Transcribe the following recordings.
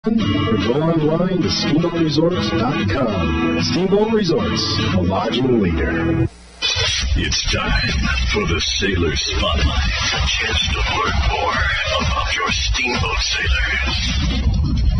Or go online to SteamboatResorts.com. Steamboat Resorts, a lodging leader. It's time for the Sailor Spotlight. A chance to learn more about your Steamboat Sailors.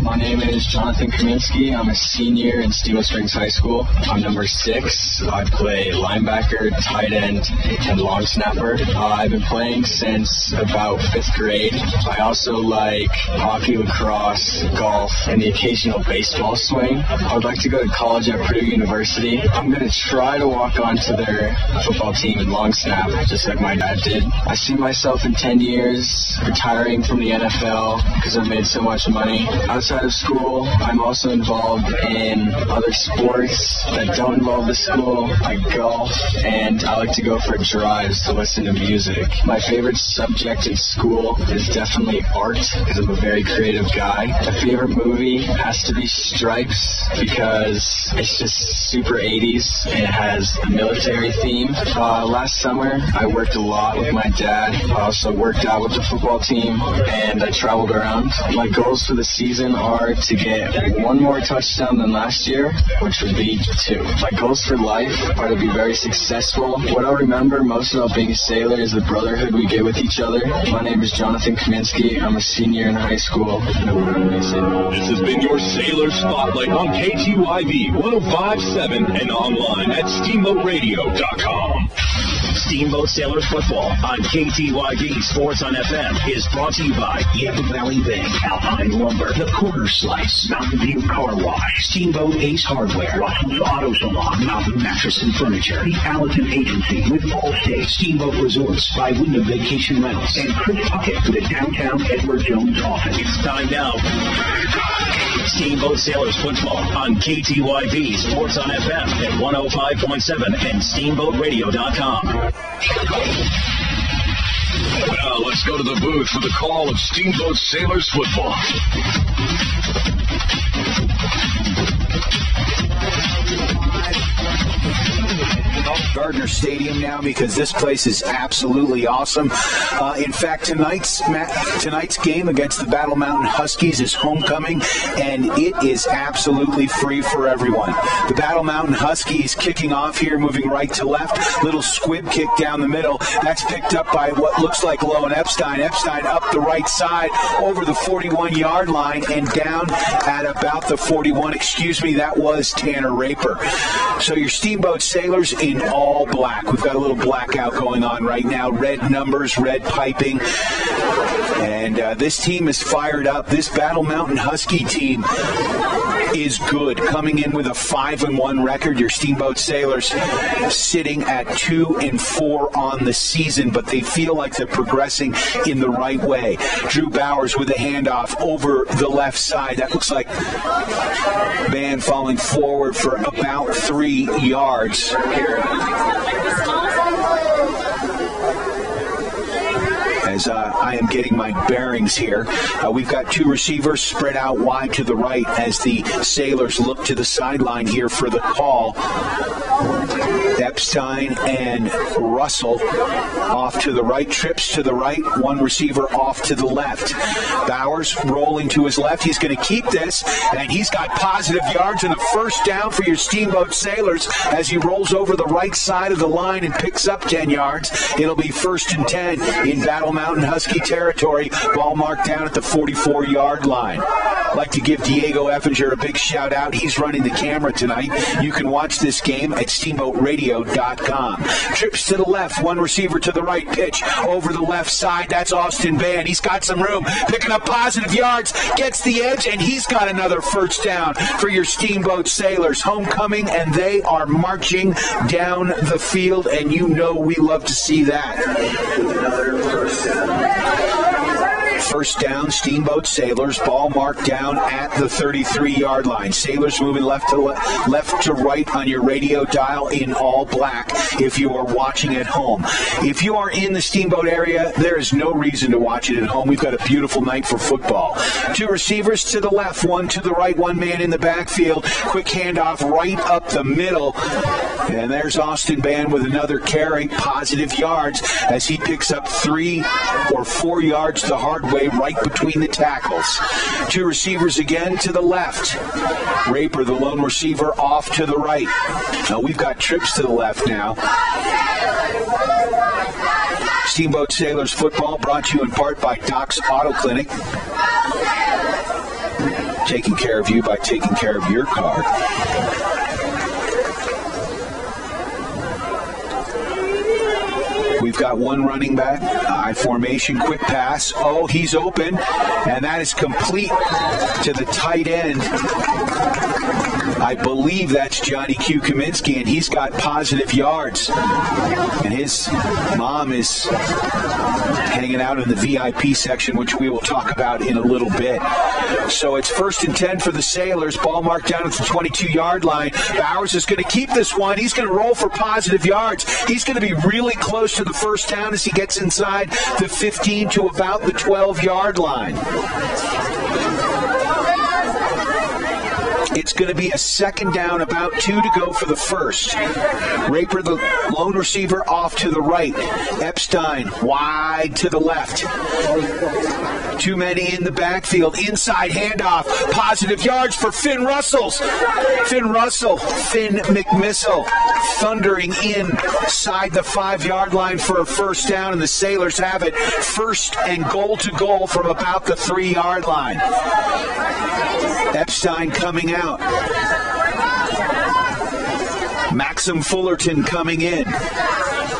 My name is Jonathan Kaminsky. I'm a senior in Steamboat Springs High School. I'm number 6. I play linebacker, tight end, and long snapper. I've been playing since about 5th grade. I also like hockey, lacrosse, golf, and the occasional baseball swing. I would like to go to college at Purdue University. I'm going to try to walk onto their football team in long snap, just like my dad did. I see myself in 10 years retiring from the NFL because I've made so much money. Outside of school, I'm also involved in other sports that don't involve the school, like golf, and I like to go for drives to listen to music. My favorite subject in school is definitely art, because I'm a very creative guy. My favorite movie has to be Stripes, because it's just super 80s and it has a military theme. Last summer, I worked a lot with my dad. I also worked out with the football team, and I traveled around. My goals for the season are to get 1 more touchdown than last year, which would be 2. My goals for life are to be very successful. What I'll remember most about being a sailor is the brotherhood we get with each other. My name is Jonathan Kaminsky. I'm a senior in high school. This has been your Sailor Spotlight on KTYV 105.7 and online at SteamboatRadio.com. Steamboat Sailors Football on KTYV Sports on FM is brought to you by Yucca Valley Bank, Alpine Lumber, The Corner Slice, Mountain View Car Wash, Steamboat Ace Hardware, Russell's Auto Salon, Mountain Mattress and Furniture, the Allerton Agency with Allstate, Steamboat Resorts by Wyndham Vacation Rentals, and Chris Puckett for the Downtown Edward Jones office. It's time now. Steamboat Sailors Football on KTYV Sports on FM at 105.7 and SteamboatRadio.com. Well, let's go to the booth for the call of Steamboat Sailors Football. Gardner Stadium now, because this place is absolutely awesome. In fact, tonight's game against the Battle Mountain Huskies is homecoming, and it is absolutely free for everyone. The Battle Mountain Huskies kicking off here, moving right to left. Little squib kick down the middle. That's picked up by what looks like Lowen Epstein. Epstein up the right side over the 41-yard line and down at about the 41. That was Tanner Raper. So your Steamboat Sailors in all black. We've got a little blackout going on right now. Red numbers, red piping. And this team is fired up. This Battle Mountain Husky team is good. Coming in with a 5-1 record. Your Steamboat Sailors sitting at 2-4 on the season, but they feel like they're progressing in the right way. Drew Bowers with a handoff over the left side. That looks like Van falling forward for about 3 yards. As I am getting my bearings here, we've got 2 receivers spread out wide to the right as the Sailors look to the sideline here for the call. Epstein and Russell off to the right, trips to the right, 1 receiver off to the left. Bowers rolling to his left. He's going to keep this, and he's got positive yards and a first down for your Steamboat Sailors as he rolls over the right side of the line and picks up 10 yards. It'll be 1st and 10 in Battle Mountain Husky territory. Ball marked down at the 44-yard line. I'd like to give Diego Effinger a big shout out. He's running the camera tonight. You can watch this game at SteamboatRadio.com. Trips to the left, 1 receiver to the right, pitch over the left side. That's Austin Band. He's got some room, picking up positive yards, gets the edge, and he's got another first down for your Steamboat Sailors. Homecoming, and they are marching down the field, and you know we love to see that. First down, Steamboat Sailors. Ball marked down at the 33-yard line. Sailors moving left to right on your radio dial in all black if you are watching at home. If you are in the Steamboat area, there is no reason to watch it at home. We've got a beautiful night for football. 2 receivers to the left, 1 to the right, 1 man in the backfield. Quick handoff right up the middle. And there's Austin Band with another carry, positive yards, as he picks up 3 or 4 yards the hard way away right between the tackles. Two receivers again to the left. Raper, the lone receiver, off to the right. Now we've got trips to the left now. Steamboat Sailors football brought to you in part by Doc's Auto Clinic. Taking care of you by taking care of your car. We've got one running back, I formation, quick pass. Oh, he's open, and that is complete to the tight end. I believe that's Johnny Q. Kaminsky, and he's got positive yards. And his mom is hanging out in the VIP section, which we will talk about in a little bit. So it's 1st and 10 for the Sailors. Ball marked down at the 22-yard line. Bowers is going to keep this one. He's going to roll for positive yards. He's going to be really close to the first down as he gets inside the 15 to about the 12-yard line. It's going to be a second down, about 2 to go for the first. Raper, the lone receiver, off to the right. Epstein wide to the left. Too many in the backfield. Inside handoff. Positive yards for Finn Russell. Finn McMissile thundering inside the 5-yard line for a first down, and the Sailors have it first and goal to goal from about the 3-yard line. Epstein coming out. Maxim Fullerton coming in.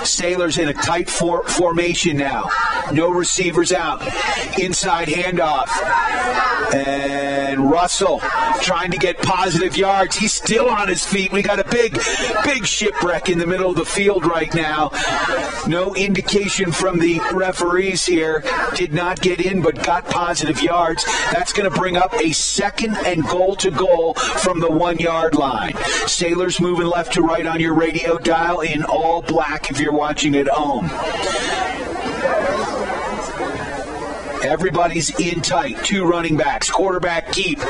Sailors in a tight formation now. No receivers out. Inside handoff. And Russell trying to get positive yards. He's still on his feet. We got a big shipwreck in the middle of the field right now. No indication from the referees here. Did not get in, but got positive yards. That's going to bring up a second and goal to goal from the 1-yard line. Sailors moving left to right on your radio dial in all black if you're watching at home. Everybody's in tight. 2 running backs. Quarterback keep.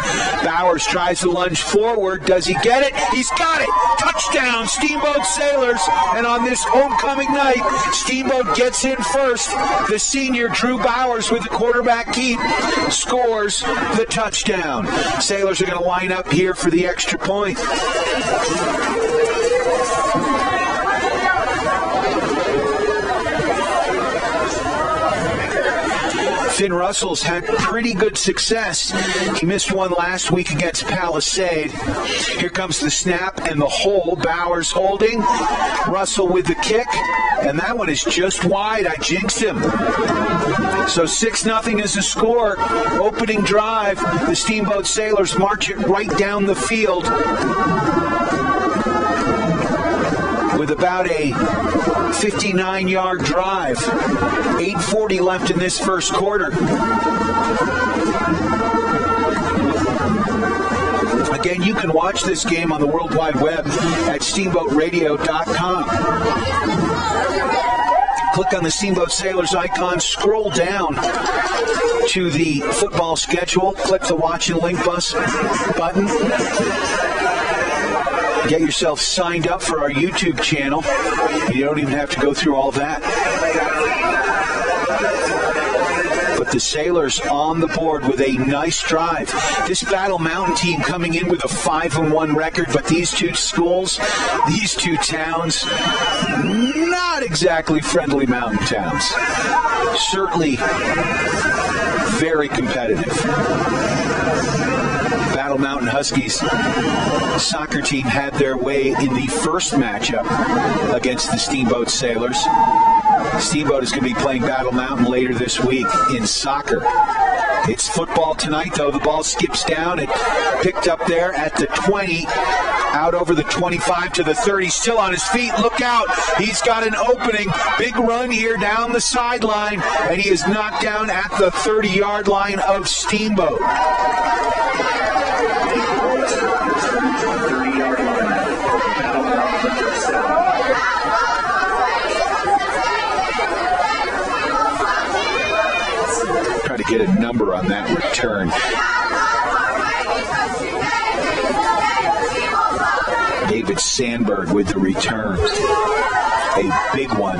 Bowers tries to lunge forward. Does he get it? He's got it. Touchdown, Steamboat Sailors. And on this homecoming night, Steamboat gets in first. The senior, Drew Bowers, with the quarterback keep, scores the touchdown. Sailors are going to line up here for the extra point. Finn Russell's had pretty good success. He missed one last week against Palisade. Here comes the snap and the hold. Bowers holding. Russell with the kick. And that one is just wide. I jinxed him. So 6-0 is the score. Opening drive. The Steamboat Sailors march it right down the field with about a 59-yard drive. 8:40 left in this first quarter. Again, you can watch this game on the World Wide Web at steamboatradio.com. Click on the Steamboat Sailors icon, scroll down to the football schedule, click the Watch and Link Bus button. Get yourself signed up for our YouTube channel. You don't even have to go through all that. But the Sailors on the board with a nice drive. This Battle Mountain team coming in with a 5-1 record, but these two schools, these two towns, not exactly friendly mountain towns. Certainly very competitive. Battle Mountain Huskies soccer team had their way in the first matchup against the Steamboat Sailors. Steamboat is going to be playing Battle Mountain later this week in soccer. It's football tonight, though. The ball skips down. It picked up there at the 20, out over the 25 to the 30. Still on his feet. Look out. He's got an opening. Big run here down the sideline, and he is knocked down at the 30-yard line of Steamboat. Try to get a number on that return. David Sandberg with the return. A big one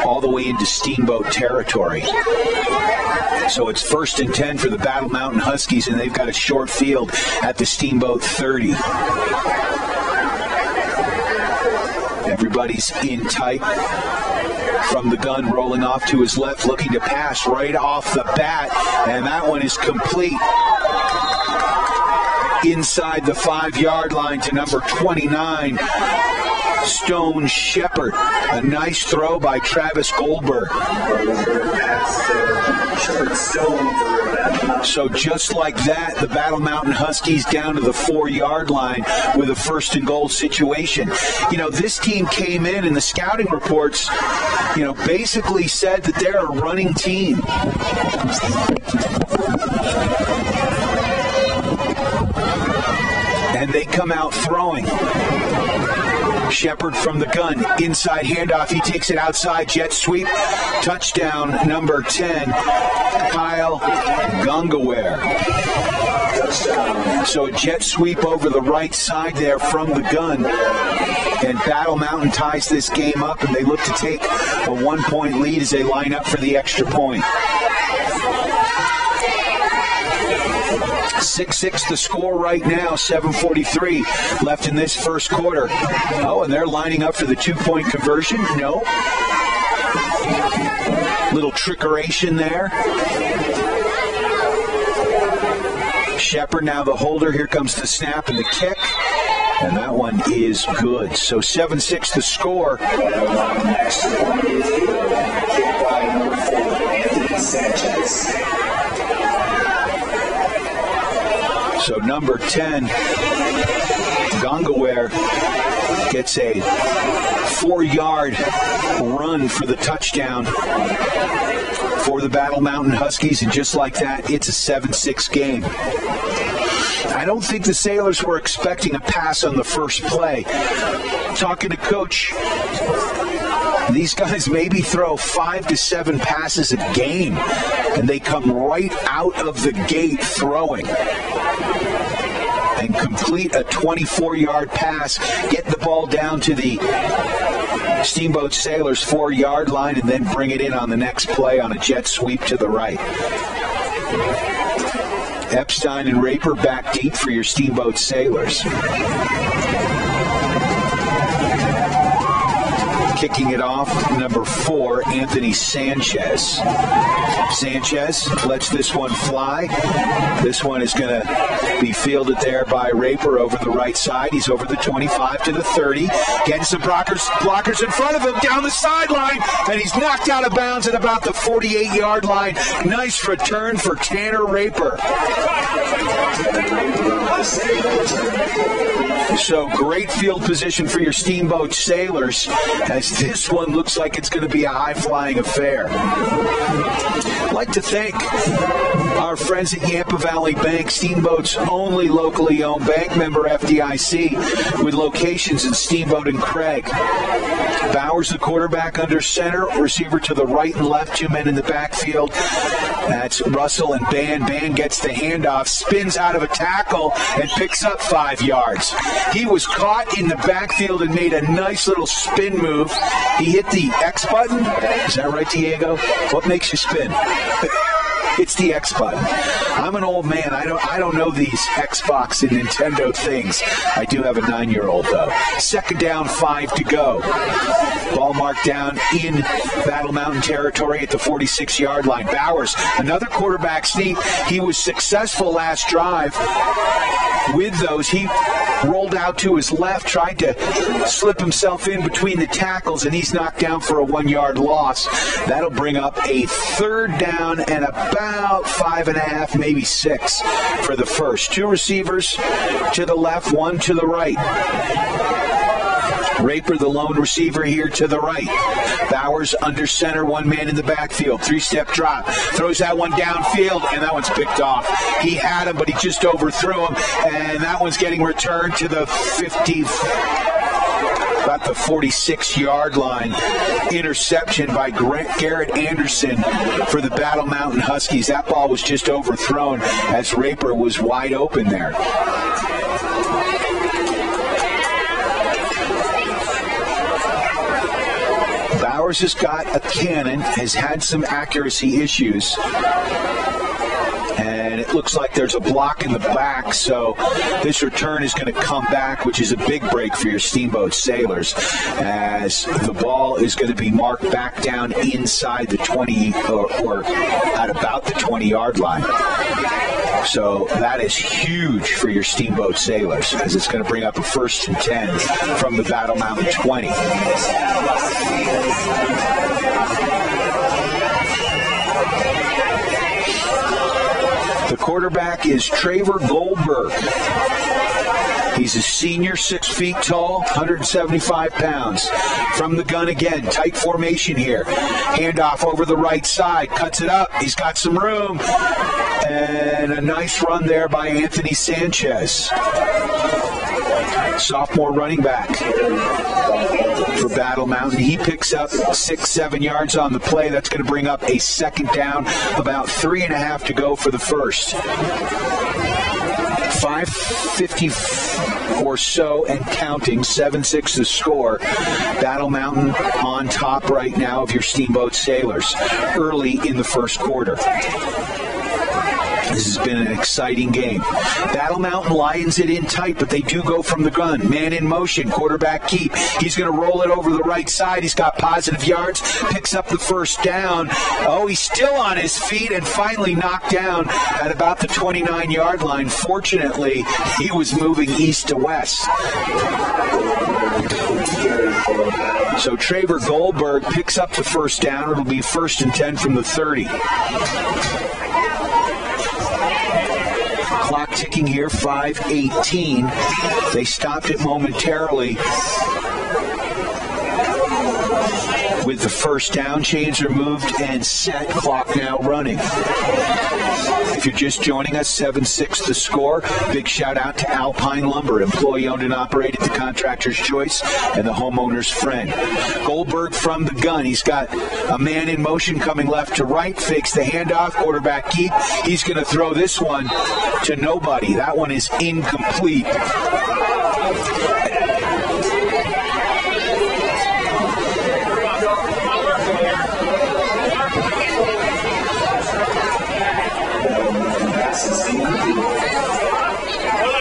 all the way into Steamboat territory. So it's 1st and 10 for the Battle Mountain Huskies, and they've got a short field at the Steamboat 30. Everybody's in tight. From the gun, rolling off to his left, looking to pass right off the bat, and that one is complete. Inside the 5-yard line to number 29, Stone Shepard. A nice throw by Travis Goldberg. So just like that, the Battle Mountain Huskies down to the 4-yard line with a 1st and goal situation. You know, this team came in and the scouting reports, you know, basically said that they're a running team. And they come out throwing. Shepard from the gun, inside handoff, he takes it outside, jet sweep, touchdown, number 10, Kyle Gungaware. So a jet sweep over the right side there from the gun, and Battle Mountain ties this game up, and they look to take a 1-point lead as they line up for the extra point. 6-6 the score right now, 7:43 left in this first quarter. Oh, and they're lining up for the 2-point conversion? No. Little trickeration there. Shepard now the holder. Here comes the snap and the kick. And that one is good. So 7-6 the score. Next one is kicked by number 4, Anthony Sanchez. So number 10, Gongaware, gets a 4-yard run for the touchdown for the Battle Mountain Huskies. And just like that, it's a 7-6 game. I don't think the Sailors were expecting a pass on the first play. Talking to Coach, these guys maybe throw 5 to 7 passes a game, and they come right out of the gate throwing and complete a 24-yard pass, get the ball down to the Steamboat Sailors 4-yard line, and then bring it in on the next play on a jet sweep to the right. Epstein and Raper back deep for your Steamboat Sailors. Kicking it off, number 4, Anthony Sanchez. Sanchez lets this one fly. This one is going to be fielded there by Raper over the right side. He's over the 25 to the 30. Getting some blockers in front of him down the sideline, and he's knocked out of bounds at about the 48-yard line. Nice return for Tanner Raper. So great field position for your Steamboat Sailors, as this one looks like it's going to be a high-flying affair. I'd like to thank our friends at Yampa Valley Bank, Steamboat's only locally owned bank, member FDIC, with locations in Steamboat and Craig. Bowers, the quarterback, under center, receiver to the right and left, 2 men in the backfield. That's Russell and Ban. Ban gets the handoff, spins out of a tackle, and picks up 5 yards. He was caught in the backfield and made a nice little spin move. He hit the X button. Is that right, Diego? What makes you spin? It's the X button. I'm an old man. I don't know these Xbox and Nintendo things. I do have a 9-year-old, though. 2nd down, 5 to go. Ball marked down in Battle Mountain territory at the 46-yard line. Bowers, another quarterback sneak. He was successful last drive with those. He rolled out to his left, tried to slip himself in between the tackles, and he's knocked down for a 1-yard loss. That'll bring up a 3rd down and about 5.5, maybe 6 for the first. 2 receivers to the left, 1 to the right. Raper, the lone receiver here to the right. Bowers under center, 1 man in the backfield. 3-step drop. Throws that one downfield, and that one's picked off. He had him, but he just overthrew him, and that one's getting returned to the 50, about the 46-yard line. Interception by Garrett Anderson for the Battle Mountain Huskies. That ball was just overthrown as Raper was wide open there. Bowers has got a cannon, has had some accuracy issues. And it looks like there's a block in the back, so this return is going to come back, which is a big break for your Steamboat Sailors, as the ball is going to be marked back down inside the 20 or at about the 20-yard line. So that is huge for your Steamboat Sailors, as it's going to bring up a 1st and 10 from the Battle Mountain 20. The quarterback is Traver Goldberg. He's a senior, 6 feet tall, 175 pounds. From the gun again, tight formation here. Handoff over the right side, cuts it up. He's got some room. And a nice run there by Anthony Sanchez. Sophomore running back for Battle Mountain. He picks up 6-7 yards on the play. That's going to bring up a 2nd down, about 3.5 to go for the first. 5:50 or so and counting, 7-6 the score. Battle Mountain on top right now of your Steamboat Sailors early in the first quarter. This has been an exciting game. Battle Mountain lions it in tight, but they do go from the gun. Man in motion, quarterback keep. He's going to roll it over the right side. He's got positive yards, picks up the 1st down. Oh, he's still on his feet and finally knocked down at about the 29-yard line. Fortunately, he was moving east to west. So Traver Goldberg picks up the 1st down. It'll be 1st and 10 from the 30. Clock ticking here, 5:18. They stopped it momentarily with the 1st down. Chains are moved and set. Clock now running. If you're just joining us, 7-6 the score. Big shout out to Alpine Lumber, employee owned and operated, the contractor's choice and the homeowner's friend. Goldberg from the gun. He's got a man in motion coming left to right, fakes the handoff, quarterback keep. He's going to throw this one to nobody. That one is incomplete.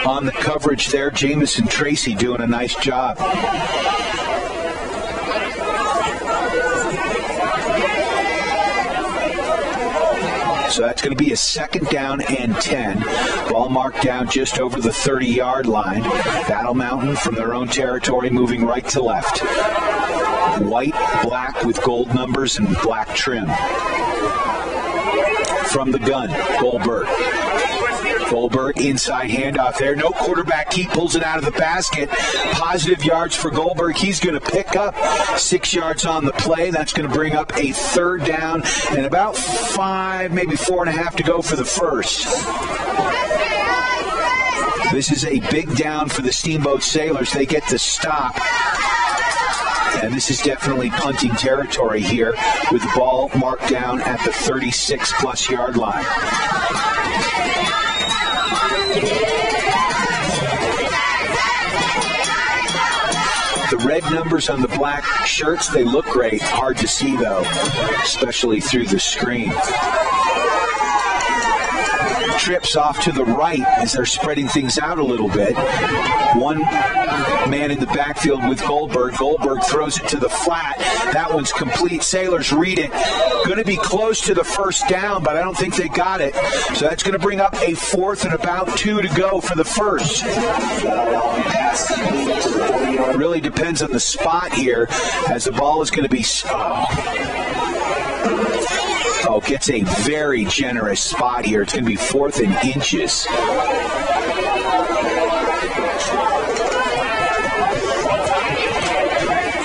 On the coverage there, Jamison Tracy doing a nice job. So that's going to be a 2nd down and 10. Ball marked down just over the 30-yard line. Battle Mountain from their own territory moving right to left. White, black with gold numbers and black trim. From the gun, Goldberg. Goldberg inside handoff there. No quarterback keep, pulls it out of the basket. Positive yards for Goldberg. He's going to pick up 6 yards on the play. That's going to bring up a 3rd down and about 5, maybe 4.5 to go for the first. This is a big down for the Steamboat Sailors. They get the stop. And this is definitely punting territory here with the ball marked down at the 36-plus yard line. The red numbers on the black shirts, they look great. Hard to see, though, especially through the screen. Trips off to the right as they're spreading things out a little bit. One man in the backfield with Goldberg. Goldberg throws it to the flat. That one's complete. Sailors read it. Going to be close to the 1st down, but I don't think they got it. So that's going to bring up a 4th and about 2 to go for the first. Really depends on the spot here, as the ball is going to be... gets a very generous spot here. It's going to be 4th and inches.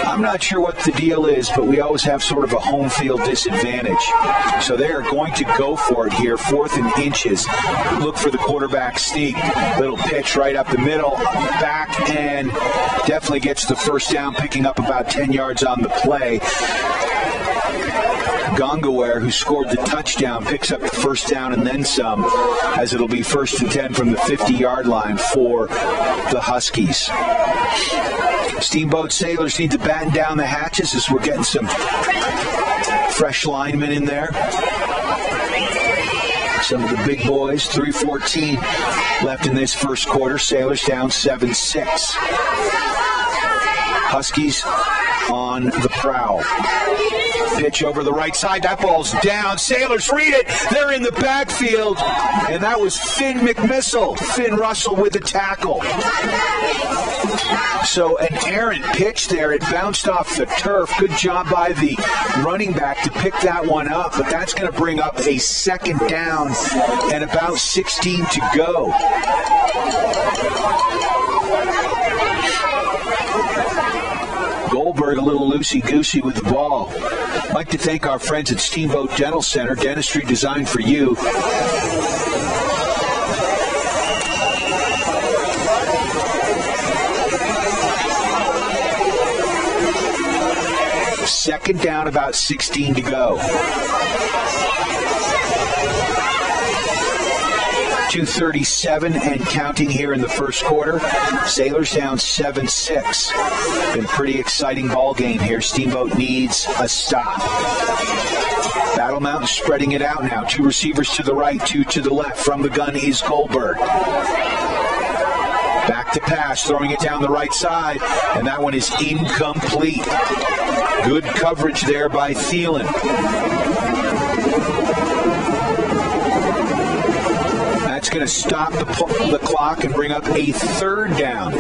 I'm not sure what the deal is, but we always have sort of a home field disadvantage. So they are going to go for it here, 4th and inches. Look for the quarterback sneak. Little pitch right up the middle, back, and definitely gets the 1st down, picking up about 10 yards on the play. Gongaware, who scored the touchdown, picks up the first down and then some, as it'll be 1st and 10 from the 50-yard line for the Huskies. Steamboat Sailors need to batten down the hatches as we're getting some fresh linemen in there. Some of the big boys. 3:14 left in this first quarter. Sailors down 7-6. Huskies on the prowl. Pitch over the right side. That ball's down. Sailors read it. They're in the backfield. And that was Finn Russell with the tackle. So an errant pitch there. It bounced off the turf. Good job by the running back to pick that one up. But that's going to bring up a second down and about 16 to go. Goldberg a little loosey-goosey with the ball. I'd like to thank our friends at Steamboat Dental Center, dentistry designed for you. Second down, about 16 to go. 2:37 and counting here in the first quarter. Sailors down 7-6. Been a pretty exciting ball game here. Steamboat needs a stop. Battle Mountain spreading it out now. 2 receivers to the right, 2 to the left. From the gun is Goldberg. Back to pass, throwing it down the right side, and that one is incomplete. Good coverage there by Thielen. That's going to stop the clock and bring up a third down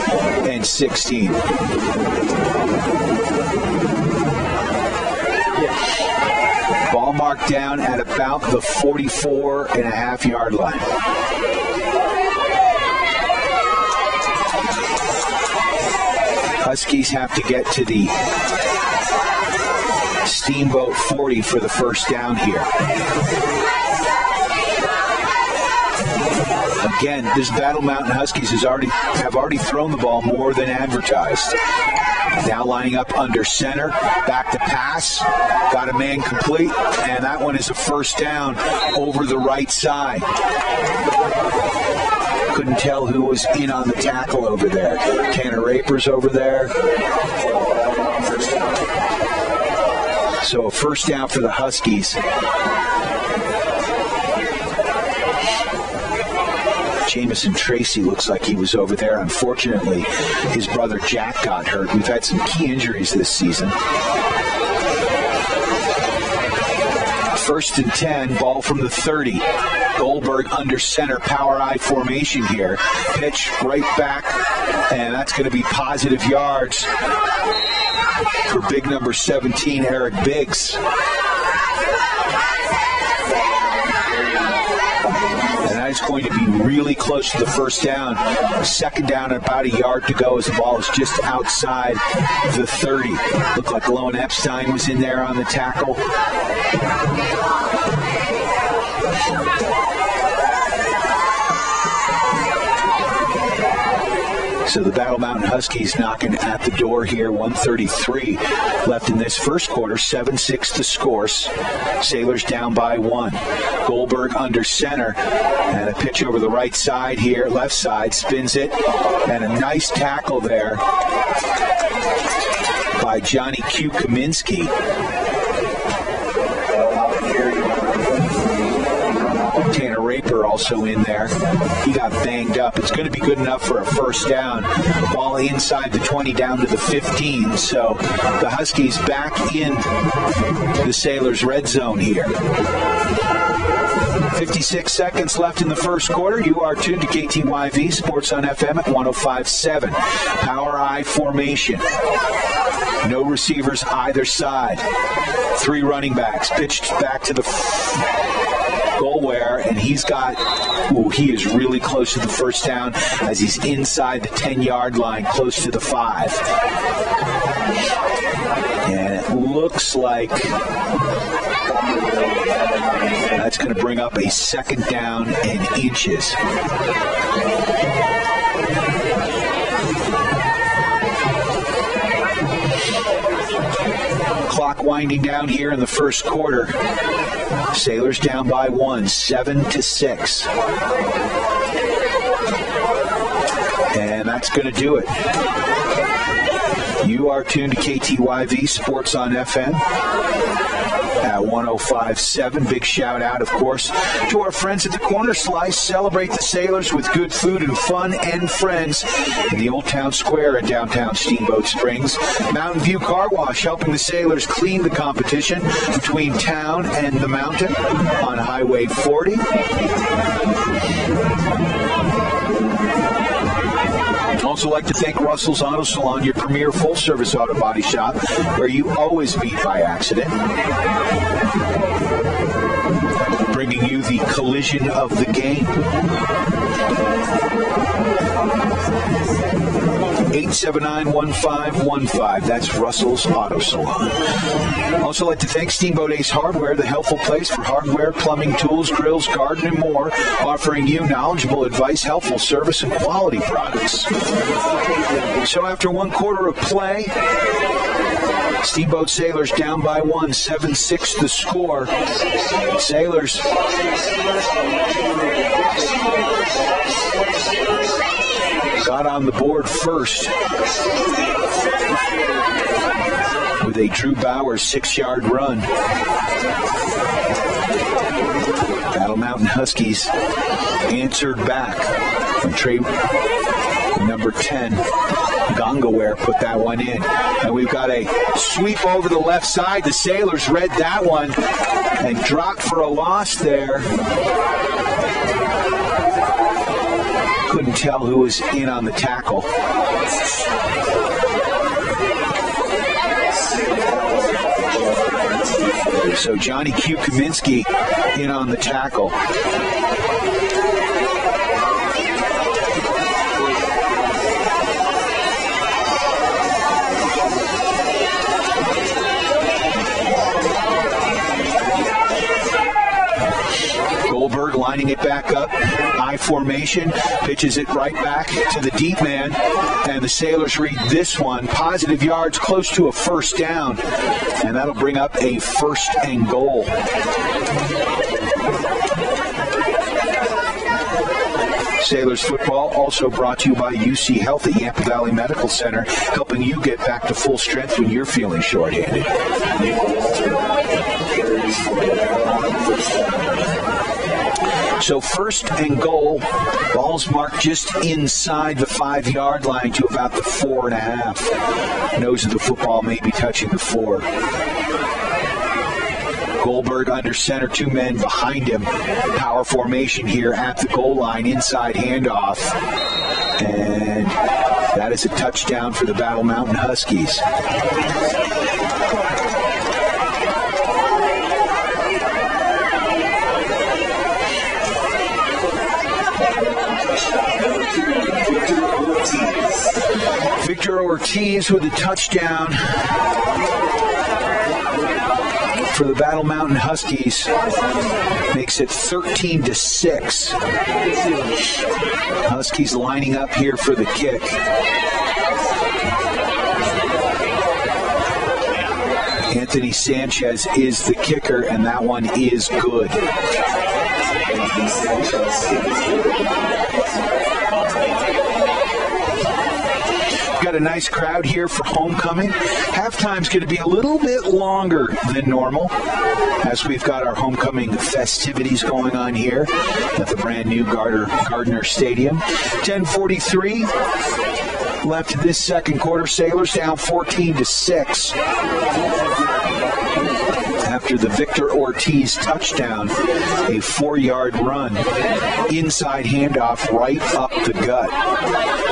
and 16. Ball marked down at about the 44.5-yard line. Huskies have to get to the Steamboat 40 for the first down here. Again, this Battle Mountain Huskies have already thrown the ball more than advertised. Now lining up under center, back to pass, got a man complete, and that one is a first down over the right side. Couldn't tell who was in on the tackle over there. Tanner Raper's over there. So a first down for the Huskies. Jamison Tracy looks like he was over there. Unfortunately, his brother Jack got hurt. We've had some key injuries this season. 1st and 10, ball from the 30. Goldberg under center, power I formation here. Pitch right back, and that's going to be positive yards for big number 17, Eric Biggs. And that is going to be really close to the first down. Second down and about a yard to go as the ball is just outside the 30. Looked like Lone Epstein was in there on the tackle. So the Battle Mountain Huskies knocking at the door here. 1:33 left in this first quarter. 7-6 to score. Sailors down by 1. Goldberg under center. And a pitch over the right side here. Left side, spins it. And a nice tackle there by Johnny Q. Kaminsky. Tanner Raper also in there. He got banged up. It's going to be good enough for a first down. Ball inside the 20 down to the 15. So the Huskies back in the Sailors' red zone here. 56 seconds left in the first quarter. You are tuned to KTYV Sports on FM at 105.7. Power I formation. No receivers either side. 3 running backs. Pitched back to the Goldware, and he is really close to the first down as he's inside the 10-yard line, close to the 5. And it looks like that's going to bring up a second down and inches. Clock winding down here in the first quarter. Sailors down by 1, 7-6. And that's going to do it. You are tuned to KTYV Sports on FM at 105.7. Big shout out, of course, to our friends at the Corner Slice. Celebrate the Sailors with good food and fun and friends in the Old Town Square in downtown Steamboat Springs. Mountain View Car Wash helping the Sailors clean the competition between town and the mountain on Highway 40. Also like to thank Russell's Auto Salon, your premier full-service auto body shop, where you always beat by accident. Bringing you the collision of the game. 879-1515. That's Russell's Auto Salon. Also like to thank Steamboat Ace Hardware, the helpful place for hardware, plumbing, tools, grills, garden, and more, offering you knowledgeable advice, helpful service, and quality products. So after one quarter of play, Steamboat Sailors down by 1, 7-6 the score. Sailors got on the board first with a Drew Bowers 6-yard run. Battle Mountain Huskies answered back from Trey, number 10. Gongaware put that one in. And we've got a sweep over the left side. The Sailors read that one and dropped for a loss there. Couldn't tell who was in on the tackle. So Johnny Q. Kaminsky in on the tackle. Goldberg lining it back up, I formation, pitches it right back to the deep man, and the Sailors read this one, positive yards, close to a first down, and that'll bring up a 1st and goal. Sailors football also brought to you by UC Health at Yampa Valley Medical Center, helping you get back to full strength when you're feeling shorthanded. So 1st and goal, ball's marked just inside the 5-yard line to about the 4.5. Nose of the football may be touching the 4. Goldberg under center, 2 men behind him. Power formation here at the goal line, inside handoff. And that is a touchdown for the Battle Mountain Huskies. Victor Ortiz with a touchdown for the Battle Mountain Huskies. Makes it 13-6. Huskies lining up here for the kick. Anthony Sanchez is the kicker, and that one is good. Got a nice crowd here for homecoming. Halftime's going to be a little bit longer than normal as we've got our homecoming festivities going on here at the brand new Gardner Stadium. 10:43 left this second quarter. Sailors down 14-6. After the Victor Ortiz touchdown, a 4-yard run, inside handoff right up the gut.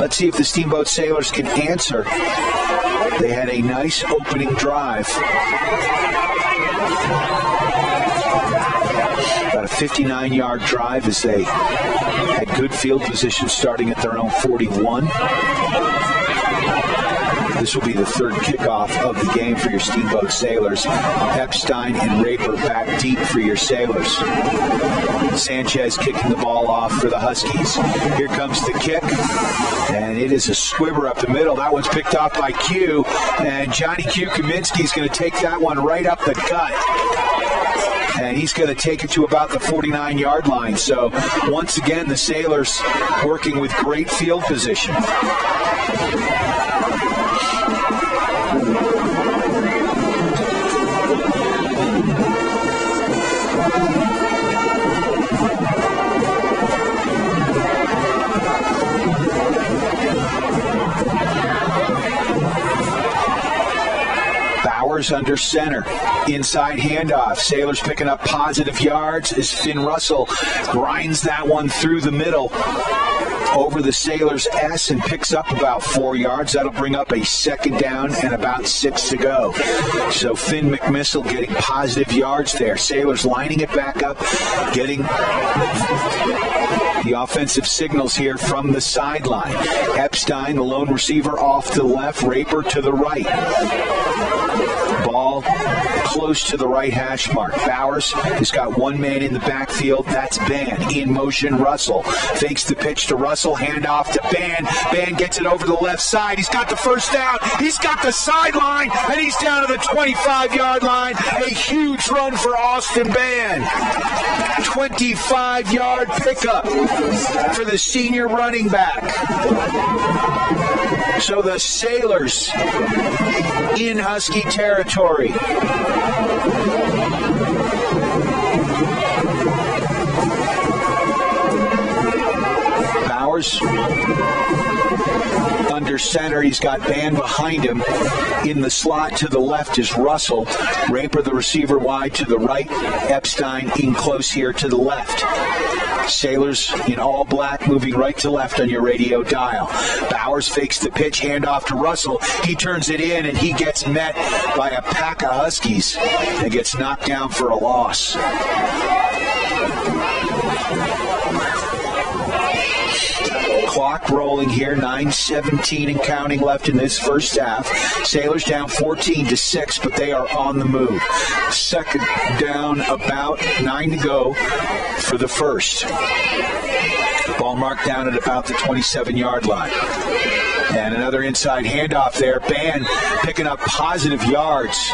Let's see if the Steamboat Sailors can answer. They had a nice opening drive. About a 59-yard drive as they had good field position starting at their own 41. This will be the third kickoff of the game for your Steamboat Sailors. Epstein and Raper back deep for your Sailors. Sanchez kicking the ball off for the Huskies. Here comes the kick, and it is a squibber up the middle. That one's picked off by Q, and Johnny Q. Kaminsky is going to take that one right up the gut. And he's going to take it to about the 49-yard line. So once again, the Sailors working with great field position. Under center, inside handoff. Sailors picking up positive yards as Finn Russell grinds that one through the middle over the Sailors' S and picks up about 4 yards. That'll bring up a second down and about 6 to go. So Finn McMissile getting positive yards there. Sailors lining it back up, getting the offensive signals here from the sideline. Epstein, the lone receiver, off to the left, Raper to the right. Ball close to the right hash mark. Bowers has got one man in the backfield. That's Ban. In motion, Russell. Fakes the pitch to Russell. Handoff to Ban. Ban gets it over the left side. He's got the first down. He's got the sideline. And he's down to the 25-yard line. A huge run for Austin Ban. 25-yard pickup for the senior running back. So the Sailors in Husky territory. Bowers under center. He's got Ban behind him. In the slot to the left is Russell. Raper, the receiver, wide to the right. Epstein in close here to the left. Sailors in all black moving right to left on your radio dial. Bowers fakes the pitch, handoff to Russell. He turns it in, and he gets met by a pack of Huskies and gets knocked down for a loss. Clock rolling here, 9:17 and counting left in this first half. Sailors down 14-6, but they are on the move. Second down, about 9 to go for the first. Ball marked down at about the 27-yard line. And another inside handoff there. Ban picking up positive yards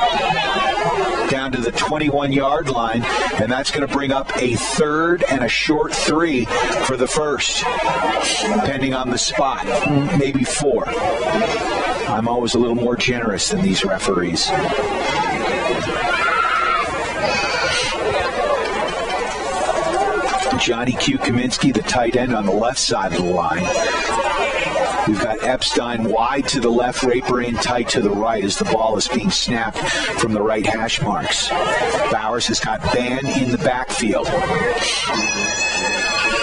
down to the 21-yard line, and that's going to bring up a third and a short 3 for the first, depending on the spot, maybe 4. I'm always a little more generous than these referees. Johnny Q. Kaminsky, the tight end, on the left side of the line. We've got Epstein wide to the left, Raper in tight to the right as the ball is being snapped from the right hash marks. Bowers has got Ban in the backfield.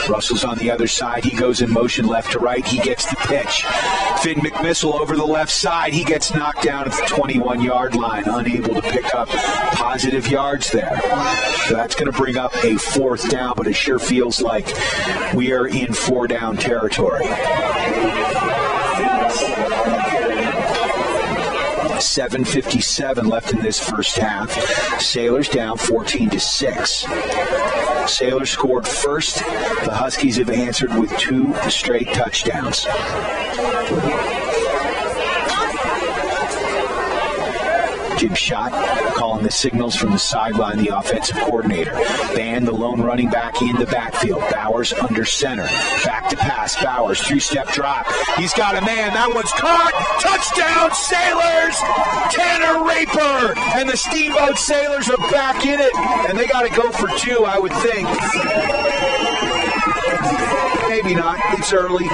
Russell's on the other side. He goes in motion left to right. He gets the pitch. Finn McMissile over the left side. He gets knocked down at the 21-yard line, unable to pick up positive yards there. So that's going to bring up a fourth down, but it sure feels like we are in 4-down territory. 7:57 left in this first half. Sailors down 14-6. Sailors scored first. The Huskies have answered with 2 straight touchdowns. Jim Schott calling the signals from the sideline, the offensive coordinator. Ban, the lone running back, in the backfield. Bowers under center. Back to pass. Bowers, 3-step drop. He's got a man. That one's caught. Touchdown, Sailors! Tanner Raper! And the Steamboat Sailors are back in it. And they got to go for 2, I would think. Maybe not. It's early.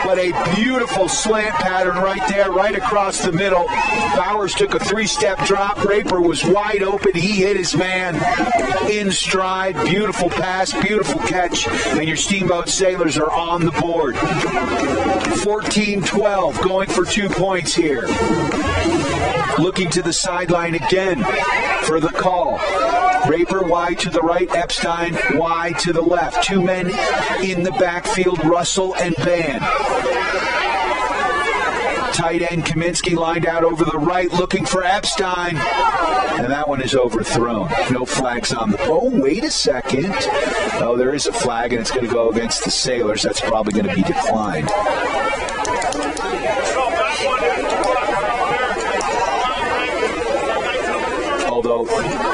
But a beautiful slant pattern right there, right across the middle. Bowers took a 3-step drop. Raper was wide open. He hit his man in stride. Beautiful pass, beautiful catch. And your Steamboat Sailors are on the board. 14-12, going for 2 points here. Looking to the sideline again for the call. Raper wide to the right, Epstein wide to the left. 2 men in the backfield, Russell and Ban. tight end Kaminsky lined out over the right, looking for Epstein. And that one is overthrown. No flags on the... Oh, wait a second. Oh, there is a flag, and it's going to go against the Sailors. That's probably going to be declined. Although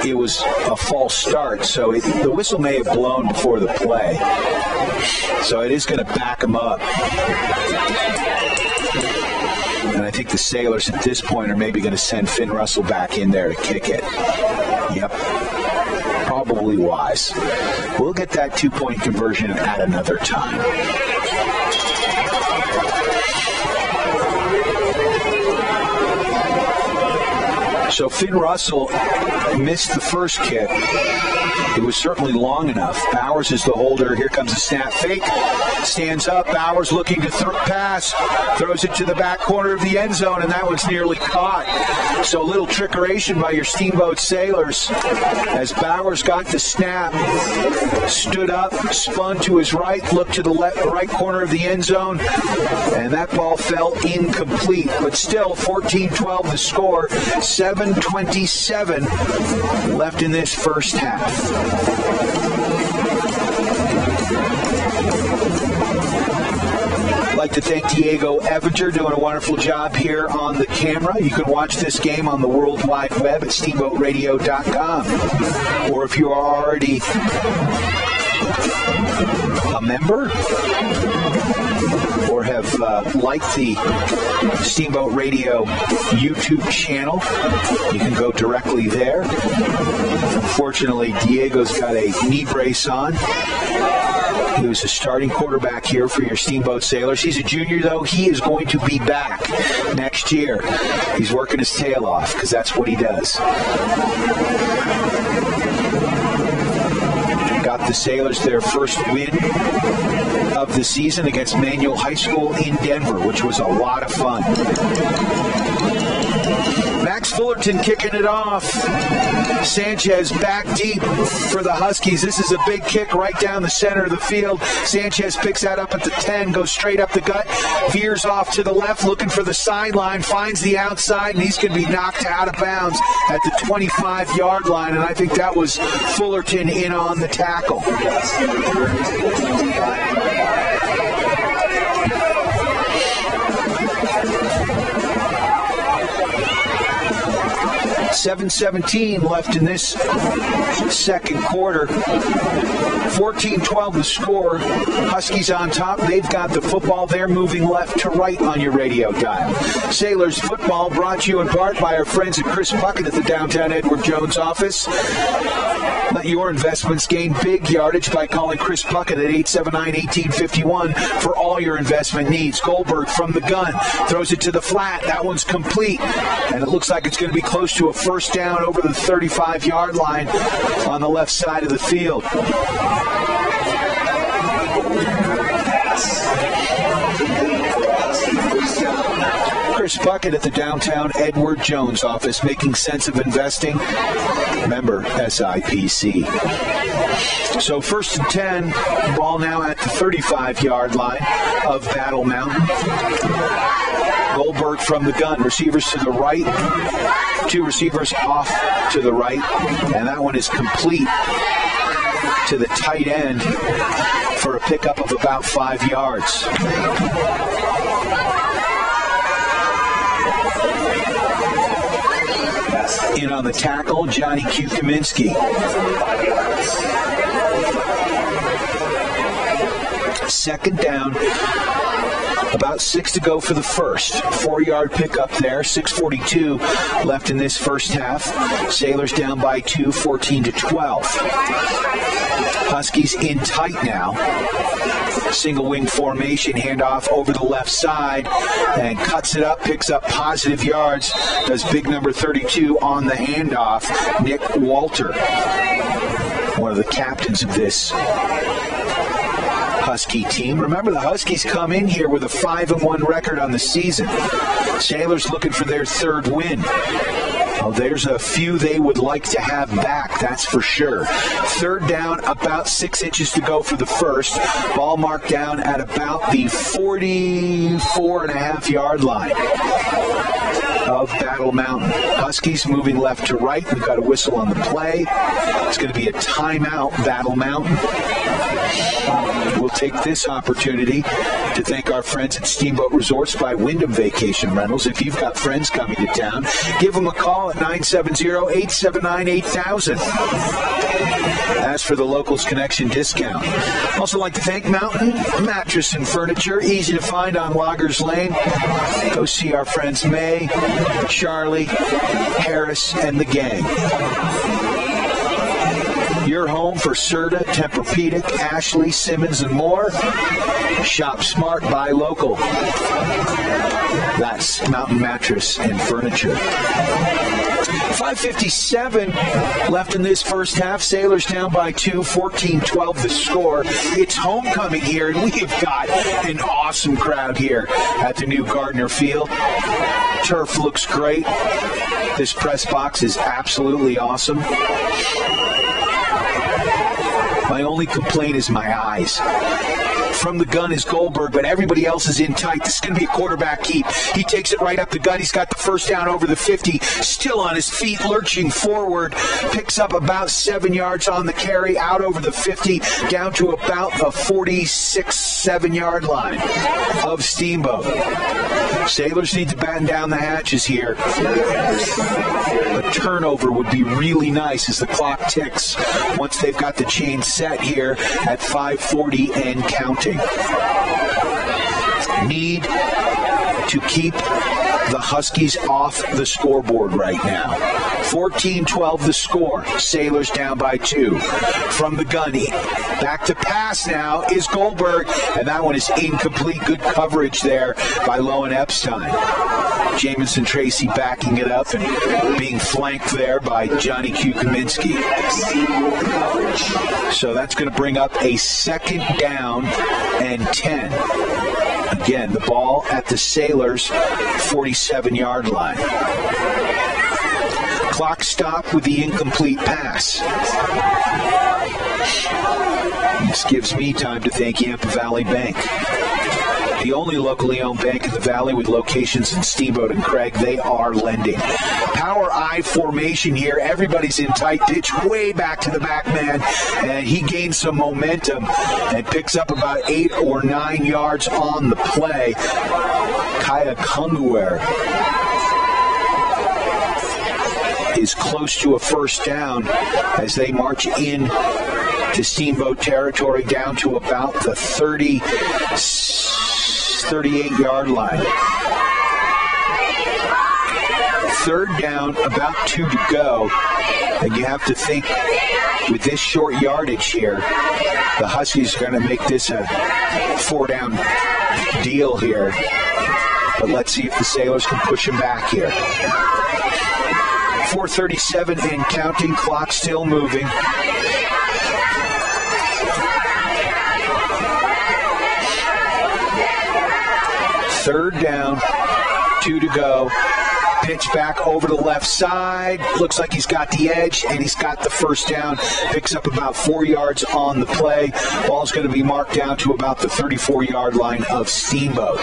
it was a false start, so the whistle may have blown before the play. So it is going to back him up. And I think the Sailors at this point are maybe going to send Finn Russell back in there to kick it. Yep. Probably wise. We'll get that 2-point conversion at another time. So Finn Russell missed the first kick. It was certainly long enough. Bowers is the holder. Here comes a snap fake. Stands up. Bowers looking to pass. Throws it to the back corner of the end zone, and that one's nearly caught. So a little trickeration by your Steamboat Sailors as Bowers got the snap, stood up, spun to his right, looked to the right corner of the end zone, and that ball fell incomplete. But still, 14-12 the score. 7:27 left in this first half. I'd like to thank Diego Evinger, doing a wonderful job here on the camera. You can watch this game on the World Wide Web at steamboatradio.com. Or if you are already a member or have liked the Steamboat Radio YouTube channel, you can go directly there. Unfortunately, Diego's got a knee brace on. He was a starting quarterback here for your Steamboat Sailors. He's a junior, though. He is going to be back next year. He's working his tail off because that's what he does. Got the Sailors their first win of the season against Manual High School in Denver, which was a lot of fun. Max Fullerton kicking it off. Sanchez back deep for the Huskies. This is a big kick right down the center of the field. Sanchez picks that up at the 10, goes straight up the gut, veers off to the left, looking for the sideline, finds the outside, and he's going to be knocked out of bounds at the 25-yard line, and I think that was Fullerton in on the tackle. 7:17 left in this second quarter. 14-12 the score. Huskies on top. They've got the football. They're moving left to right on your radio dial. Sailors football brought to you in part by our friends at Chris Puckett at the downtown Edward Jones office. Let your investments gain big yardage by calling Chris Puckett at 879-1851 for all your investment needs. Goldberg from the gun throws it to the flat. That one's complete, and it looks like it's going to be close to a first down over the 35-yard line on the left side of the field. Chris Puckett at the downtown Edward Jones office, making sense of investing. Member SIPC. So 1st and 10, ball now at the 35-yard line of Battle Mountain. Goldberg from the gun, receivers to the right, two receivers off to the right, and that one is complete to the tight end for a pickup of about 5 yards. In on the tackle, Johnny Q. Kaminsky. Second down, about 6 to go for the first. 4-yard pickup there, 6:42 left in this first half. Sailors down by 2, 14-12. Huskies in tight now. Single wing formation, handoff over the left side, and cuts it up, picks up positive yards, does big number 32 on the handoff, Nick Walter, one of the captains of this Husky team. Remember, the Huskies come in here with a 5-1 record on the season. Sailors looking for their third win. Oh, there's a few they would like to have back, that's for sure. Third down, about 6 inches to go for the first. Ball marked down at about the 44.5-yard line of Battle Mountain. Huskies moving left to right. We've got a whistle on the play. It's going to be a timeout, Battle Mountain. We'll take this opportunity to thank our friends at Steamboat Resorts by Wyndham Vacation Rentals. If you've got friends coming to town, give them a call at 970-879-8000. As for the Locals Connection discount, also like to thank Mountain Mattress and Furniture, easy to find on Loggers Lane. Go see our friends May, Charlie, Harris, and the gang. Your home for Serta, Tempur-Pedic, Ashley, Simmons, and more. Shop smart, buy local. That's Mountain Mattress and Furniture. 5:57 left in this first half. Sailors down by 2, 14-12 the score. It's homecoming here, and we have got an awesome crowd here at the new Gardner Field. Turf looks great. This press box is absolutely awesome. My only complaint is my eyes. From the gun is Goldberg, but everybody else is in tight. This is going to be a quarterback keep. He takes it right up the gut. He's got the first down over the 50. Still on his feet, lurching forward. Picks up about 7 yards on the carry, out over the 50, down to about the 46-7-yard line of Steamboat. Sailors need to batten down the hatches here. A turnover would be really nice as the clock ticks once they've got the chain set here at 5:40 and counting. Need to keep the Huskies off the scoreboard right now. 14-12 the score. Sailors down by 2. From the gun, back to pass now is Goldberg, and that one is incomplete. Good coverage there by Lowen Epstein. Jamison Tracy backing it up and being flanked there by Johnny Q. Kaminsky. So that's going to bring up a second down and 10. Again, the ball at the Sailors' 47-yard line. Clock stop with the incomplete pass. This gives me time to thank Yampa Valley Bank. The only locally owned bank in the Valley with locations in Steamboat and Craig. They are lending. Power I formation here. Everybody's in tight pitch way back to the back man, and he gains some momentum and picks up about 8 or 9 yards on the play. Kaya Kunguer is close to a first down as they march in to Steamboat territory down to about the 38-yard line. Third down, about 2 to go. And you have to think, with this short yardage here, the Huskies are going to make this a 4-down deal here. But let's see if the Sailors can push him back here. 4:37 and counting, clock still moving. Third down, 2 to go. Pitch back over the left side. Looks like he's got the edge, and he's got the first down. Picks up about 4 yards on the play. Ball's going to be marked down to about the 34-yard line of Steamboat.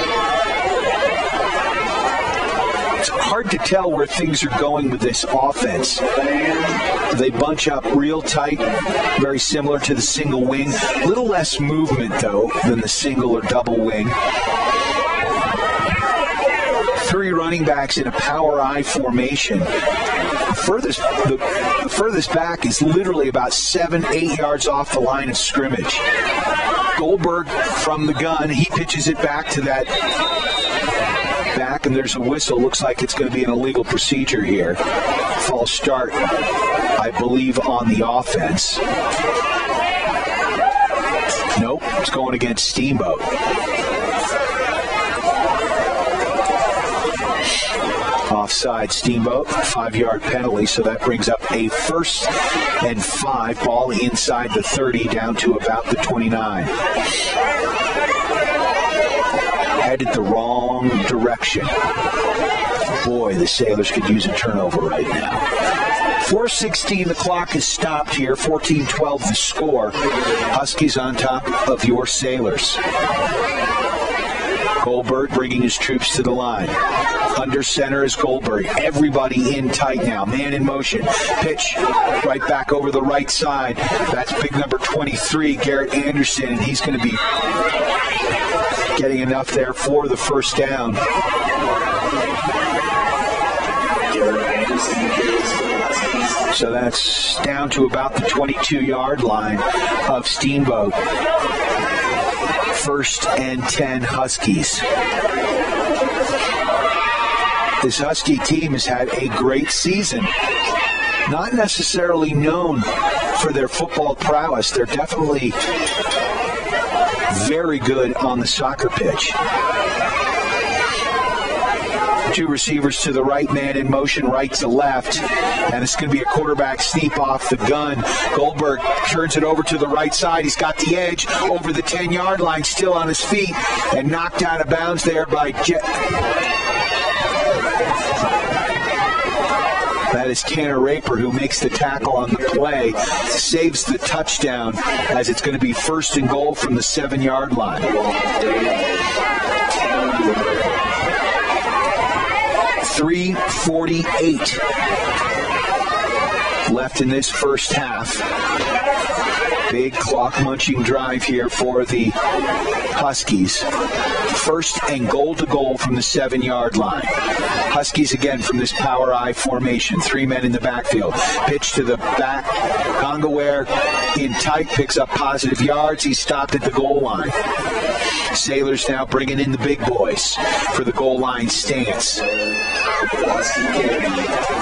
It's hard to tell where things are going with this offense. They bunch up real tight, very similar to the single wing. A little less movement, though, than the single or double wing. 3 running backs in a power I formation. The furthest back is literally about 7-8 yards off the line of scrimmage. Goldberg from the gun, he pitches it back to that back, and there's a whistle. Looks like it's going to be an illegal procedure here. False start, I believe, on the offense. Nope, it's going against Steamboat. Offside Steamboat, 5-yard penalty, so that brings up a 1st and 5, ball inside the 30 down to about the 29. Headed the wrong direction. Boy, the Sailors could use a turnover right now. 4:16, the clock is stopped here. 14-12 the score. Huskies on top of your Sailors. Goldberg bringing his troops to the line. Under center is Goldberg. Everybody in tight now. Man in motion. Pitch right back over the right side. That's big number 23, Garrett Anderson, and he's going to be getting enough there for the first down. So that's down to about the 22-yard line of Steamboat. 1st and 10 Huskies. This Husky team has had a great season. Not necessarily known for their football prowess. They're definitely very good on the soccer pitch. 2 receivers to the right, man in motion, right to left. And it's going to be a quarterback sneak off the gun. Goldberg turns it over to the right side. He's got the edge over the 10-yard line, still on his feet, and knocked out of bounds there by That is Tanner Raper, who makes the tackle on the play, saves the touchdown as it's going to be 1st and goal from the 7-yard line. 3:48 left in this first half. Big clock-munching drive here for the Huskies. 1st and goal to goal from the 7-yard line. Huskies again from this power I formation. 3 men in the backfield. Pitch to the back. Gongaware in tight, picks up positive yards. He's stopped at the goal line. Sailors now bringing in the big boys for the goal line stance.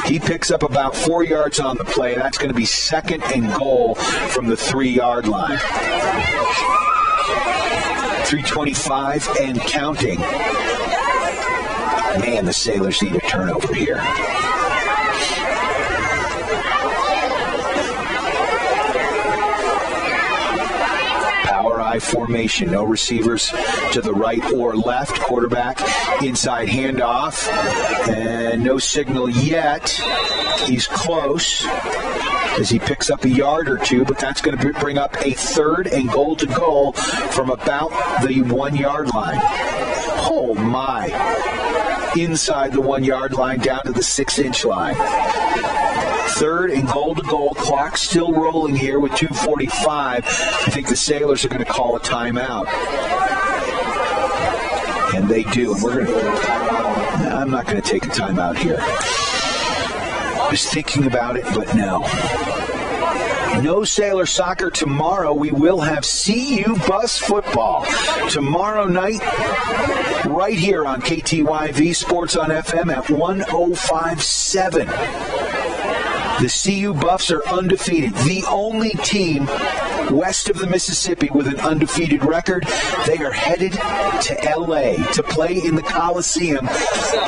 He picks up about 4 yards on the play. That's going to be 2nd and goal from the 3-yard line. 3:25 and counting. Man, the Sailors need a turnover here. Power I formation. No receivers to the right or left. Quarterback inside handoff. And no signal yet. He's close as he picks up a yard or two, but that's going to bring up a 3rd and goal to goal from about the 1-yard line. Oh, my. Inside the 1-yard line down to the 6-inch line. 3rd and goal to goal. Clock still rolling here with 2:45. I think the Sailors are going to call a timeout. And they do. And I'm not going to take a timeout here. I was thinking about it, but no. No Sailor soccer tomorrow. We will have CU bus football tomorrow night right here on KTYV Sports on FM at 105.7. The CU Buffs are undefeated. The only team west of the Mississippi with an undefeated record. They are headed to L.A. to play in the Coliseum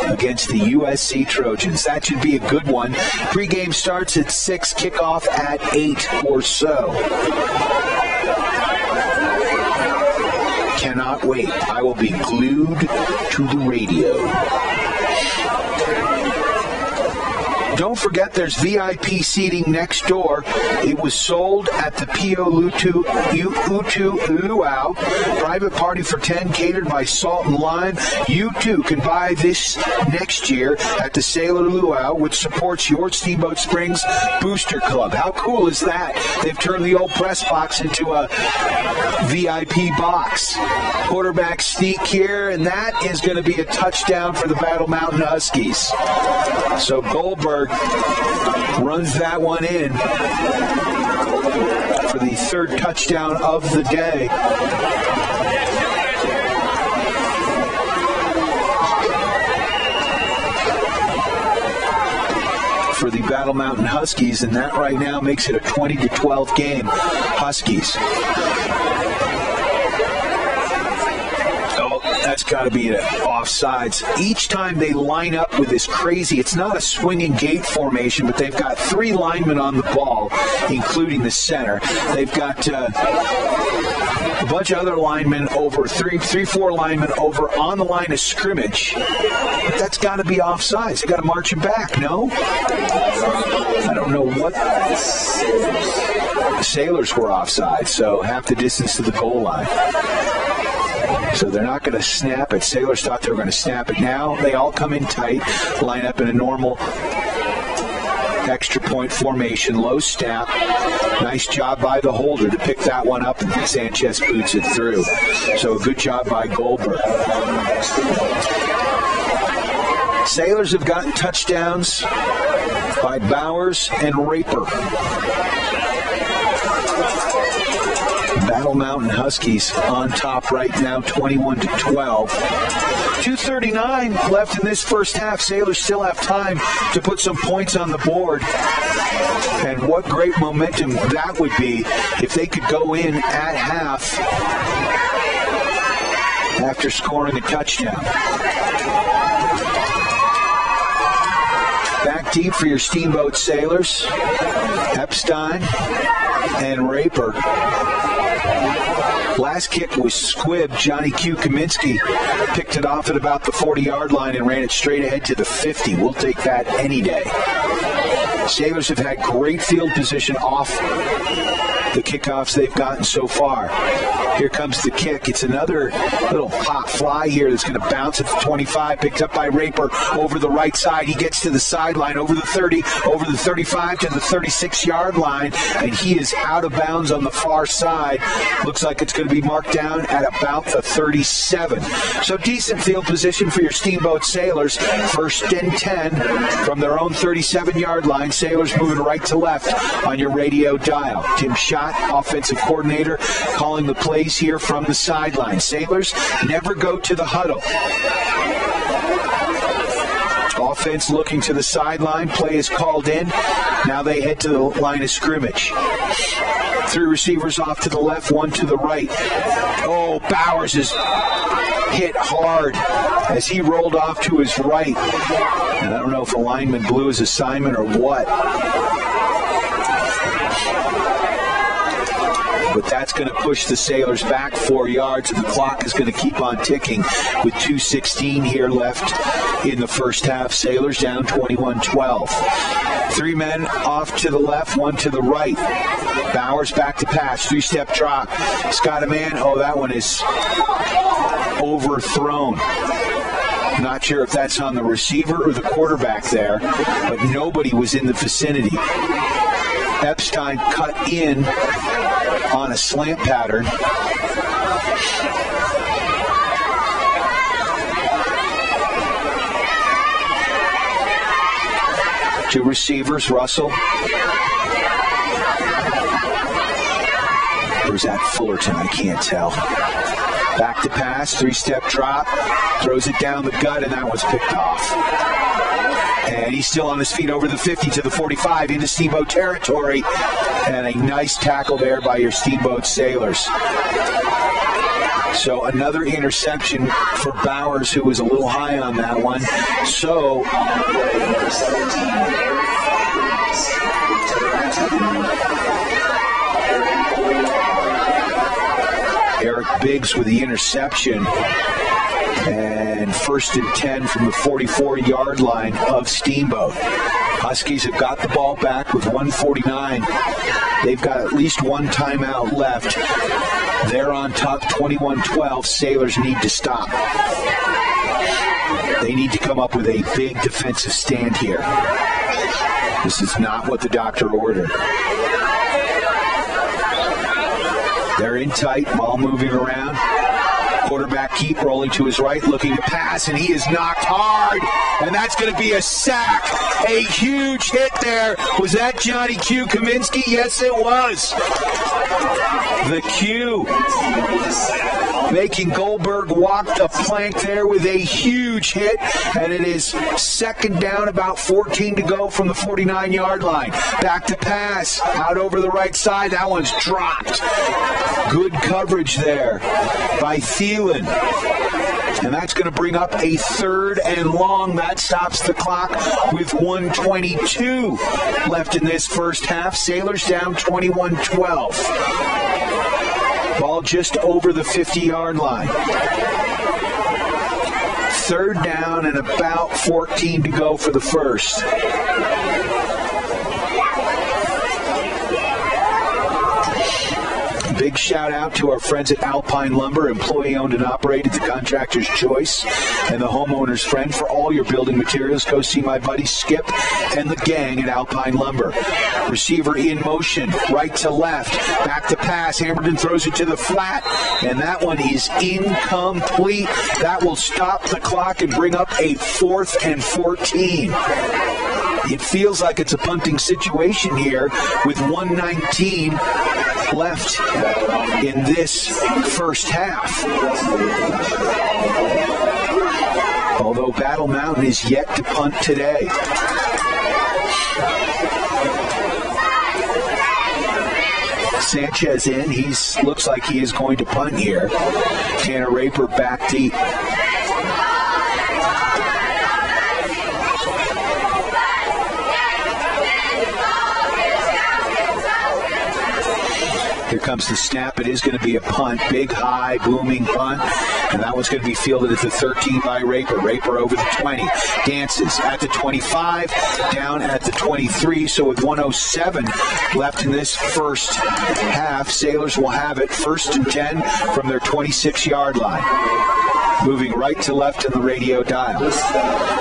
against the USC Trojans. That should be a good one. Pre-game starts at 6, kickoff at 8 or so. Cannot wait. I will be glued to the radio. Don't forget there's VIP seating next door. It was sold at the Pio Utu Luau. Private party for 10 catered by Salt and Lime. You too can buy this next year at the Sailor Luau, which supports your Steamboat Springs Booster Club. How cool is that? They've turned the old press box into a VIP box. Quarterback sneak here, and that is going to be a touchdown for the Battle Mountain Huskies. So Goldberg runs that one in for the 3rd touchdown of the day. For the Battle Mountain Huskies, and that right now makes it a 20-12 game. Huskies. That's got to be an offsides. Each time they line up with this crazy, it's not a swinging gate formation, but they've got 3 linemen on the ball, including the center. They've got a bunch of other linemen over, 4 linemen over on the line of scrimmage. That's got to be offsides. They got to march him back, no? I don't know what. The Sailors were offside, so half the distance to the goal line. So they're not going to snap it. Sailors thought they were going to snap it. Now they all come in tight, line up in a normal extra point formation, low snap. Nice job by the holder to pick that one up, and Sanchez boots it through. So a good job by Goldberg. Sailors have gotten touchdowns by Bowers and Raper. Battle Mountain Huskies on top right now, 21-12. 2:39 left in this first half. Sailors still have time to put some points on the board. And what great momentum that would be if they could go in at half after scoring a touchdown. Back deep for your Steamboat Sailors. Epstein and Raper. Last kick was squibbed. Johnny Q. Kaminsky picked it off at about the 40-yard line and ran it straight ahead to the 50. We'll take that any day. Sailors have had great field position off the kickoffs they've gotten so far. Here comes the kick. It's another little pop fly here that's going to bounce at the 25, picked up by Raper over the right side. He gets to the sideline, over the 30, over the 35 to the 36-yard line, and he is out of bounds on the far side. Looks like it's going to be marked down at about the 37. So decent field position for your Steamboat Sailors. First and 10 from their own 37-yard line. Sailors moving right to left on your radio dial. Tim Schott, offensive coordinator, calling the plays here from the sideline. Sailors never go to the huddle. Offense looking to the sideline. Play is called in. Now they head to the line of scrimmage. 3 receivers off to the left, 1 to the right. Oh, Bowers is hit hard as he rolled off to his right. And I don't know if the lineman blew his assignment or what. But that's going to push the Sailors back 4 yards, and the clock is going to keep on ticking with 2:16 here left in the first half. Sailors down 21-12. 3 men off to the left, 1 to the right. Bowers back to pass, 3-step drop. Scott a man. Oh, that one is overthrown. Not sure if that's on the receiver or the quarterback there, but nobody was in the vicinity. Epstein cut in on a slant pattern. Two receivers, Russell. Or is that Fullerton? I can't tell. Back to pass, 3-step drop, throws it down the gut, and that one's picked off. And he's still on his feet over the 50 to the 45 into Steamboat territory. And a nice tackle there by your Steamboat Sailors. So another interception for Bowers, who was a little high on that one. So Eric Biggs with the interception. And first and 10 from the 44-yard line of Steamboat. Huskies have got the ball back with 1:49. They've got at least one timeout left. They're on top 21-12. Sailors need to stop. They need to come up with a big defensive stand here. This is not what the doctor ordered. They're in tight, ball moving around. Quarterback keep rolling to his right, looking to pass, and he is knocked hard, and that's going to be a sack. A huge hit there. Was that Johnny Q. Kaminsky? Yes, it was. The Q making Goldberg walk the plank there with a huge hit, and it is second down, about 14 to go from the 49-yard line. Back to pass, out over the right side. That one's dropped. Good coverage there by Thielen. And that's going to bring up a 3rd and long. That stops the clock with 1:22 left in this first half. Sailors down 21-12. Ball just over the 50-yard line. 3rd down and about 14 to go for the first. Big shout out to our friends at Alpine Lumber, employee owned and operated, the contractor's choice, and the homeowner's friend for all your building materials. Go see my buddy Skip and the gang at Alpine Lumber. Receiver in motion, right to left, back to pass. Hamilton throws it to the flat, and that one is incomplete. That will stop the clock and bring up a 4th and 14. It feels like it's a punting situation here with 1:19 left in this first half. Although Battle Mountain is yet to punt today. Sanchez in. He looks like he is going to punt here. Tanner Raper back deep. Here comes the snap. It is going to be a punt. Big, high, booming punt. And that one's going to be fielded at the 13 by Raper. Raper over the 20. Dances at the 25. Down at the 23. So with 1:07 left in this first half, Sailors will have it 1st and 10 from their 26-yard line. Moving right to left in the radio dial.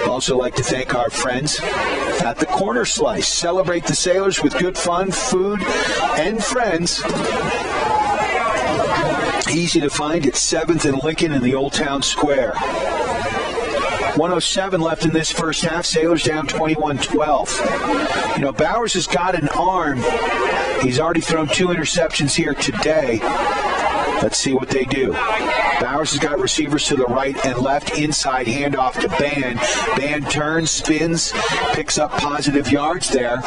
Also like to thank our friends at the Corner Slice. Celebrate the Sailors with good fun, food, and friends. Easy to find at 7th and Lincoln in the Old Town Square. 1:07 left in this first half. Sailors down 21-12. You know, Bowers has got an arm. He's already thrown 2 interceptions here today. Let's see what they do. Bowers has got receivers to the right and left. Inside handoff to Band. Band turns, spins, picks up positive yards there.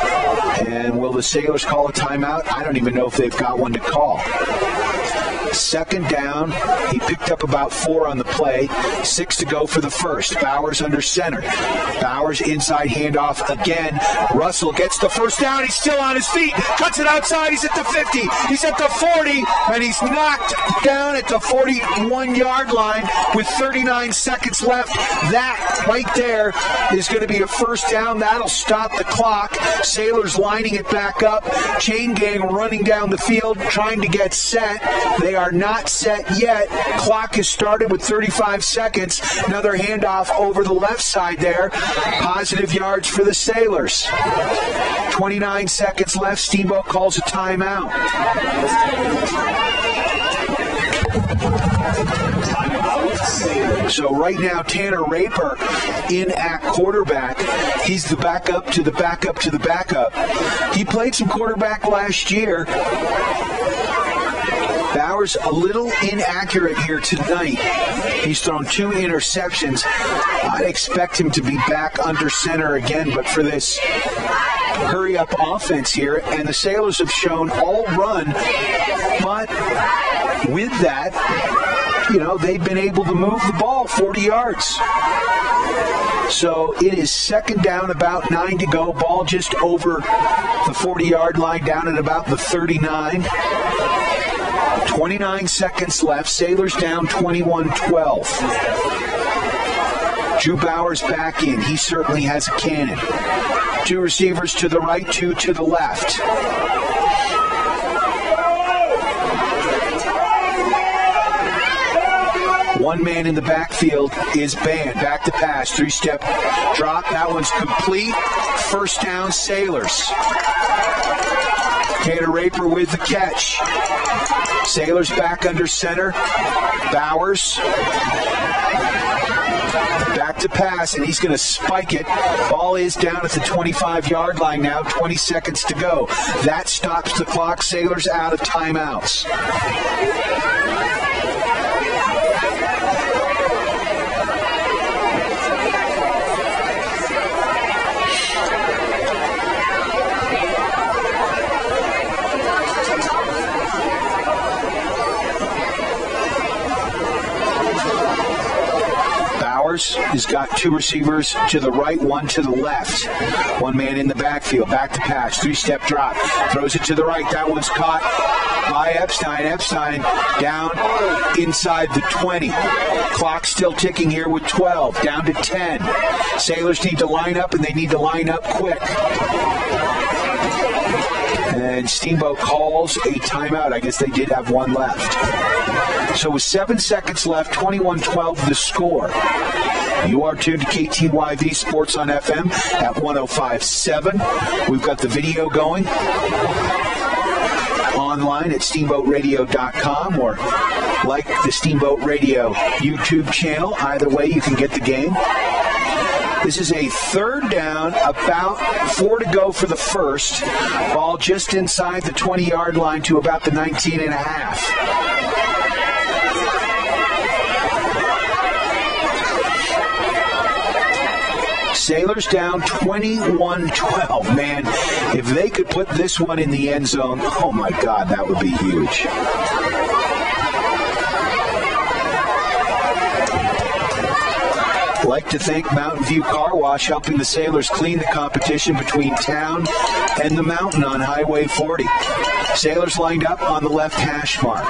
And will the Sailors call a timeout? I don't even know if they've got one to call. 2nd down. He picked up about 4 on the play. 6 to go for the first. Bowers under center. Bowers inside handoff again. Russell gets the first down. He's still on his feet. Cuts it outside. He's at the 50. He's at the 40. And he's knocked down at the 41-yard line with 39 seconds left. That right there is going to be a first down. That'll stop the clock. Sailors lining it back up. Chain gang running down the field trying to get set. They are not set yet. Clock has started with 35 seconds. Another handoff over the left side there. Positive yards for the Sailors. 29 seconds left. Steamboat calls a timeout. So right now, Tanner Raper in at quarterback. He's the backup to the backup to the backup. He played some quarterback last year. Bowers a little inaccurate here tonight. He's thrown 2 interceptions. I'd expect him to be back under center again, but for this hurry-up offense here, and the Sailors have shown all run, but with that, you know, they've been able to move the ball 40 yards. So it is 2nd down, about 9 to go. Ball just over the 40-yard line, down at about the 39. 29 seconds left. Sailors down 21-12. Drew Bowers back in. He certainly has a cannon. 2 receivers to the right, 2 to the left. One man in the backfield is Band. Back to pass. 3-step drop. That one's complete. First down, Sailors. Tanner Raper with the catch. Sailors back under center. Bowers. Back to pass, and he's going to spike it. Ball is down at the 25-yard line now. 20 seconds to go. That stops the clock. Sailors out of timeouts. has got two receivers to the right, one to the left. One man in the backfield. Back to pass. 3-step drop. Throws it to the right. That one's caught by Epstein. Epstein down inside the 20. Clock still ticking here with 12. Down to 10. Sailors need to line up, and they need to line up quick. And Steamboat calls a timeout. I guess they did have one left. So with 7 seconds left, 21-12 the score. You are tuned to KTYV Sports on FM at 105.7. We've got the video going online at steamboatradio.com or like the Steamboat Radio YouTube channel. Either way, you can get the game. This is a third down, about 4 to go for the first. Ball just inside the 20-yard line to about the 19.5. Sailors down 21-12. Man, if they could put this one in the end zone, oh my God, that would be huge. I'd like to thank Mountain View Car Wash helping the Sailors clean the competition between town and the mountain on Highway 40. Sailors lined up on the left hash mark.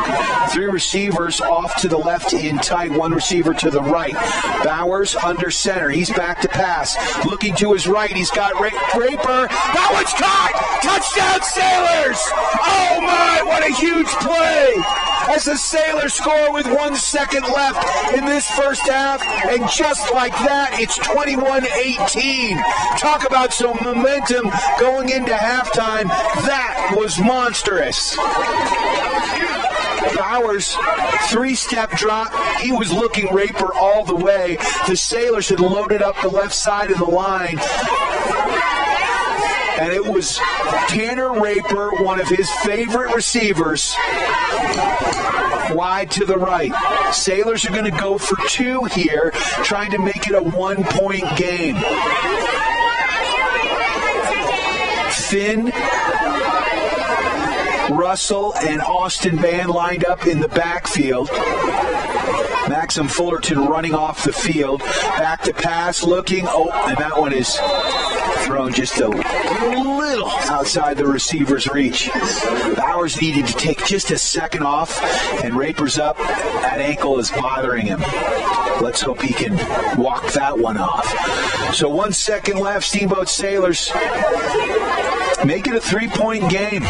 3 receivers off to the left in tight, 1 receiver to the right. Bowers under center. He's back to pass. Looking to his right, he's got Draper. That one's caught! Touchdown Sailors! Oh my, what a huge play! As the Sailors score with 1 second left in this first half, and just like that, it's 21-18. Talk about some momentum going into halftime. That was monstrous. Bowers, 3-step drop. He was looking Raper all the way. The Sailors had loaded up the left side of the line. And it was Tanner Raper, one of his favorite receivers, wide to the right. Sailors are going to go for 2 here, trying to make it a 1-point game. Finn, Russell, and Austin Band lined up in the backfield. Maxim Fullerton running off the field. Back to pass, looking. Oh, and that one is thrown just a little outside the receiver's reach. Bowers needed to take just a second off, and Raper's up. That ankle is bothering him. Let's hope he can walk that one off. So 1 second left. Steamboat Sailors make it a 3-point game.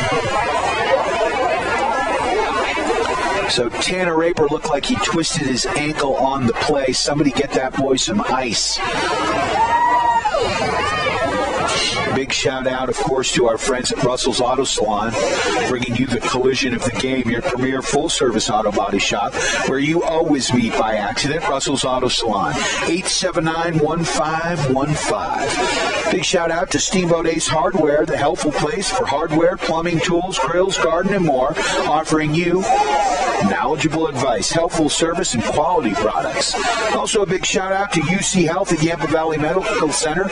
So Tanner Raper looked like he twisted his ankle on the play. Somebody get that boy some ice. Big shout out, of course, to our friends at Russell's Auto Salon, bringing you the collision of the game, your premier full-service auto body shop, where you always meet by accident. Russell's Auto Salon, 879-1515. Big shout out to Steamboat Ace Hardware, the helpful place for hardware, plumbing, tools, grills, garden, and more, offering you knowledgeable advice, helpful service, and quality products. Also a big shout out to UC Health at Yampa Valley Medical Center,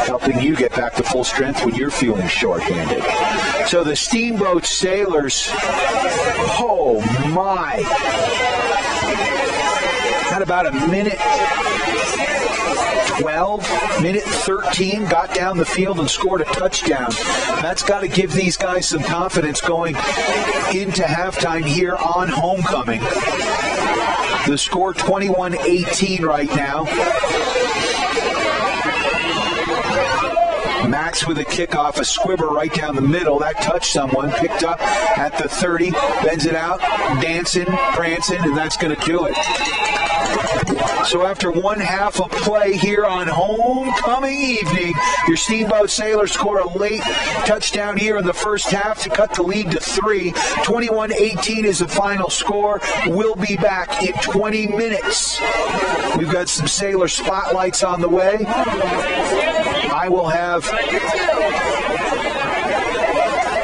helping you get back to full strength when you're feeling shorthanded. So the Steamboat Sailors, oh my, had about a minute 12, minute 13, got down the field and scored a touchdown. That's got to give these guys some confidence going into halftime here on homecoming. The score 21-18 right now. Max with a kickoff, a squibber right down the middle. That touched someone, picked up at the 30, bends it out, dancing, prancing, and that's going to do it. So after 1 half of play here on homecoming evening, your Steamboat Sailors score a late touchdown here in the first half to cut the lead to 3. 21-18 is the final score. We'll be back in 20 minutes. We've got some Sailor spotlights on the way. I will have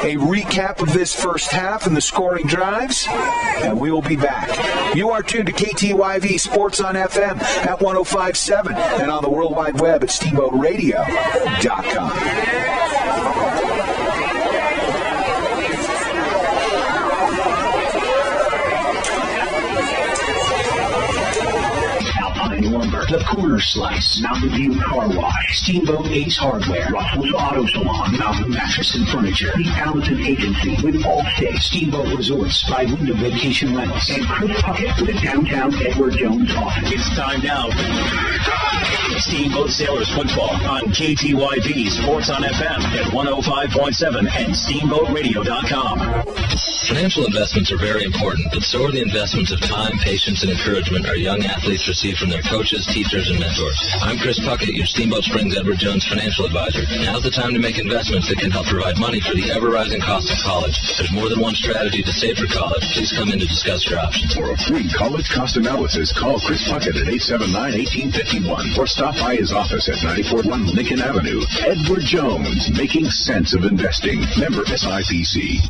a recap of this first half and the scoring drives, and we will be back. You are tuned to KTYV Sports on FM at 105.7 and on the World Wide Web at steamboatradio.com. Lumber, The Corner Slice, Mountain View Car Wash, Steamboat Ace Hardware, Russell's Auto Salon, Mountain Mattress and Furniture, The Allenton Agency with Allstate, Steamboat Resorts by Wyndham Vacation Rentals, and Chris Puckett with the Downtown Edward Jones office. It's time now. Steamboat Sailors Football on KTYV Sports on FM at 105.7 and SteamboatRadio.com. Financial investments are very important, but so are the investments of time, patience, and encouragement our young athletes receive from their coaches, teachers, and mentors. I'm Chris Puckett, your Steamboat Springs Edward Jones financial advisor. Now's the time to make investments that can help provide money for the ever-rising cost of college. There's more than one strategy to save for college. Please come in to discuss your options. For a free college cost analysis, call Chris Puckett at 879-1851 or stop by his office at 941 Lincoln Avenue. Edward Jones, making sense of investing. Member SIPC.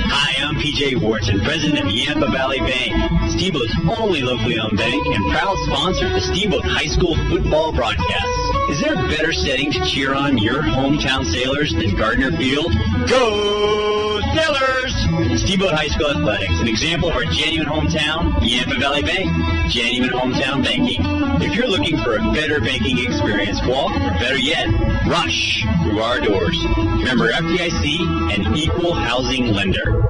Hi, I'm PJ Wharton, president of Yampa Valley Bank, Steamboat's only locally owned bank and proud sponsor of the Steamboat High School football broadcasts. Is there a better setting to cheer on your hometown Sailors than Gardner Field? Go Sailors! Steamboat High School Athletics, an example of our genuine hometown, Yampa Valley Bank, genuine hometown banking. If you're looking for a better banking experience, walk, or better yet, rush through our doors. Remember FDIC and equal housing lender.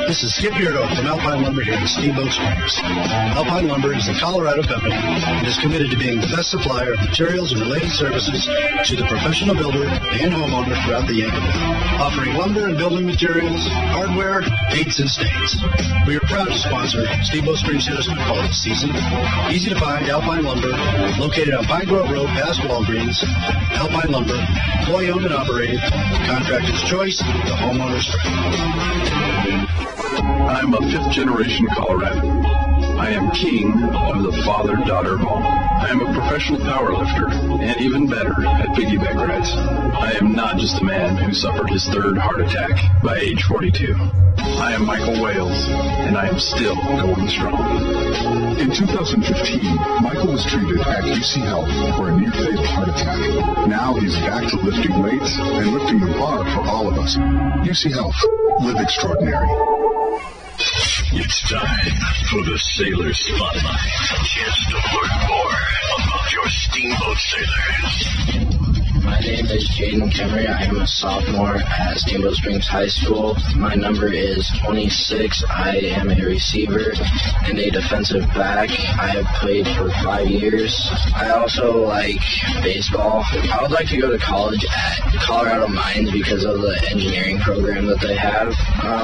This is Skip Beardo from Alpine Lumber here in Steamboat Springs. Alpine Lumber is a Colorado company and is committed to being the best supplier of materials and related services to the professional builder and homeowner throughout the Yampa Valley, offering lumber and building materials, hardware, paints, and stains. We are proud to sponsor Steamboat Springs Sailors football this season. Easy to find Alpine Lumber, located on Pine Grove Road past Walgreens. Alpine Lumber, employee owned and operated, contractor's choice, the homeowner's friend. I'm a fifth-generation Coloradan. I am king of the father-daughter ball. I am a professional powerlifter, and even better, at piggyback rides. I am not just a man who suffered his third heart attack by age 42. I am Michael Wales, and I am still going strong. In 2015, Michael was treated at UC Health for a near-fatal heart attack. Now he's back to lifting weights and lifting the bar for all of us. UC Health. Live extraordinary. It's time for the Sailor Spotlight. A chance to learn more about your Steamboat Sailors. My name is Jaden Kemery. I am a sophomore at Steamboat Springs High School. My number is 26. I am a receiver and a defensive back. I have played for 5 years. I also like baseball. I would like to go to college at Colorado Mines because of the engineering program that they have.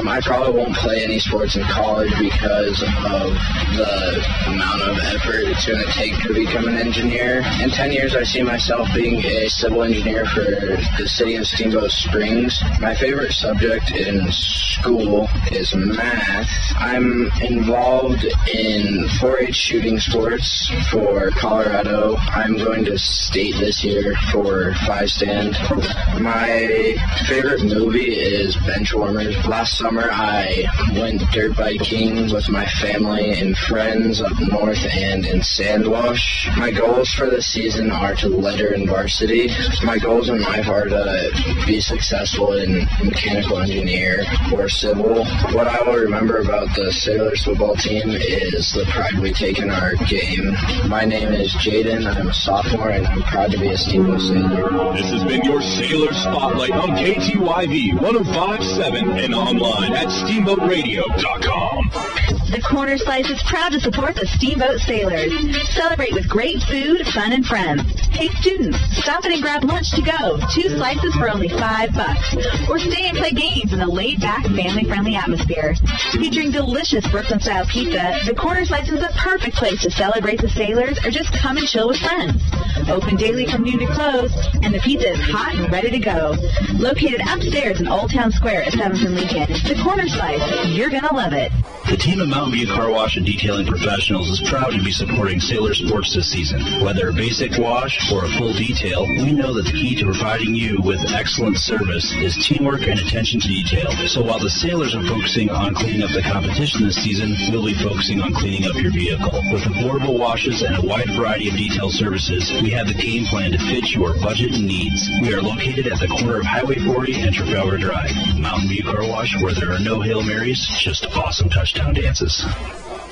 I probably won't play any sports in college because of the amount of effort it's going to take to become an engineer. In 10 years, I see myself being a civil engineer for the city of Steamboat Springs. My favorite subject in school is math. I'm involved in 4-H shooting sports for Colorado. I'm going to state this year for 5-stand. My favorite movie is Benchwarmers. Last summer I went dirt biking with my family and friends up north and in Sandwash. My goals for this season are to letter in varsity. My goals in life are to be successful in mechanical engineer or civil. What I will remember about the Sailors football team is the pride we take in our game. My name is Jaden. I'm a sophomore, and I'm proud to be a Steamboat Sailor. This has been your Sailor Spotlight on KTYV 105.7 and online at SteamboatRadio.com. The Corner Slice is proud to support the Steamboat Sailors. Celebrate with great food, fun, and friends. Hey, students, stop in and grab lunch to go. 2 slices for only $5. Or stay and play games in a laid-back, family-friendly atmosphere. Featuring delicious Brooklyn-style pizza, the Corner Slice is the perfect place to celebrate the Sailors or just come and chill with friends. Open daily from noon to close, and the pizza is hot and ready to go. Located upstairs in Old Town Square at 7th and Lincoln, the Corner Slice. You're going to love it. The team of Mountain View Car Wash and Detailing Professionals is proud to be supporting Sailor Sports this season. Whether a basic wash or a full detail, we know that the key to providing you with excellent service is teamwork and attention to detail. So while the Sailors are focusing on cleaning up the competition this season, we'll be focusing on cleaning up your vehicle. With affordable washes and a wide variety of detail services, we have the game plan to fit your budget and needs. We are located at the corner of Highway 40 and Trafalgar Drive. Mountain View Car Wash, where there are no Hail Marys, just awesome touchdown dances.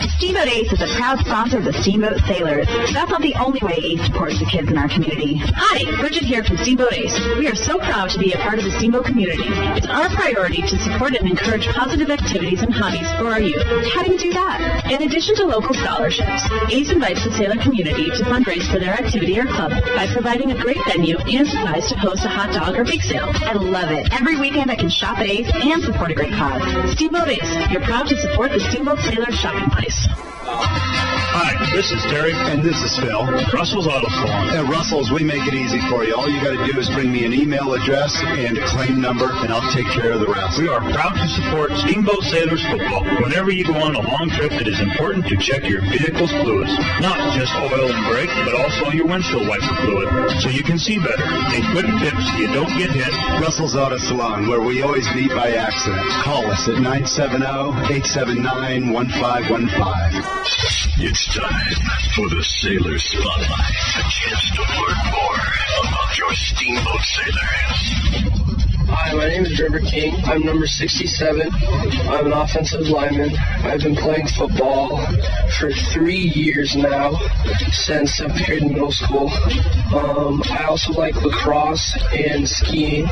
Steamboat Ace is a proud sponsor of the Steamboat Sailors. That's not the only way Ace supports the kids in our community. Hi, Bridget here from Steamboat Ace. We are so proud to be a part of the Steamboat community. It's our priority to support and encourage positive activities and hobbies for our youth. How do you do that? In addition to local scholarships, Ace invites the sailor community to fundraise for their activity or club by providing a great venue and supplies to host a hot dog or bake sale. I love it. Every weekend I can shop at Ace and support a great cause. Steamboat Ace, you're proud to support the Steamboat Sailor shopping place. Hi, this is Terry. And this is Phil. Russell's Auto Salon. At Russell's, we make it easy for you. All you got to do is bring me an email address and a claim number, and I'll take care of the rest. We are proud to support Steamboat Sailors football. Whenever you go on a long trip, it is important to check your vehicle's fluids. Not just oil and brake, but also your windshield wiper fluid, so you can see better. A quick tip so you don't get hit. Russell's Auto Salon, where we always meet by accident. Call us at 970-879-1515. It's time for the Sailor Spotlight. A chance to learn more about your Steamboat Sailors. Hi, my name is River King. I'm number 67. I'm an offensive lineman. I've been playing football for 3 years now, since 7th grade in middle school. I also like lacrosse and skiing.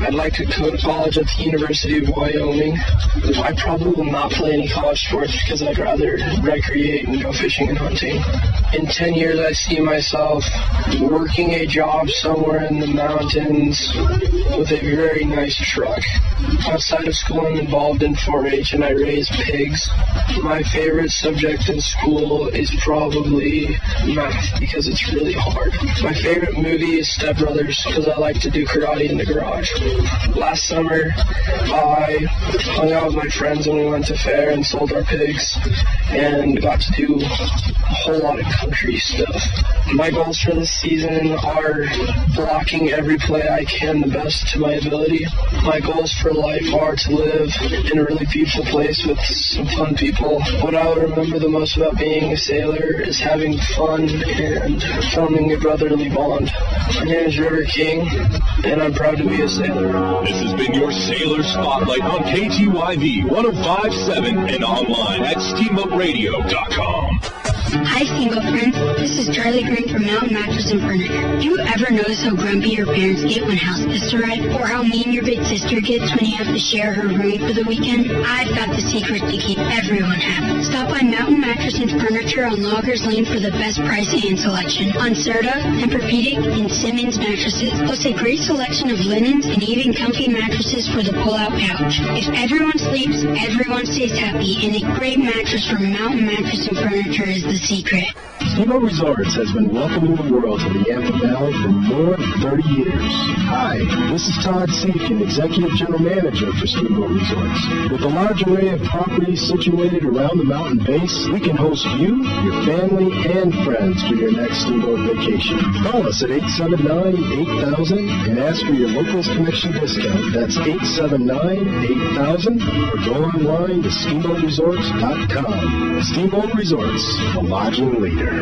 I'd like to go to college at the University of Wyoming. I probably will not play any college sports because I'd rather recreate and go fishing and hunting. In 10 years, I see myself working a job somewhere in the mountains with a very nice truck. Outside of school, I'm involved in 4-H and I raise pigs. My favorite subject in school is probably math because it's really hard. My favorite movie is Step Brothers because I like to do karate in the garage. Last summer, I hung out with my friends and we went to fair and sold our pigs and got to do a whole lot of country stuff. My goals for this season are blocking every play I can the best to my ability. My goals for life are to live in a really beautiful place with some fun people. What I will remember the most about being a sailor is having fun and forming a brotherly bond. My name is River King, and I'm proud to be a sailor. This has been your Sailor Spotlight on KTYV 105.7 and online at SteamboatRadio.com. Hi, Steamboat friends. This is Charlie Green from Mountain Mattress and Furniture. Do you ever notice how grumpy your parents get when house guests arrive? Or how mean your big sister gets when you have to share her room for the weekend? I've got the secret to keep everyone happy. Stop by Mountain Mattress and Furniture on Loggers Lane for the best price and selection on Serta, Tempur-Pedic, and Simmons mattresses. Plus a great selection of linens and even comfy mattresses for the pull-out couch. If everyone sleeps, everyone stays happy, and a great mattress from Mountain Mattress and Furniture is the secret. Steamboat Resorts has been welcoming the world to the Yampa Valley for more than 30 years. Hi, this is Todd Seekin, Executive General Manager for Steamboat Resorts. With a large array of properties situated around the mountain base, we can host you, your family, and friends for your next Steamboat vacation. Call us at 879-8000 and ask for your Locals Connection discount. That's 879-8000 or go online to steamboatresorts.com. Steamboat Resorts, a lodging leader.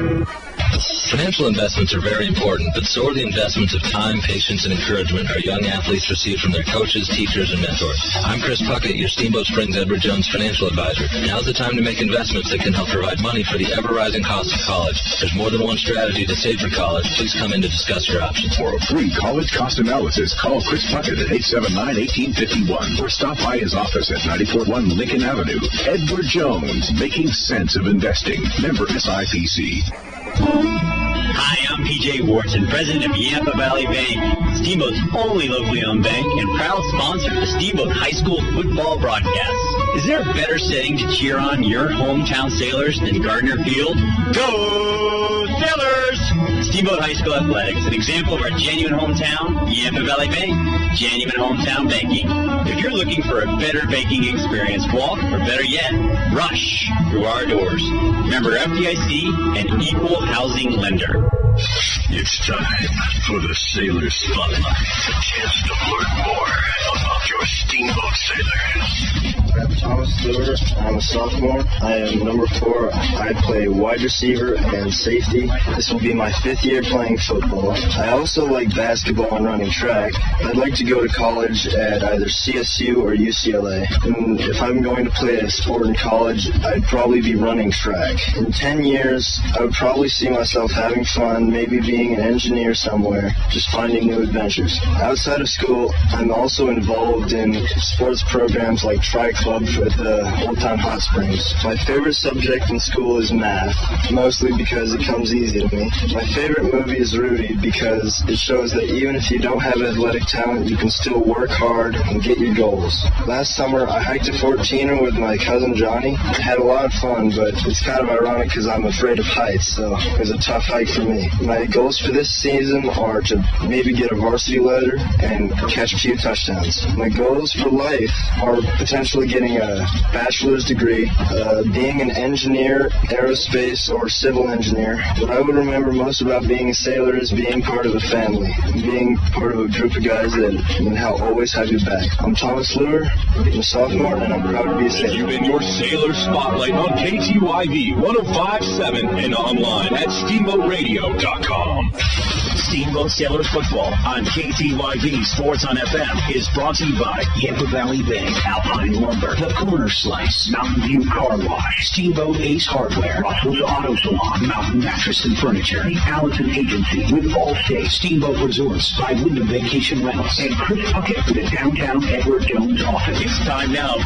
Financial investments are very important, but so are the investments of time, patience, and encouragement our young athletes receive from their coaches, teachers, and mentors. I'm Chris Puckett, your Steamboat Springs Edward Jones financial advisor. Now's the time to make investments that can help provide money for the ever-rising cost of college. There's more than one strategy to save for college. Please come in to discuss your options. For a free college cost analysis, call Chris Puckett at 879-1851 or stop by his office at 941 Lincoln Avenue. Edward Jones, making sense of investing. Member SIPC. Hi, I'm PJ Wharton, president of Yampa Valley Bank, Steamboat's only locally owned bank and proud sponsor of the Steamboat High School football broadcasts. Is there a better setting to cheer on your hometown Sailors than Gardner Field? Go Sailors! Steamboat High School Athletics, an example of our genuine hometown, Yampa Valley Bank, genuine hometown banking. If you're looking for a better banking experience, walk, or better yet, rush through our doors. Member FDIC and equal housing lender. It's time for the Sailor Spotlight. A chance to learn more about your Steamboat Sailors. I'm Thomas Lure. I'm a sophomore. I am number 4. I play wide receiver and safety. This will be my 5th year playing football. I also like basketball and running track. I'd like to go to college at either CSU or UCLA. And if I'm going to play a sport in college, I'd probably be running track. In 10 years, I would probably see myself having fun, maybe being an engineer somewhere, just finding new adventures. Outside of school, I'm also involved in sports programs like Tri-Club with Old Town Hot Springs. My favorite subject in school is math, mostly because it comes easy to me. My favorite movie is Rudy because it shows that even if you don't have athletic talent, you can still work hard and get your goals. Last summer, I hiked to Fort Chino with my cousin Johnny. I had a lot of fun, but it's kind of ironic because I'm afraid of heights, so it was a tough hike for me. My goals for this season are to maybe get a varsity letter and catch a few touchdowns. My goals for life are potentially getting a bachelor's degree, being an engineer, aerospace, or civil engineer. What I would remember most about being a sailor is being part of a family, being part of a group of guys that always have your back. I'm Thomas Lure, I'm a sophomore, and I'm proud to be a sailor. You've been your Sailor Spotlight on KTYV 105.7 and online at SteamboatRadio.com. Steamboat Sailors Football on KTYV Sports on FM is brought to you by Yampa Valley Bank, Alpine Lumber, The Corner Slice, Mountain View Car Wash, Steamboat Ace Hardware, Russell's Auto Salon, Mountain Mattress and Furniture, the Allison Agency with Allstate, Steamboat Resorts by Wyndham Vacation Rentals, and Chris Puckett for the downtown Edward Jones office. It's time now.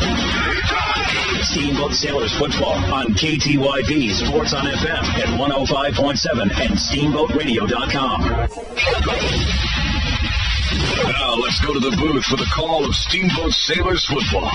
Steamboat Sailors Football on KTYV Sports on FM at 105.7 and SteamboatRadio.com. Now let's go to the booth for the call of Steamboat Sailors Football.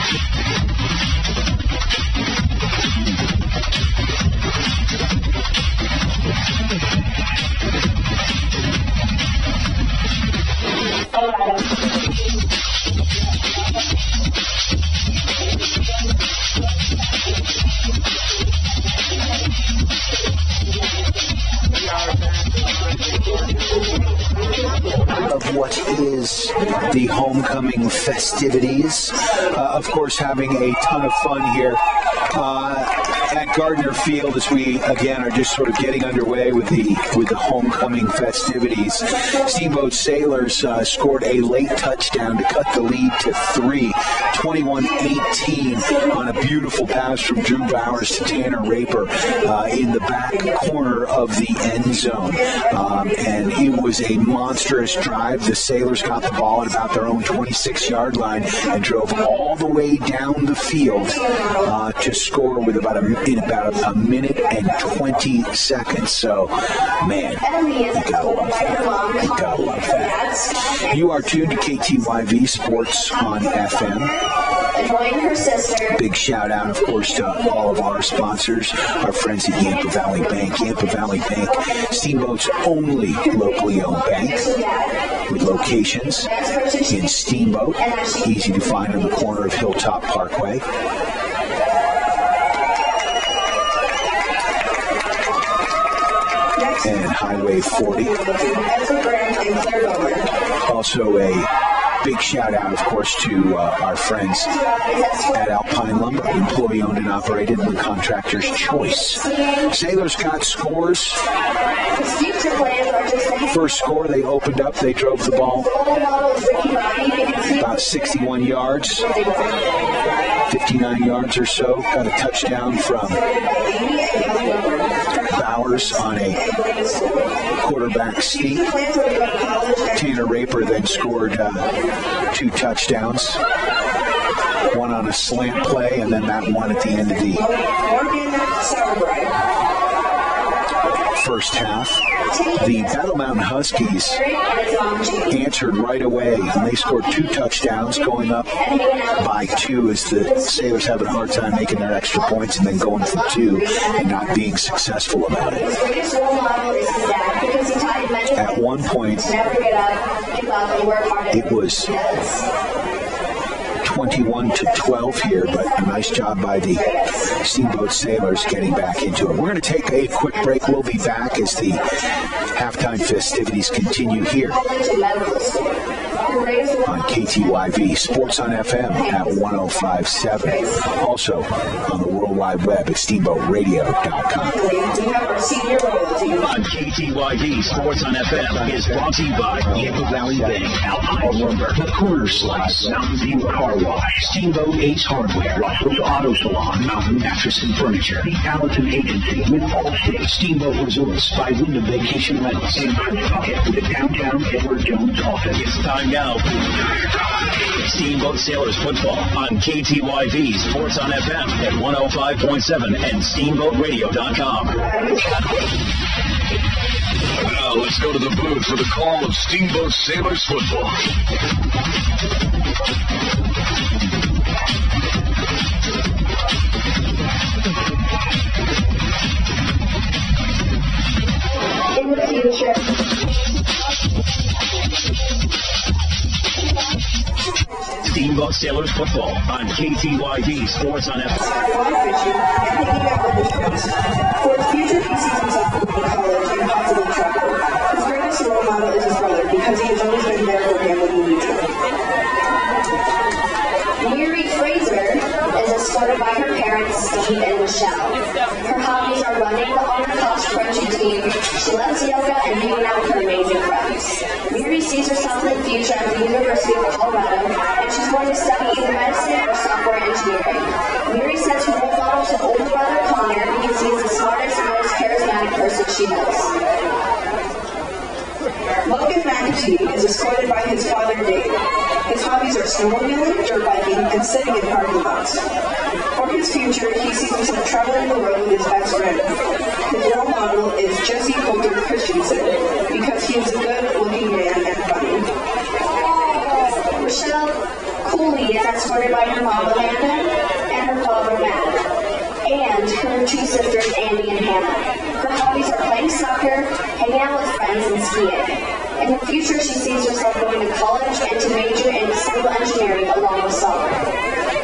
Of what is the homecoming festivities. Of course, having a ton of fun here at Gardner Field as we again are just sort of getting underway with the homecoming festivities. Steamboat Sailors scored a late touchdown to cut the lead to 3, 21-18 on a beautiful pass from Drew Bowers to Tanner Raper in the back corner of the end zone. And it was a monstrous drive. The Sailors got the ball at about their own 26-yard line and drove all the way down the field to score with about a minute and 20 seconds. So, man, you gotta love that. You gotta love that. You are tuned to KTYV Sports on FM. Big shout out, of course, to all of our sponsors, our friends at Yampa Valley Bank. Yampa Valley Bank, Steamboat's only locally owned bank, with locations in Steamboat, easy to find on the corner of Hilltop Parkway, and Highway 40. Also a big shout out, of course, to our friends at Alpine Lumber, employee owned and operated, the contractor's choice. Sailors got scores. First score, they opened up, they drove the ball about 61 yards, 59 yards or so. Got a touchdown from Bowers on a quarterback sneak. Tanner Raper then scored 2 touchdowns, one on a slant play and then that one at the end of the first half. The Battle Mountain Huskies answered right away, and they scored 2 touchdowns, going up by 2 as the Sailors having a hard time making their extra points and then going for 2 and not being successful about it. At one point, it was 21-12 here, but a nice job by the Steamboat Sailors getting back into it. We're going to take a quick break. We'll be back as the halftime festivities continue here On KTYV Sports on FM at 105.7. Also on the World Wide Web at steamboatradio.com. On KTYV Sports on FM is brought to you by Yampa Valley Bank, Alpine Lumber, The Corner Slice, Mountain View Car Wash, Steamboat Ace Hardware, Russell's Auto Salon, Mountain Mattress and Furniture, The Allerton Agency with Allstate, Steamboat Resorts by Wyndham Vacation Rentals, and Chris Puckett with the downtown Edward Jones office. It's time now. Steamboat Sailors Football on KTYV Sports on FM at 105.7 and steamboatradio.com. Now let's go to the booth for the call of Steamboat Sailors Football. In the future. Steamboat Sailors Football on KTYV Sports on FM. For its future, he sees himself in college and possible travel. His greatest role model is his brother because he has always been there for him when he needs him. Miri Fraser is escorted by her parents, Steve and Michelle. Her hobbies are running the honor class crunching team. She loves yoga and hanging out with her amazing friends. Miri sees herself in the future at the University of Colorado, and she's going to study either medicine or software engineering. Miri sets her role model to older brother Connor because he is the smartest and most charismatic person she knows. Logan McAtee is escorted by his father Dave. His hobbies are snowmobiling, dirt biking, and sitting in parking lots. For his future, he sees himself traveling the road with his best friend. His role model is Jesse Coulter Christensen because he is a good-looking man and funny. Rochelle Cooley is escorted by her mom Amanda and her father Matt, and her two sisters Andy and Hannah. Her hobbies are playing soccer, hanging out with friends, and skiing. In the future, she sees herself going to college and to major in civil engineering along with soccer.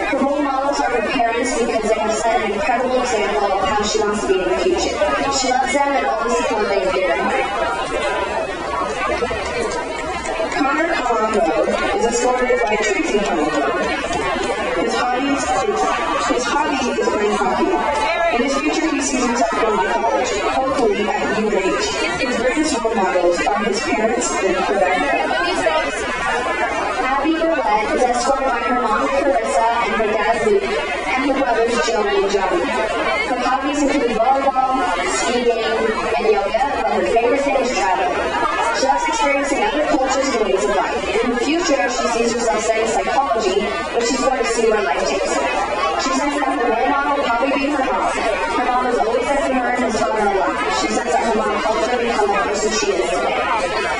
Her role models are her parents because they have set an incredible example of how she wants to be in the future. She loves them and all the support they give her. Connor Colombo is escorted by Tracy Colombo. His hobby is playing hockey. In his future, he sees himself going to college, hopefully at UH. His greatest role models are his parents and Quebec. Abby Burlett is escorted by her mom Carissa and her dad Luke, and her brothers Joey and Johnny. Her hobbies include volleyball, skiing, and yoga, but her favorite thing is traveling. She loves experiencing other cultures and ways of life. In the future, she sees herself studying psychology, but she's going to see where life takes her. She says that her role model will probably be her mom. Her mom is always there for her and has taught her a lot. She says that her mom helped her become the person she is today.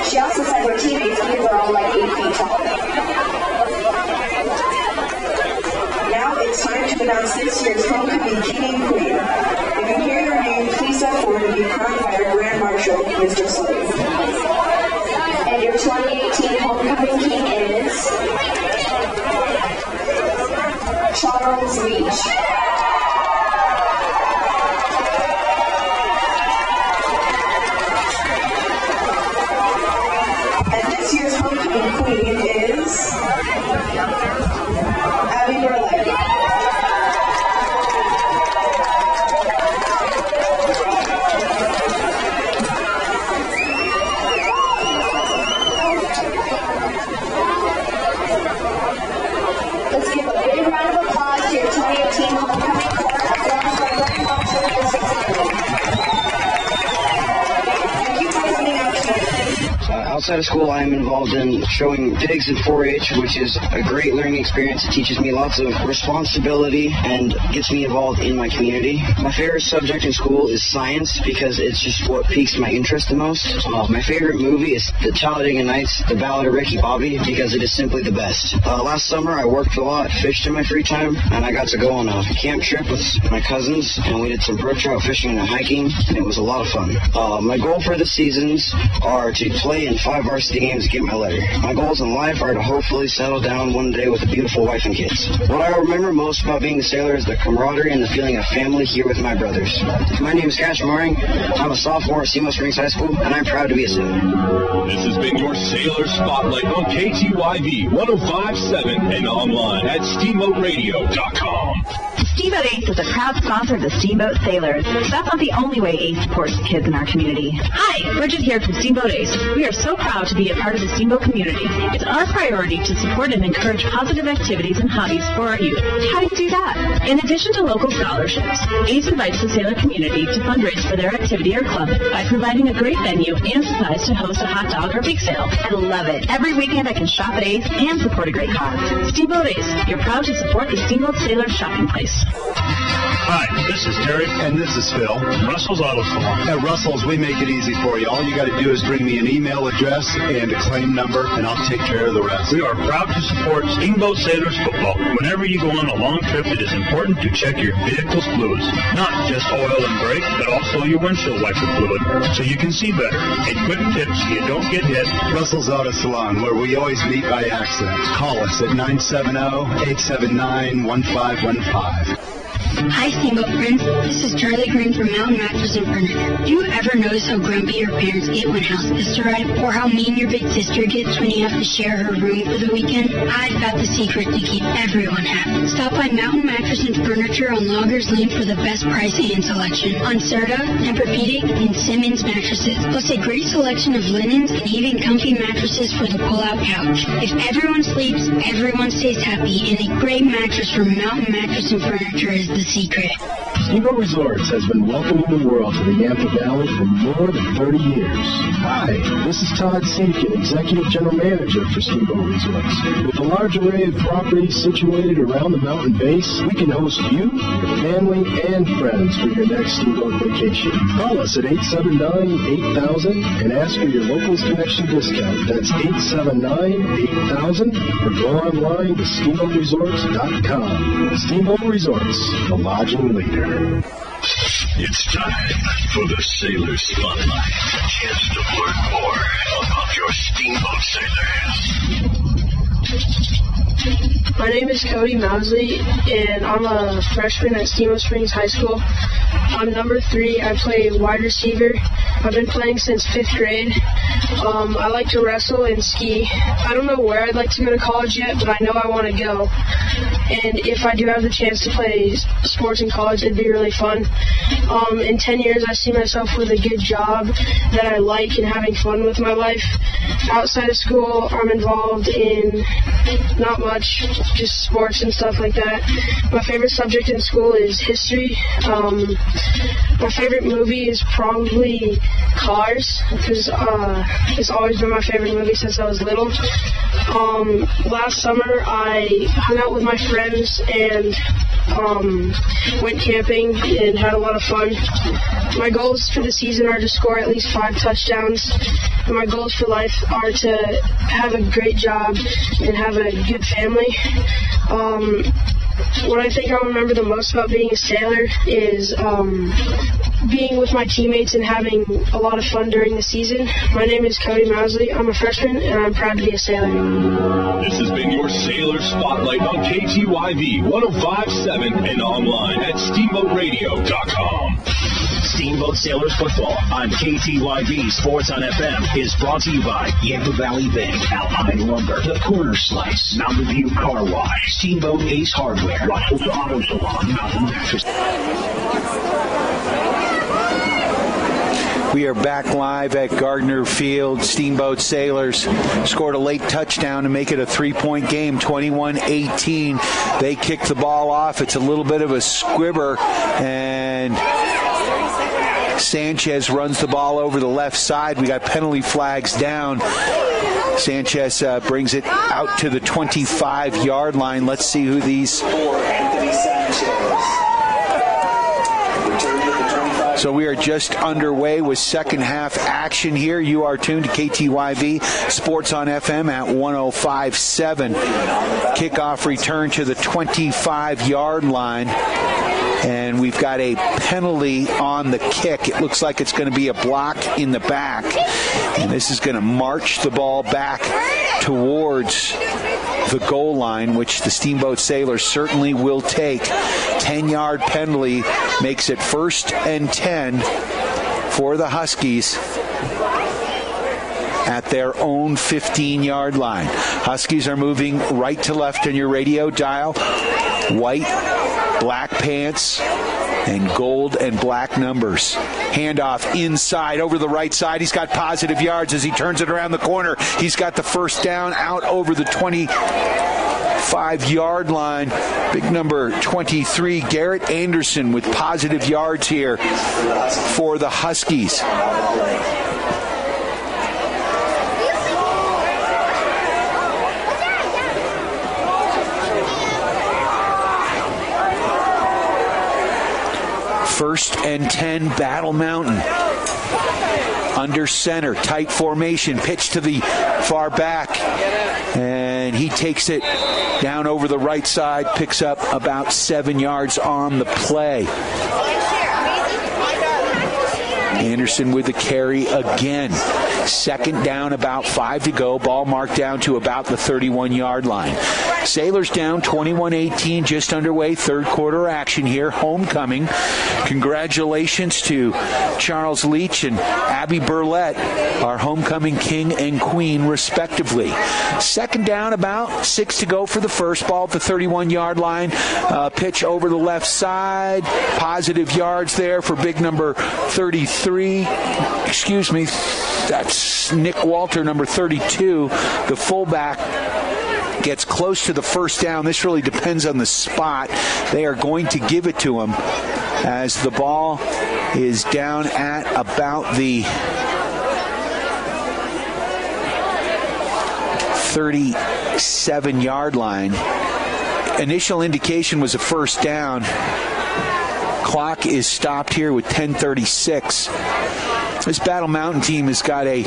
She also said her teammates here were all like 8 feet tall. Now it's time to announce this year's homecoming king and queen. If you hear your name, please step forward and be crowned by our Grand Marshal, Mr. Slade. And your 2018 homecoming king is Charles Leach. And this year's homecoming queen is Abby Burlett. Let's give a big round of applause to your 2018 homecoming court at the Grand Marshal and 600. Thank you for coming out tonight. Outside of school, I am involved in showing pigs in 4-H, which is a great learning experience. It teaches me lots of responsibility and gets me involved in my community. My favorite subject in school is science because it's just what piques my interest the most. My favorite movie is The Talladega Nights, The Ballad of Ricky Bobby, because it is simply the best. Last summer, I worked a lot, fished in my free time, and I got to go on a camp trip with my cousins, and we did some brook trout fishing and hiking, and it was a lot of fun. My goal for the seasons are to play in 5 varsity games to get my letter. My goals in life are to hopefully settle down one day with a beautiful wife and kids. What I remember most about being a sailor is the camaraderie and the feeling of family here with my brothers. My name is Cash Mooring. I'm a sophomore at Steamboat Springs High School, and I'm proud to be a sailor. This has been your Sailor Spotlight on KTYV 105.7 and online at SteamboatRadio.com. Steamboat Ace is a proud sponsor of the Steamboat Sailors. That's not the only way Ace supports kids in our community. Hi, Bridget here from Steamboat Ace. We are so proud to be a part of the Steamboat community. It's our priority to support and encourage positive activities and hobbies for our youth. How do you do that? In addition to local scholarships, Ace invites the sailor community to fundraise for their activity or club by providing a great venue and supplies to host a hot dog or bake sale. I love it. Every weekend I can shop at Ace and support a great cause. Steamboat Ace, you're proud to support the Steamboat Sailor shopping place. Hi, this is Terry. And this is Phil. Russell's Auto Salon. At Russell's, we make it easy for you. All you got to do is bring me an email address and a claim number, and I'll take care of the rest. We are proud to support Steamboat Sailors football. Whenever you go on a long trip, it is important to check your vehicle's fluids. Not just oil and brake, but also your windshield wiper fluid, so you can see better. A quick tip so you don't get hit. Russell's Auto Salon, where we always meet by accident. Call us at 970-879-1515. Hi, Steamboat friends. This is Charlie Green from Mountain Mattress and Furniture. Do you ever notice how grumpy your parents get when house guests arrive, or how mean your big sister gets when you have to share her room for the weekend? I've got the secret to keep everyone happy. Stop by Mountain Mattress and Furniture on Loggers Lane for the best price and selection on Serta, Tempur-Pedic, and Simmons mattresses, plus a great selection of linens and even comfy mattresses for the pull-out couch. If everyone sleeps, everyone stays happy, and a great mattress from Mountain Mattress and Furniture is the secret. Steamboat Resorts has been welcoming the world to the Yampa Valley for more than 30 years. Hi, this is Todd Seekin, Executive General Manager for Steamboat Resorts. With a large array of properties situated around the mountain base, we can host you, your family, and friends for your next Steamboat vacation. Call us at 879-8000 and ask for your Locals Connection discount. That's 879-8000 or go online to SteamboatResorts.com. Steamboat Resorts, the lodging leader. It's time for the Sailor Spotlight. A chance to learn more about your Steamboat Sailors. My name is Cody Mousley, and I'm a freshman at Steamboat Springs High School. I'm number 3. I play wide receiver. I've been playing since 5th grade. I like to wrestle and ski. I don't know where I'd like to go to college yet, but I know I want to go. And if I do have the chance to play sports in college, it'd be really fun. In 10 years, I see myself with a good job that I like and having fun with my life. Outside of school, I'm involved in not much, just sports and stuff like that. My favorite subject in school is history. My favorite movie is probably Cars, because it's always been my favorite movie since I was little. Last summer, I hung out with my friends and went camping and had a lot of fun. My goals for the season are to score at least 5 touchdowns. And my goals for life are to have a great job and have a good family. What I think I'll remember the most about being a sailor is being with my teammates and having a lot of fun during the season. My name is Cody Mousley. I'm a freshman, and I'm proud to be a sailor. This has been your Sailor Spotlight on KTYV 105.7 and online at SteamboatRadio.com. Steamboat Sailors Football on KTYV Sports on FM is brought to you by Yampa Valley Bank, Alpine Lumber, The Corner Slice, Mountain View Car Wash, Steamboat Ace Hardware, Russell's Auto Salon, Mountain Mattress. We are back live at Gardner Field. Steamboat Sailors scored a late touchdown to make it a 3-point game, 21-18. They kicked the ball off. It's a little bit of a squibber, and Sanchez runs the ball over the left side. We got penalty flags down. Sanchez brings it out to the 25-yard line. Let's see who these... So we are just underway with second half action here. You are tuned to KTYV Sports on FM at 105.7. Kickoff return to the 25-yard line. And we've got a penalty on the kick. It looks like it's going to be a block in the back. And this is going to march the ball back towards the goal line, which the Steamboat Sailors certainly will take. 10-yard penalty makes it 1st and 10 for the Huskies at their own 15-yard line. Huskies are moving right to left on your radio dial. White, black pants, and gold and black numbers. Handoff inside over the right side. He's got positive yards as he turns it around the corner. He's got the first down out over the 25-yard line. Big number 23, Garrett Anderson, with positive yards here for the Huskies. First and 10, Battle Mountain. Under center, tight formation, pitch to the far back, and he takes it down over the right side, picks up about 7 yards on the play. Anderson with the carry again. Second down, about 5 to go. Ball marked down to about the 31-yard line. Sailors down 21-18, just underway. Third quarter action here. Homecoming. Congratulations to Charles Leach and Abby Burlett, our homecoming king and queen, respectively. Second down, about 6 to go for the first. Ball at the 31-yard line. Pitch over the left side. Positive yards there for big number 33. Excuse me. That's Nick Walter, number 32. The fullback gets close to the first down. This really depends on the spot. They are going to give it to him as the ball is down at about the 37-yard line. Initial indication was a first down. Clock is stopped here with 10:36. This Battle Mountain team has got a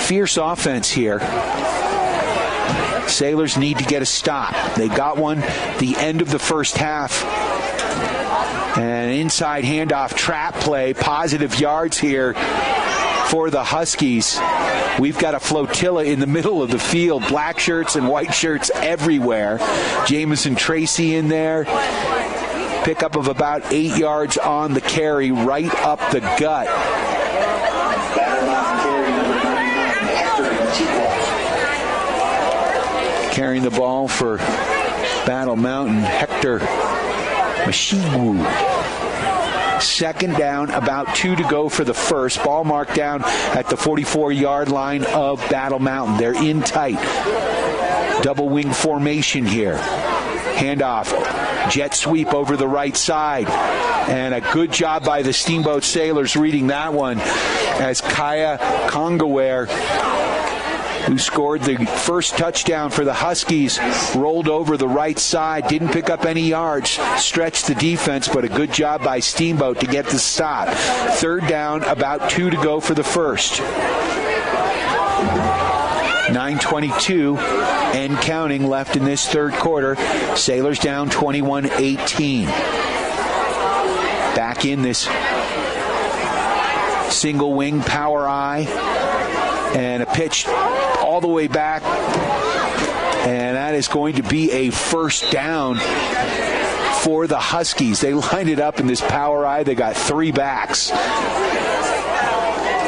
fierce offense here. Sailors need to get a stop. They got one the end of the first half. And inside handoff trap play, positive yards here for the Huskies. We've got a flotilla in the middle of the field, black shirts and white shirts everywhere. Jamison Tracy in there. Pickup of about 8 yards on the carry, right up the gut. Carrying the ball for Battle Mountain, Hector Mashigwu. Second down, about 2 to go for the first. Ball marked down at the 44-yard line of Battle Mountain. They're in tight. Double wing formation here. Handoff. Jet sweep over the right side. And a good job by the Steamboat Sailors reading that one as Kaya Kongaware, who scored the first touchdown for the Huskies, rolled over the right side, didn't pick up any yards, stretched the defense, but a good job by Steamboat to get the stop. Third down, about 2 to go for the first. 9:22 and counting left in this third quarter. Sailors down 21-18. Back in this single wing power eye. And a pitch all the way back. And that is going to be a first down for the Huskies. They lined it up in this power eye. They got 3 backs.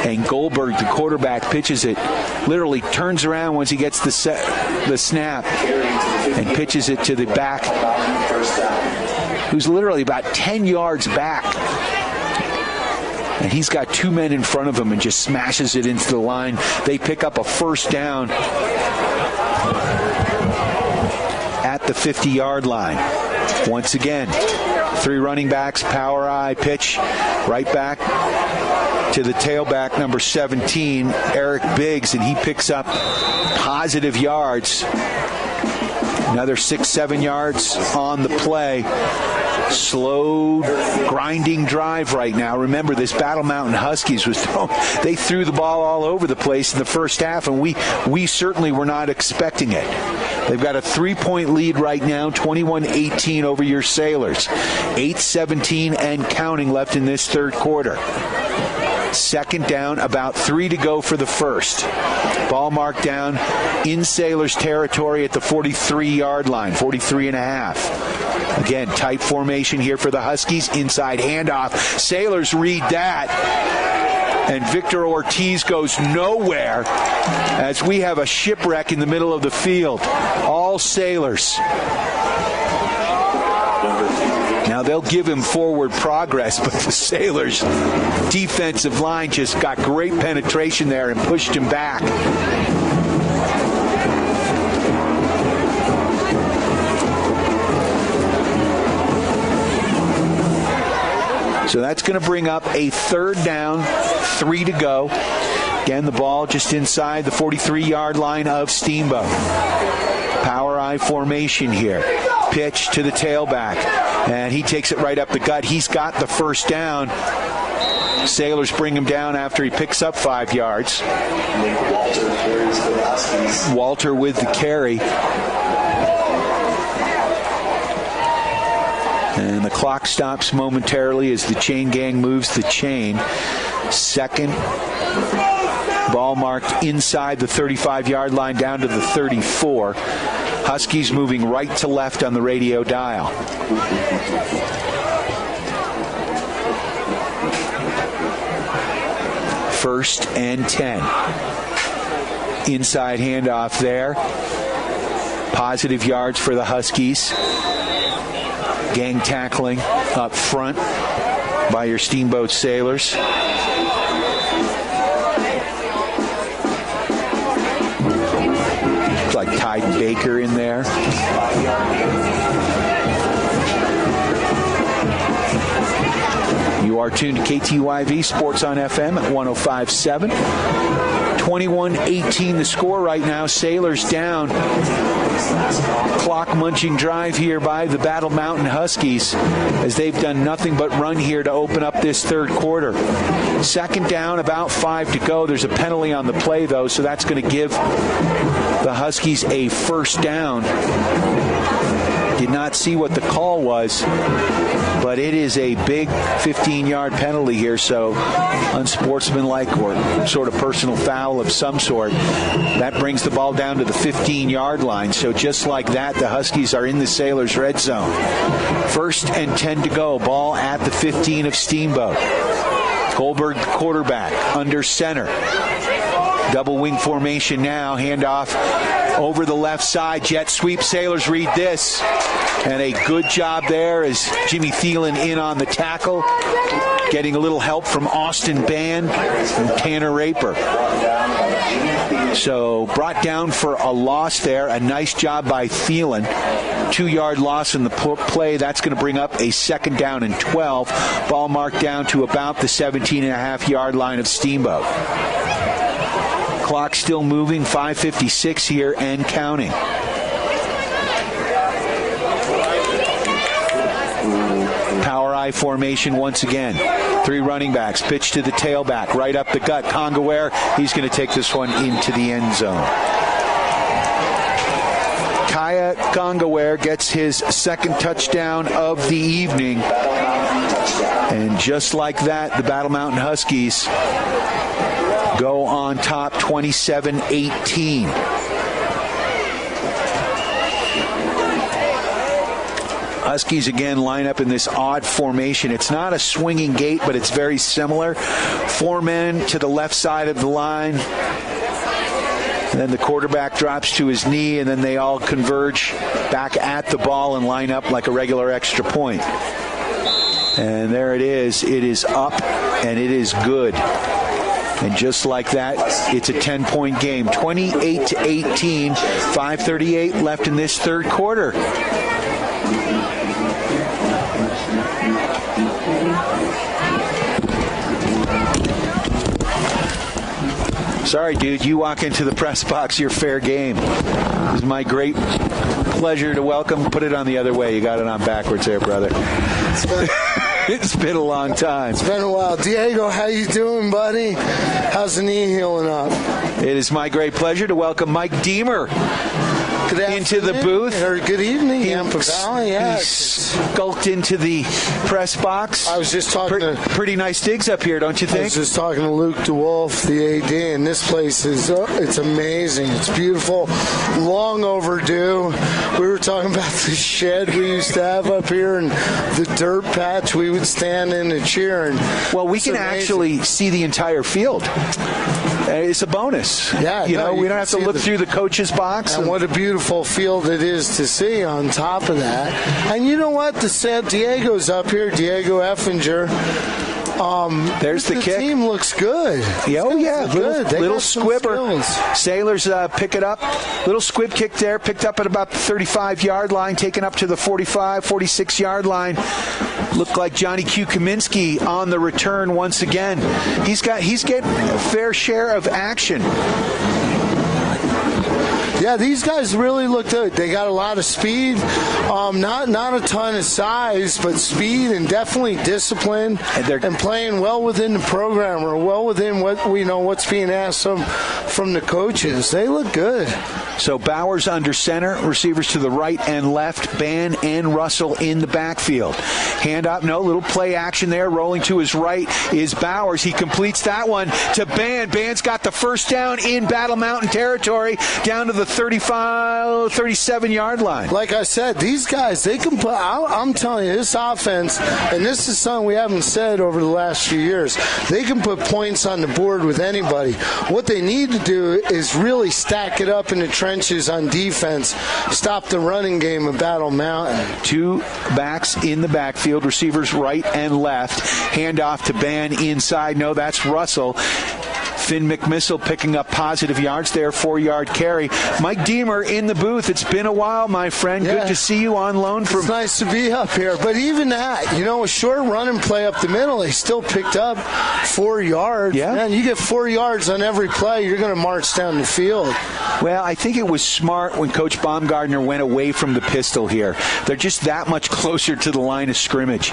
And Goldberg, the quarterback, pitches it, literally turns around once he gets the snap and pitches it to the back, who's literally about 10 yards back. And he's got 2 men in front of him and just smashes it into the line. They pick up a first down at the 50-yard line. Once again, 3 running backs, power eye, pitch, right back to the tailback, number 17, Eric Biggs, and he picks up positive yards. Another 6-7 yards on the play. Slow, grinding drive right now. Remember, this Battle Mountain Huskies they threw the ball all over the place in the first half, and we certainly were not expecting it. They've got a 3-point lead right now, 21-18 over your Sailors. 8:17 and counting left in this third quarter. Second down, about 3 to go for the first. Ball marked down in Sailors territory at the 43-yard line, 43 and a half. Again, tight formation here for the Huskies. Inside handoff. Sailors read that. And Victor Ortiz goes nowhere as we have a shipwreck in the middle of the field. All Sailors. Now, they'll give him forward progress, but the Sailors' defensive line just got great penetration there and pushed him back. So that's going to bring up a third down, 3 to go. Again, the ball just inside the 43-yard line of Steamboat. Power I formation here. Pitch to the tailback, and he takes it right up the gut. He's got the first down. Sailors bring him down after he picks up 5 yards. Walter with the carry. And the clock stops momentarily as the chain gang moves the chain. Second, ball marked inside the 35-yard line down to the 34. Huskies moving right to left on the radio dial. First and 10. Inside handoff there. Positive yards for the Huskies. Gang tackling up front by your Steamboat Sailors. Looks like Tide Baker in there. You are tuned to KTYV Sports on FM at 105.7. 21-18 the score right now. Sailors down. Clock munching drive here by the Battle Mountain Huskies as they've done nothing but run here to open up this third quarter. Second down, about 5 to go. There's a penalty on the play, though, so that's going to give the Huskies a first down. Did not see what the call was, but it is a big 15-yard penalty here, so unsportsmanlike or sort of personal foul of some sort. That brings the ball down to the 15-yard line. So just like that, the Huskies are in the Sailors' red zone. First and 10 to go. Ball at the 15 of Steamboat. Goldberg, quarterback, under center. Double wing formation now. Handoff over the left side. Jet sweep. Sailors read this. And a good job there as Jimmy Thielen in on the tackle. Getting a little help from Austin Band and Tanner Raper. So brought down for a loss there. A nice job by Thielen. 2-yard loss in the play. That's going to bring up a second down and 12. Ball marked down to about the 17.5-yard line of Steamboat. Clock still moving, 5:56 here and counting. Power I formation once again. 3 running backs. Pitch to the tailback. Right up the gut. Congaware. He's going to take this one into the end zone. Kaya Congaware gets his second touchdown of the evening. And just like that, the Battle Mountain Huskies go on top 27-18. Huskies again line up in this odd formation. It's not a swinging gate, but it's very similar. 4 men to the left side of the line. And then the quarterback drops to his knee, and then they all converge back at the ball and line up like a regular extra point. And there it is. It is up, and it is good. And just like that, it's a 10-point game. 28-18, 5:38 left in this third quarter. Sorry, dude, you walk into the press box, you're fair game. It was my great pleasure to welcome. Put it on the other way. You got it on backwards there, brother. It's been a long time. It's been a while. Diego, how you doing, buddy? How's the knee healing up? It is my great pleasure to welcome Mike Deemer into the booth. Or good evening, Yampa Valley. Yeah, he skulked into the press box. I was just talking pretty nice digs up here, don't you think? I was just talking to Luke DeWolf, the AD, and this place is it's amazing. It's beautiful, long overdue. We were talking about the shed we used to have up here and the dirt patch we would stand in and cheer. And well, we can actually see the entire field. It's a bonus. Yeah, we don't have to look through the coach's box. And what a beautiful field it is to see on top of that. And you know what? The San Diego's up here, Diego Effinger. There's the kick. The team looks good. Yeah, little squibber. Skills. Sailors pick it up. Little squib kick there, picked up at about the 35-yard line, taken up to the 45, 46-yard line. Looked like Johnny Q. Kaminsky on the return once again. He's getting a fair share of action. Yeah, these guys really look good. They got a lot of speed, not a ton of size, but speed and definitely discipline, and playing well within the program or well within what's being asked from the coaches. They look good. So Bowers under center, receivers to the right and left, Ban and Russell in the backfield. Hand up, little play action there. Rolling to his right is Bowers. He completes that one to Ban. Ban's got the first down in Battle Mountain territory, down to the 35, 37-yard line. Like I said, these guys, they can put, I'm telling you, this offense, and this is something we haven't said over the last few years, they can put points on the board with anybody. What they need to do is really stack it up in the trenches on defense, stop the running game of Battle Mountain. Two backs in the backfield, receivers right and left. Hand off to Ban inside. No, that's Russell. Finn McMissile picking up positive yards there, 4-yard carry. Mike Deemer in the booth. It's been a while, my friend. Yeah. Good to see you on loan from. It's nice to be up here. But even that, a short running play up the middle, they still picked up 4 yards. Yeah. Man, you get 4 yards on every play, you're going to march down the field. Well, I think it was smart when Coach Baumgartner went away from the pistol here. They're just that much closer to the line of scrimmage.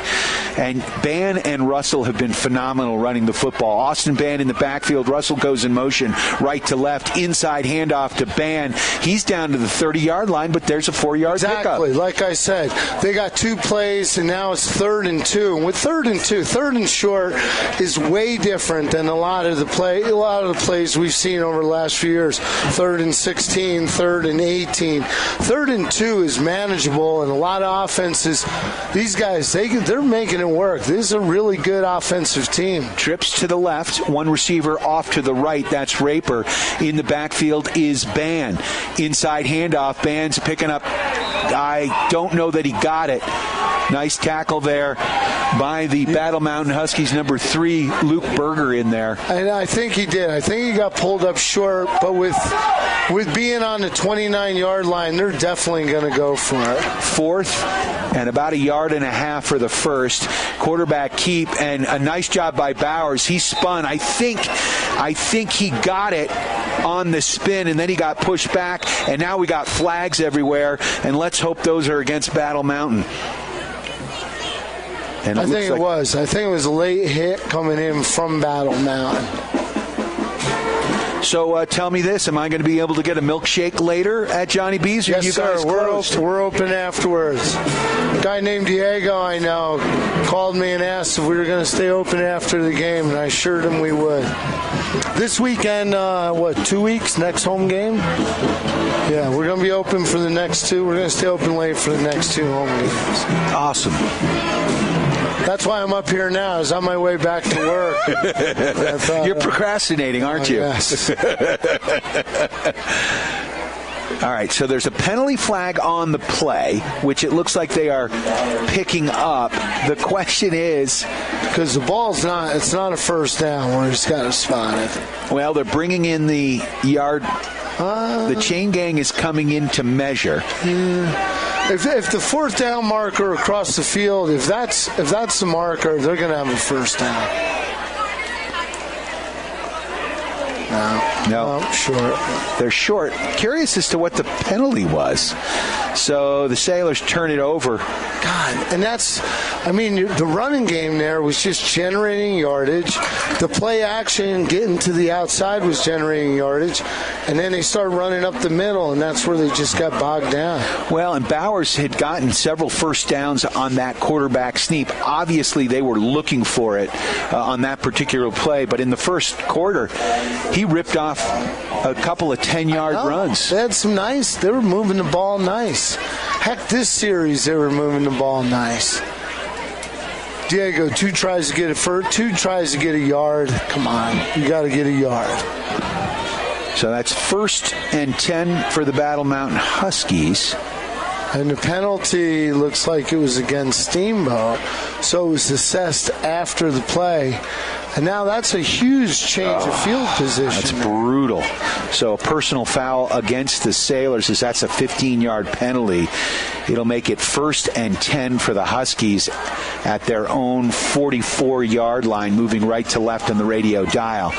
And Ban and Russell have been phenomenal running the football. Austin Ban in the backfield. Russell goes in motion right to left. Inside handoff to Ban. He's down to the 30-yard line, but there's a 4-yard pickup. Exactly. Like I said, they got 2 plays, and now it's 3rd and 2. And with 3rd and 2, 3rd and short is way different than a lot of the plays we've seen over the last few years. 3rd and 16, 3rd and 18. 3rd and 2 is manageable, and a lot of offenses, these guys, they're making it work. This is a really good offensive team. Trips to the left, one receiver off to the right. That's Raper. In the backfield is Ban. Inside handoff. Ban's picking up. I don't know that he got it. Nice tackle there by the Battle Mountain Huskies, number 3, Luke Berger in there. And I think he did. I think he got pulled up short, but with being on the 29-yard line, they're definitely going to go for it. 4th and about 1.5 yards for the first. Quarterback keep, and a nice job by Bowers. He spun. I think he got it on the spin, and then he got pushed back, and now we got flags everywhere, and let's hope those are against Battle Mountain. And I think it was a late hit coming in from Battle Mountain. So tell me this, am I going to be able to get a milkshake later at Johnny B's? Or Yes, you guys sir. We're open afterwards. A guy named Diego, I know, called me and asked if we were going to stay open after the game, and I assured him we would. This weekend, 2 weeks, next home game? Yeah, we're going to be open for the next 2. We're going to stay open late for the next 2 home games. Awesome. That's why I'm up here now. I was on my way back to work. You're procrastinating, aren't you? Yes. All right, so there's a penalty flag on the play, which it looks like they are picking up. The question is, because the ball's it's not a first down. We just got to spot it. Well, they're bringing in the yard. The chain gang is coming in to measure. If the 4th down marker across the field, if that's the marker, they're going to have a first down. No. No. Short. They're short. Curious as to what the penalty was. So the Sailors turn it over. God, and the running game there was just generating yardage. The play action getting to the outside was generating yardage. And then they started running up the middle, and that's where they just got bogged down. Well, and Bowers had gotten several first downs on that quarterback sneak. Obviously, they were looking for it on that particular play. But in the first quarter, he ripped off a couple of 10-yard runs. They had some nice. They were moving the ball nice. Heck, this series, they were moving the ball nice. Diego, 2 tries to get it first, 2 tries to get a yard. Come on, you got to get a yard. So that's 1st and 10 for the Battle Mountain Huskies. And the penalty looks like it was against Steamboat, so it was assessed after the play. And now that's a huge change of field position. That's brutal. So a personal foul against the Sailors, as that's a 15-yard penalty. It'll make it 1st and 10 for the Huskies at their own 44-yard line, moving right to left on the radio dial.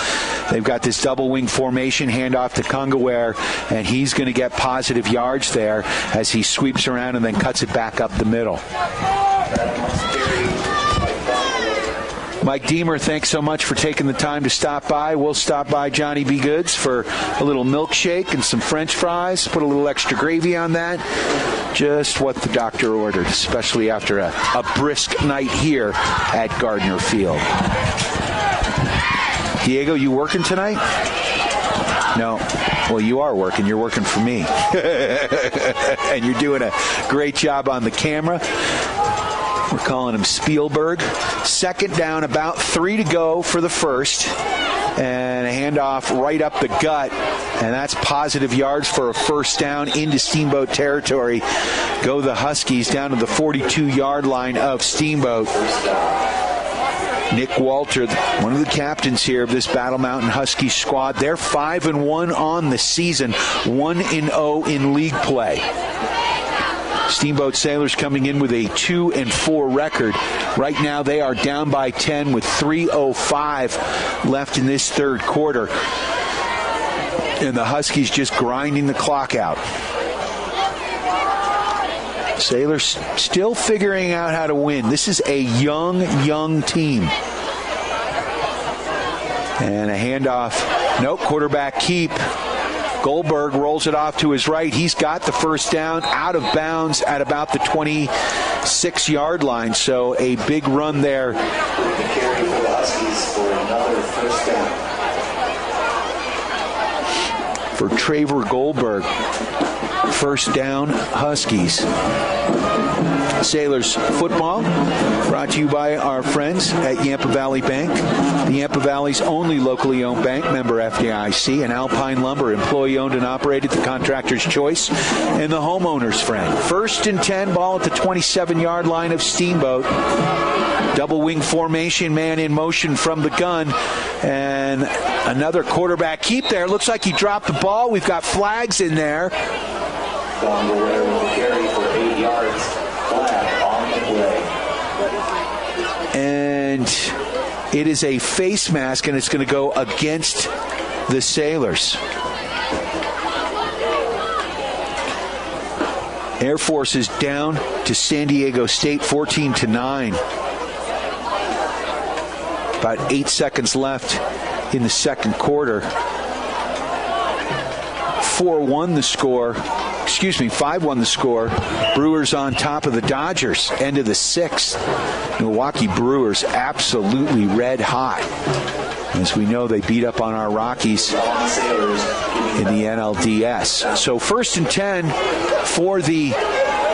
They've got this double wing formation, handoff to Kungaware, and he's going to get positive yards there as he sweeps around and then cuts it back up the middle. Mike Deemer, thanks so much for taking the time to stop by. We'll stop by Johnny B. Goods for a little milkshake and some French fries. Put a little extra gravy on that. Just what the doctor ordered, especially after a brisk night here at Gardner Field. Diego, you working tonight? No. Well, you are working. You're working for me. And you're doing a great job on the camera. We're calling him Spielberg. 2nd down, about 3 to go for the first. And a handoff right up the gut. And that's positive yards for a first down into Steamboat territory. Go the Huskies down to the 42-yard line of Steamboat. Nick Walter, one of the captains here of this Battle Mountain Huskies squad. They're 5-1 on the season, 1-0 in league play. Steamboat Sailors coming in with a 2-4 record. Right now they are down by 10 with 3:05 left in this third quarter. And the Huskies just grinding the clock out. Sailors still figuring out how to win. This is a young team. And a handoff. Nope, quarterback keep. Goldberg rolls it off to his right. He's got the first down, out of bounds at about the 26-yard line. So a big run there. For Traver Goldberg. First down, Huskies. Sailors football brought to you by our friends at Yampa Valley Bank, the Yampa Valley's only locally owned bank, member FDIC, and Alpine Lumber, employee owned and operated, the contractor's choice, and the homeowner's friend. 1st and 10, ball at the 27-yard line of Steamboat. Double wing formation, man in motion from the gun, and another quarterback keep there. Looks like he dropped the ball. We've got flags in there. Kungaware will carry for 8 yards. Flag on the play. And it is a face mask, and it's going to go against the Sailors. Air Force is down to San Diego State, 14-9. About 8 seconds left in the second quarter. 5-1 the score. Brewers on top of the Dodgers. End of the 6th. Milwaukee Brewers absolutely red hot. As we know, they beat up on our Rockies in the NLDS. So 1st and 10 for the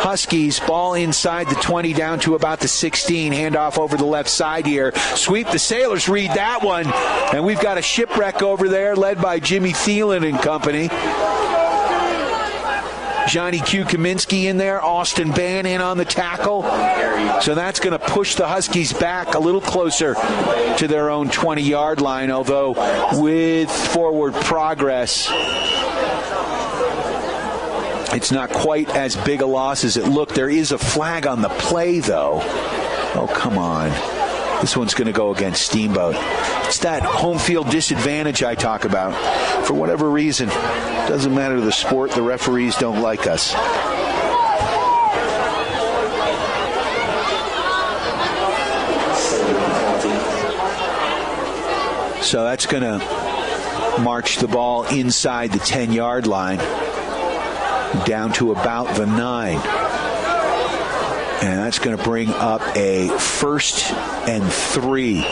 Huskies. Ball inside the 20 down to about the 16. Handoff over the left side here. Sweep. The Sailors read that one. And we've got a shipwreck over there led by Jimmy Thielen and company. Johnny Q. Kaminsky in there. Austin Bann in on the tackle. So that's going to push the Huskies back a little closer to their own 20-yard line, although with forward progress, it's not quite as big a loss as it looked. There is a flag on the play, though. Oh, come on. This one's going to go against Steamboat. It's that home field disadvantage I talk about. For whatever reason, doesn't matter the sport, the referees don't like us. So that's going to march the ball inside the 10-yard line down to about the 9. And that's going to bring up a 1st and 3.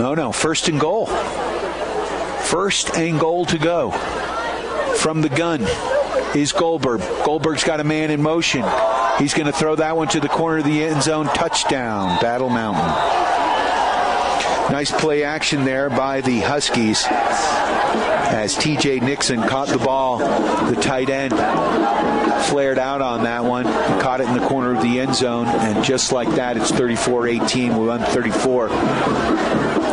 No, 1st and goal. 1st and goal to go. From the gun is Goldberg. Goldberg's got a man in motion. He's going to throw that one to the corner of the end zone. Touchdown, Battle Mountain. Nice play action there by the Huskies as T.J. Nixon caught the ball. The tight end flared out on that one. He caught it in the corner of the end zone, and just like that, it's 34-18 with 1:34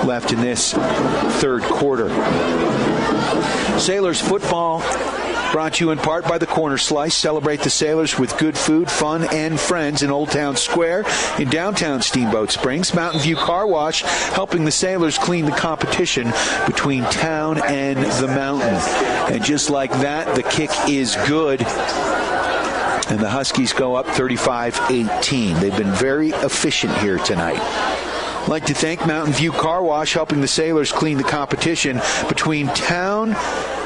left in this third quarter. Sailors football brought to you in part by the Corner Slice. Celebrate the Sailors with good food, fun, and friends in Old Town Square in downtown Steamboat Springs. Mountain View Car Wash helping the Sailors clean the competition between town and the mountain. And just like that, the kick is good. And the Huskies go up 35-18. They've been very efficient here tonight. I'd like to thank Mountain View Car Wash helping the Sailors clean the competition between town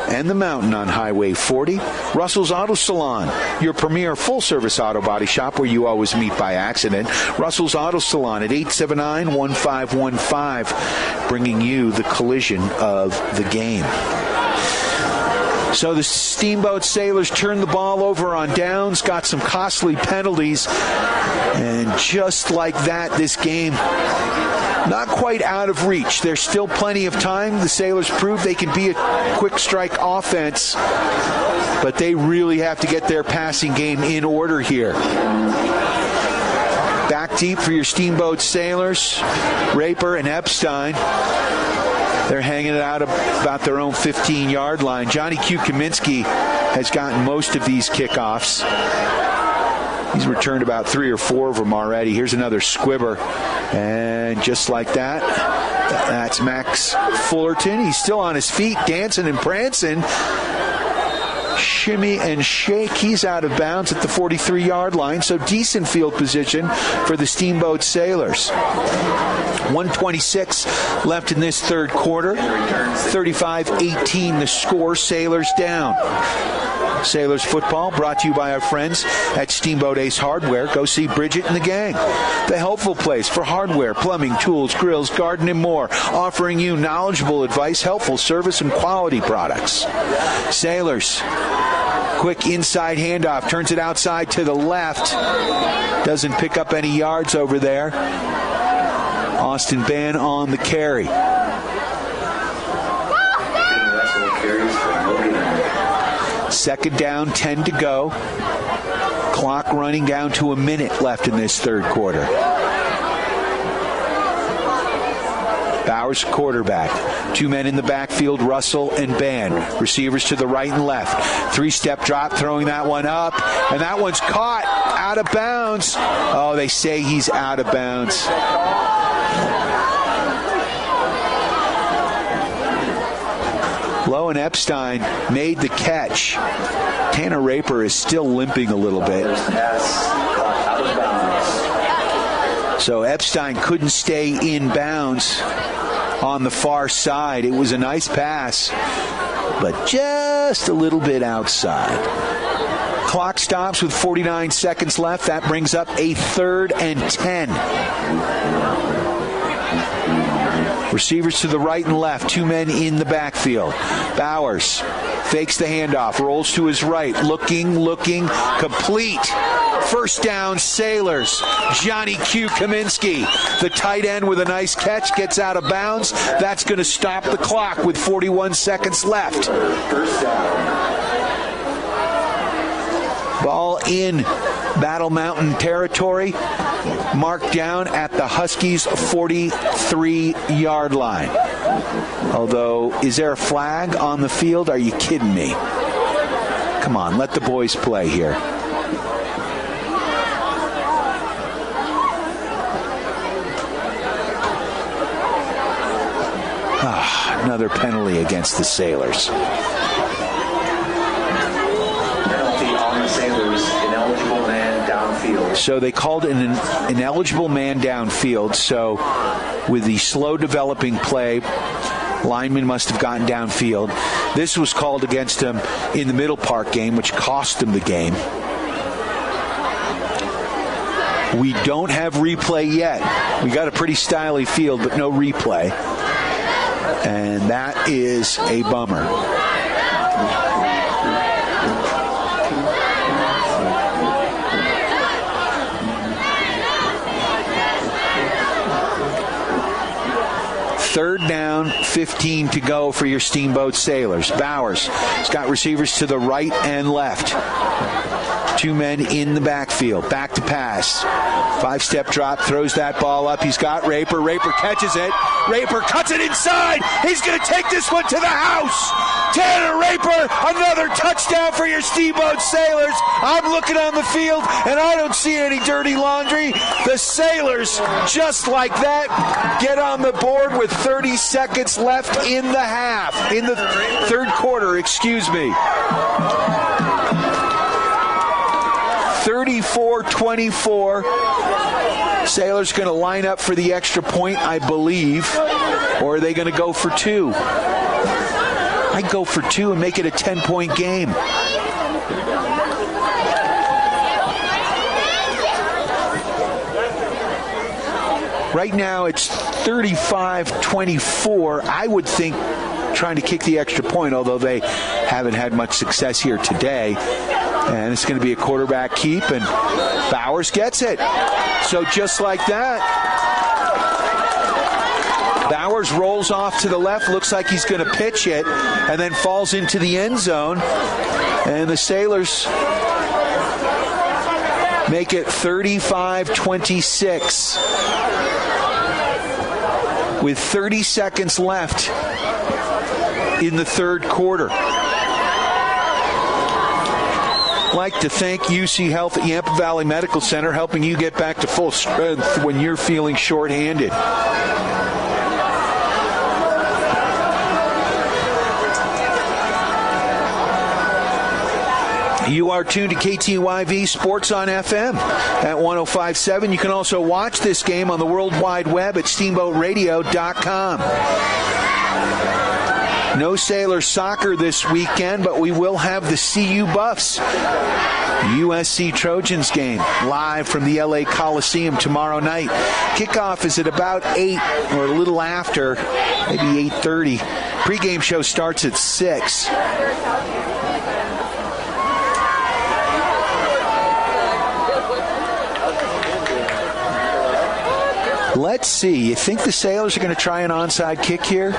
and the mountain on Highway 40. Russell's Auto Salon, your premier full-service auto body shop where you always meet by accident. Russell's Auto Salon at 879-1515, bringing you the collision of the game. So the Steamboat Sailors turned the ball over on downs, got some costly penalties, and just like that, this game not quite out of reach. There's still plenty of time. The Sailors prove they can be a quick strike offense, but they really have to get their passing game in order here. Back deep for your Steamboat Sailors, Raper and Epstein. They're hanging it out about their own 15-yard line. Johnny Q. Kaminsky has gotten most of these kickoffs. He's returned about 3 or 4 of them already. Here's another squibber. And just like that, that's Max Fullerton. He's still on his feet, dancing and prancing. Shimmy and shake. He's out of bounds at the 43-yard line. So decent field position for the Steamboat Sailors. 1:26 left in this third quarter. 35-18 the score. Sailors down. Sailors football brought to you by our friends at Steamboat Ace Hardware. Go see Bridget and the gang. The helpful place for hardware, plumbing, tools, grills, garden, and more. Offering you knowledgeable advice, helpful service, and quality products. Sailors. Quick inside handoff. Turns it outside to the left. Doesn't pick up any yards over there. Austin Bann on the carry. Second down, 10 to go. Clock running down to a minute left in this third quarter. Bowers, quarterback. 2 men in the backfield, Russell and Bann. Receivers to the right and left. 3-step drop, throwing that one up. And that one's caught out of bounds. Oh, they say he's out of bounds. Lowe and Epstein made the catch. Tanner Raper is still limping a little bit. So Epstein couldn't stay in bounds on the far side. It was a nice pass, but just a little bit outside. Clock stops with 49 seconds left. That brings up a 3rd and 10. Receivers to the right and left. 2 men in the backfield. Bowers fakes the handoff. Rolls to his right. Looking. Complete. First down, Sailors. Johnny Q. Kaminsky, the tight end with a nice catch, gets out of bounds. That's going to stop the clock with 41 seconds left. First down. Ball in Battle Mountain territory. Marked down at the Huskies' 43-yard line. Although, is there a flag on the field? Are you kidding me? Come on, let the boys play here. Another penalty against the Sailors. Penalty on the Sailors, ineligible man downfield. So they called an ineligible man downfield. So with the slow developing play, lineman must have gotten downfield. This was called against him in the Middle Park game, which cost him the game. We don't have replay yet. We got a pretty stylish field, but no replay. And that is a bummer. Third down, 15 to go for your Steamboat Sailors. Bowers has got receivers to the right and left. Two men in the backfield. Back to pass. 5-step drop, throws that ball up. He's got Raper. Raper catches it. Raper cuts it inside. He's going to take this one to the house. Tanner Raper, another touchdown for your Steamboat Sailors. I'm looking on the field, and I don't see any dirty laundry. The Sailors, just like that, get on the board with 30 seconds left in the half. In the third quarter, excuse me. 34-24. Sailors going to line up for the extra point, I believe. Or are they going to go for two? I'd go for two and make it a 10-point game. Right now it's 35-24. I would think trying to kick the extra point, although they haven't had much success here today. And it's going to be a quarterback keep, and Bowers gets it. So just like that, Bowers rolls off to the left, looks like he's going to pitch it, and then falls into the end zone. And the Sailors make it 35-26 with 30 seconds left in the third quarter. I'd like to thank UC Health at Yampa Valley Medical Center, helping you get back to full strength when you're feeling short-handed. You are tuned to KTYV Sports on FM at 105.7. You can also watch this game on the World Wide Web at steamboatradio.com. No Sailor soccer this weekend, but we will have the CU Buffs USC Trojans game live from the LA Coliseum tomorrow night. Kickoff is at about 8 or a little after, maybe 8:30. Pre-game show starts at 6. Let's see. You think the Sailors are going to try an onside kick here?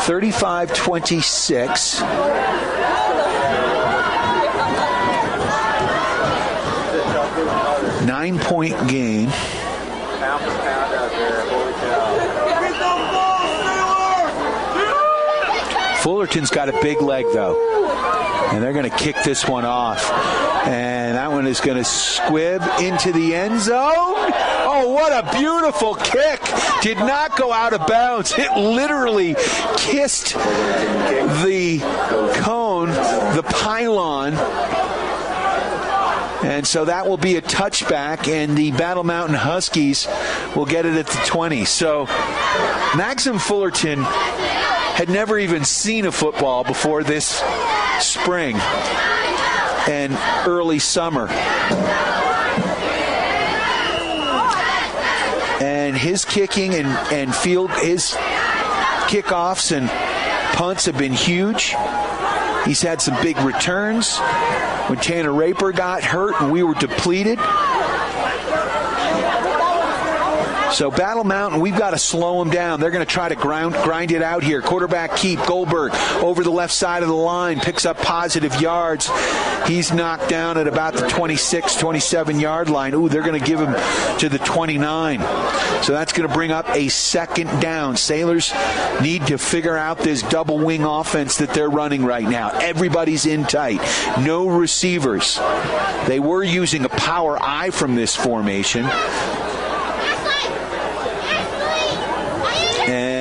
35-26. Nine-point game. Fullerton's got a big leg, though. And they're going to kick this one off. And that one is going to squib into the end zone. Oh, what a beautiful kick. Did not go out of bounds. It literally kissed the cone, the pylon. And so that will be a touchback, and the Battle Mountain Huskies will get it at the 20. So Maxim Fullerton had never even seen a football before this spring and early summer. And his kicking and field, his kickoffs and punts have been huge. He's had some big returns when Tanner Raper got hurt and we were depleted. So Battle Mountain, we've got to slow them down. They're going to try to grind it out here. Quarterback keep. Goldberg over the left side of the line, picks up positive yards. He's knocked down at about the 26, 27-yard line. Ooh, they're going to give him to the 29. So that's going to bring up a second down. Sailors need to figure out this double wing offense that they're running right now. Everybody's in tight. No receivers. They were using a power I from this formation.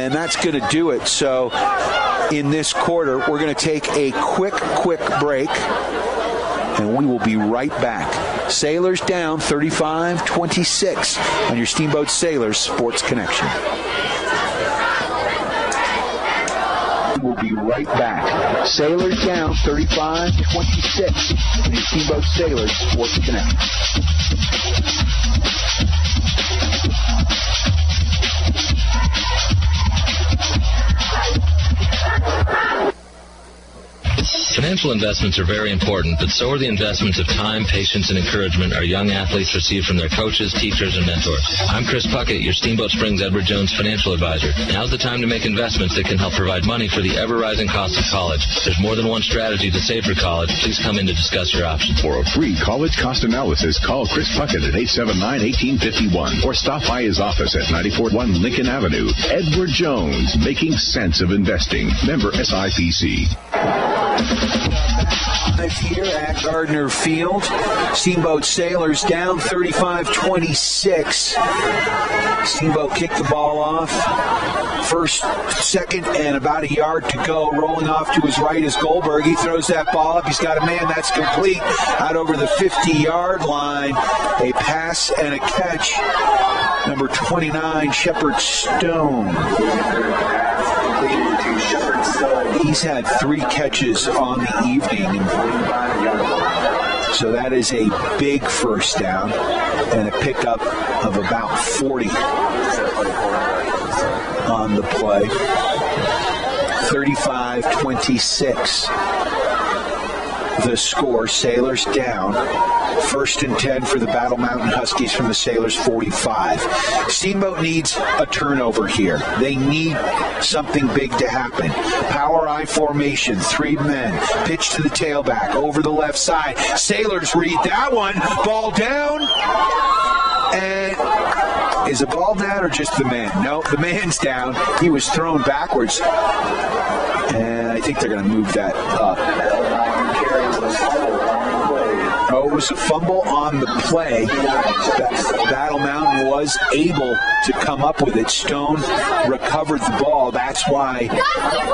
And that's going to do it. So in this quarter, we're going to take a quick break, and we will be right back. Sailors down 35-26 on your Steamboat Sailors Sports Connection. We'll be right back. Sailors down 35-26 on your Steamboat Sailors Sports Connection. Financial investments are very important, but so are the investments of time, patience, and encouragement our young athletes receive from their coaches, teachers, and mentors. I'm Chris Puckett, your Steamboat Springs Edward Jones financial advisor. Now's the time to make investments that can help provide money for the ever-rising cost of college. There's more than one strategy to save for college. Please come in to discuss your options. For a free college cost analysis, call Chris Puckett at 879-1851 or stop by his office at 941 Lincoln Avenue. Edward Jones, making sense of investing. Member SIPC. Here at Gardner Field, Steamboat Sailors down 35-26. Steamboat kicked the ball off. First, second, and about a yard to go. Rolling off to his right is Goldberg. He throws that ball up. He's got a man. That's complete. Out over the 50-yard line. A pass and a catch. Number 29, Shepard Stone. He's had 3 catches on the evening. So that is a big first down and a pickup of about 40 on the play. 35-26. The score, Sailors down. 1st and 10 for the Battle Mountain Huskies from the Sailors' 45. Steamboat needs a turnover here. They need something big to happen. Power I formation, 3 men. Pitch to the tailback, over the left side. Sailors read that one. Ball down. And is the ball down or just the man? No, the man's down. He was thrown backwards. And I think they're going to move that up. Oh, it was a fumble on the play. Battle Mountain was able to come up with it. Stone recovered the ball. That's why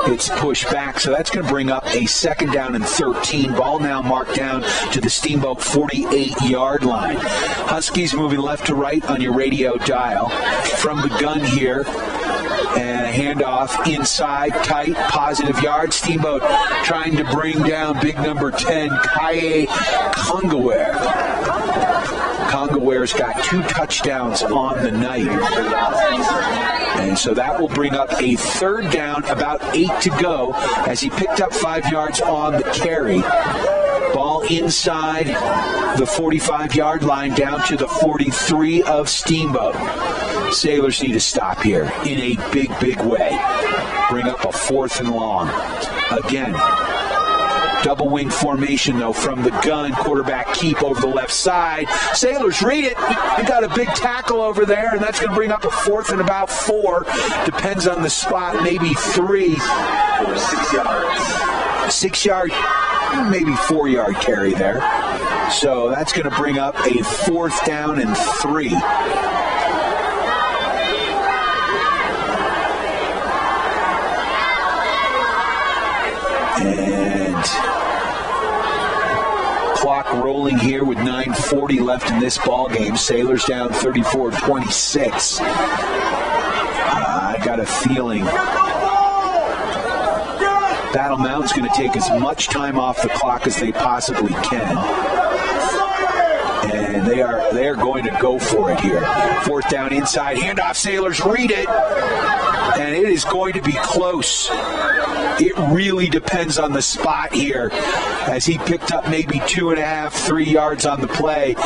it's pushed back. So that's going to bring up a 2nd down and 13. Ball now marked down to the Steamboat 48-yard line. Huskies moving left to right on your radio dial. From the gun here. And a handoff inside, tight, positive yard. Steamboat trying to bring down big number 10, Kaye Kongaware. Kongaware's got 2 touchdowns on the night. And so that will bring up a 3rd down, about 8 to go, as he picked up 5 yards on the carry. Ball inside the 45-yard line down to the 43 of Steamboat. Sailors need to stop here in a big way. Bring up a 4th and long. Again, double wing formation, though, from the gun. Quarterback keep over the left side. Sailors read it. They got a big tackle over there, and that's going to bring up a 4th and about 4. Depends on the spot, maybe 3. 6 yards. 6 yard, maybe 4-yard carry there. So that's going to bring up a 4th down and 3. And clock rolling here with 9:40 left in this ball game. Sailors down 34-26. I got a feeling Battle Mountain's going to take as much time off the clock as they possibly can. And they are going to go for it here. 4th down inside, handoff, Sailors read it. And it is going to be close. It really depends on the spot here, as he picked up maybe 2.5, 3 yards on the play,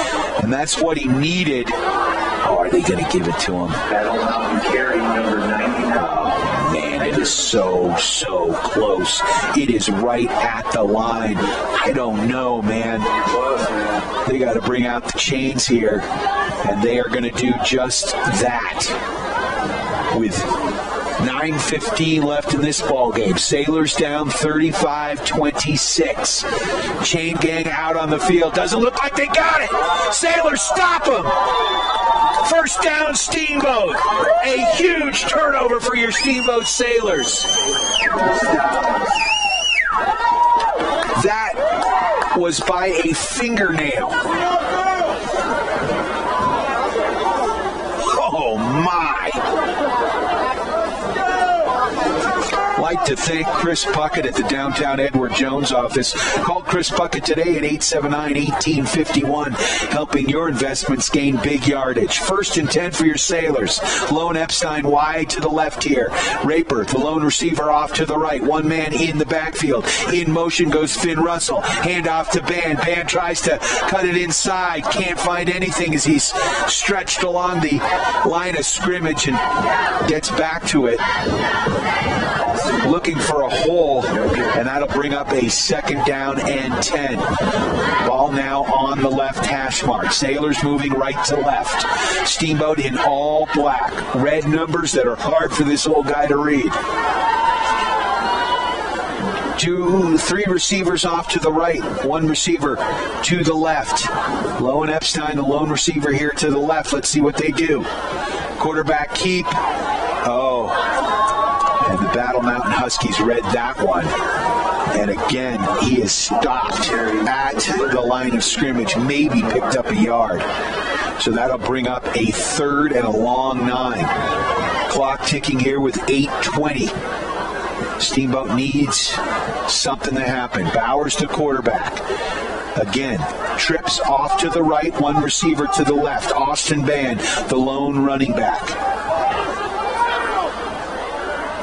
and that's what he needed. Oh, are they going to give it to him? Battle Mountain carry number 99. Oh, man, it is so close. It is right at the line. I don't know, man. They got to bring out the chains here, and they are going to do just that. With 9:15 left in this ball game. Sailors down 35-26. Chain gang out on the field. Doesn't look like they got it. Sailors stop them. 1st down, Steamboat. A huge Huge turnover for your Steamboat Sailors. That was by a fingernail. Oh, my. I'd like to thank Chris Puckett at the downtown Edward Jones office. Call Chris Puckett today at 879-1851, helping your investments gain big yardage. 1st and 10 for your Sailors. Lone Epstein wide to the left here. Raper, the lone receiver, off to the right. One man in the backfield. In motion goes Finn Russell. Handoff to Ban. Ban tries to cut it inside. Can't find anything as he's stretched along the line of scrimmage and gets back to it. Looking for a hole, and that'll bring up a 2nd down and 10. Ball now on the left hash mark. Sailors moving right to left. Steamboat in all black. Red numbers that are hard for this old guy to read. 3 receivers off to the right. 1 receiver to the left. Lowen Epstein, the lone receiver here to the left. Let's see what they do. Quarterback keep. Oh. And the Battle Mountain Huskies read that one. And again, he is stopped at the line of scrimmage, maybe picked up a yard. So that'll bring up a 3rd and a long 9. Clock ticking here with 8:20. Steamboat needs something to happen. Bowers to quarterback. Again, trips off to the right, 1 receiver to the left. Austin Band, the lone running back.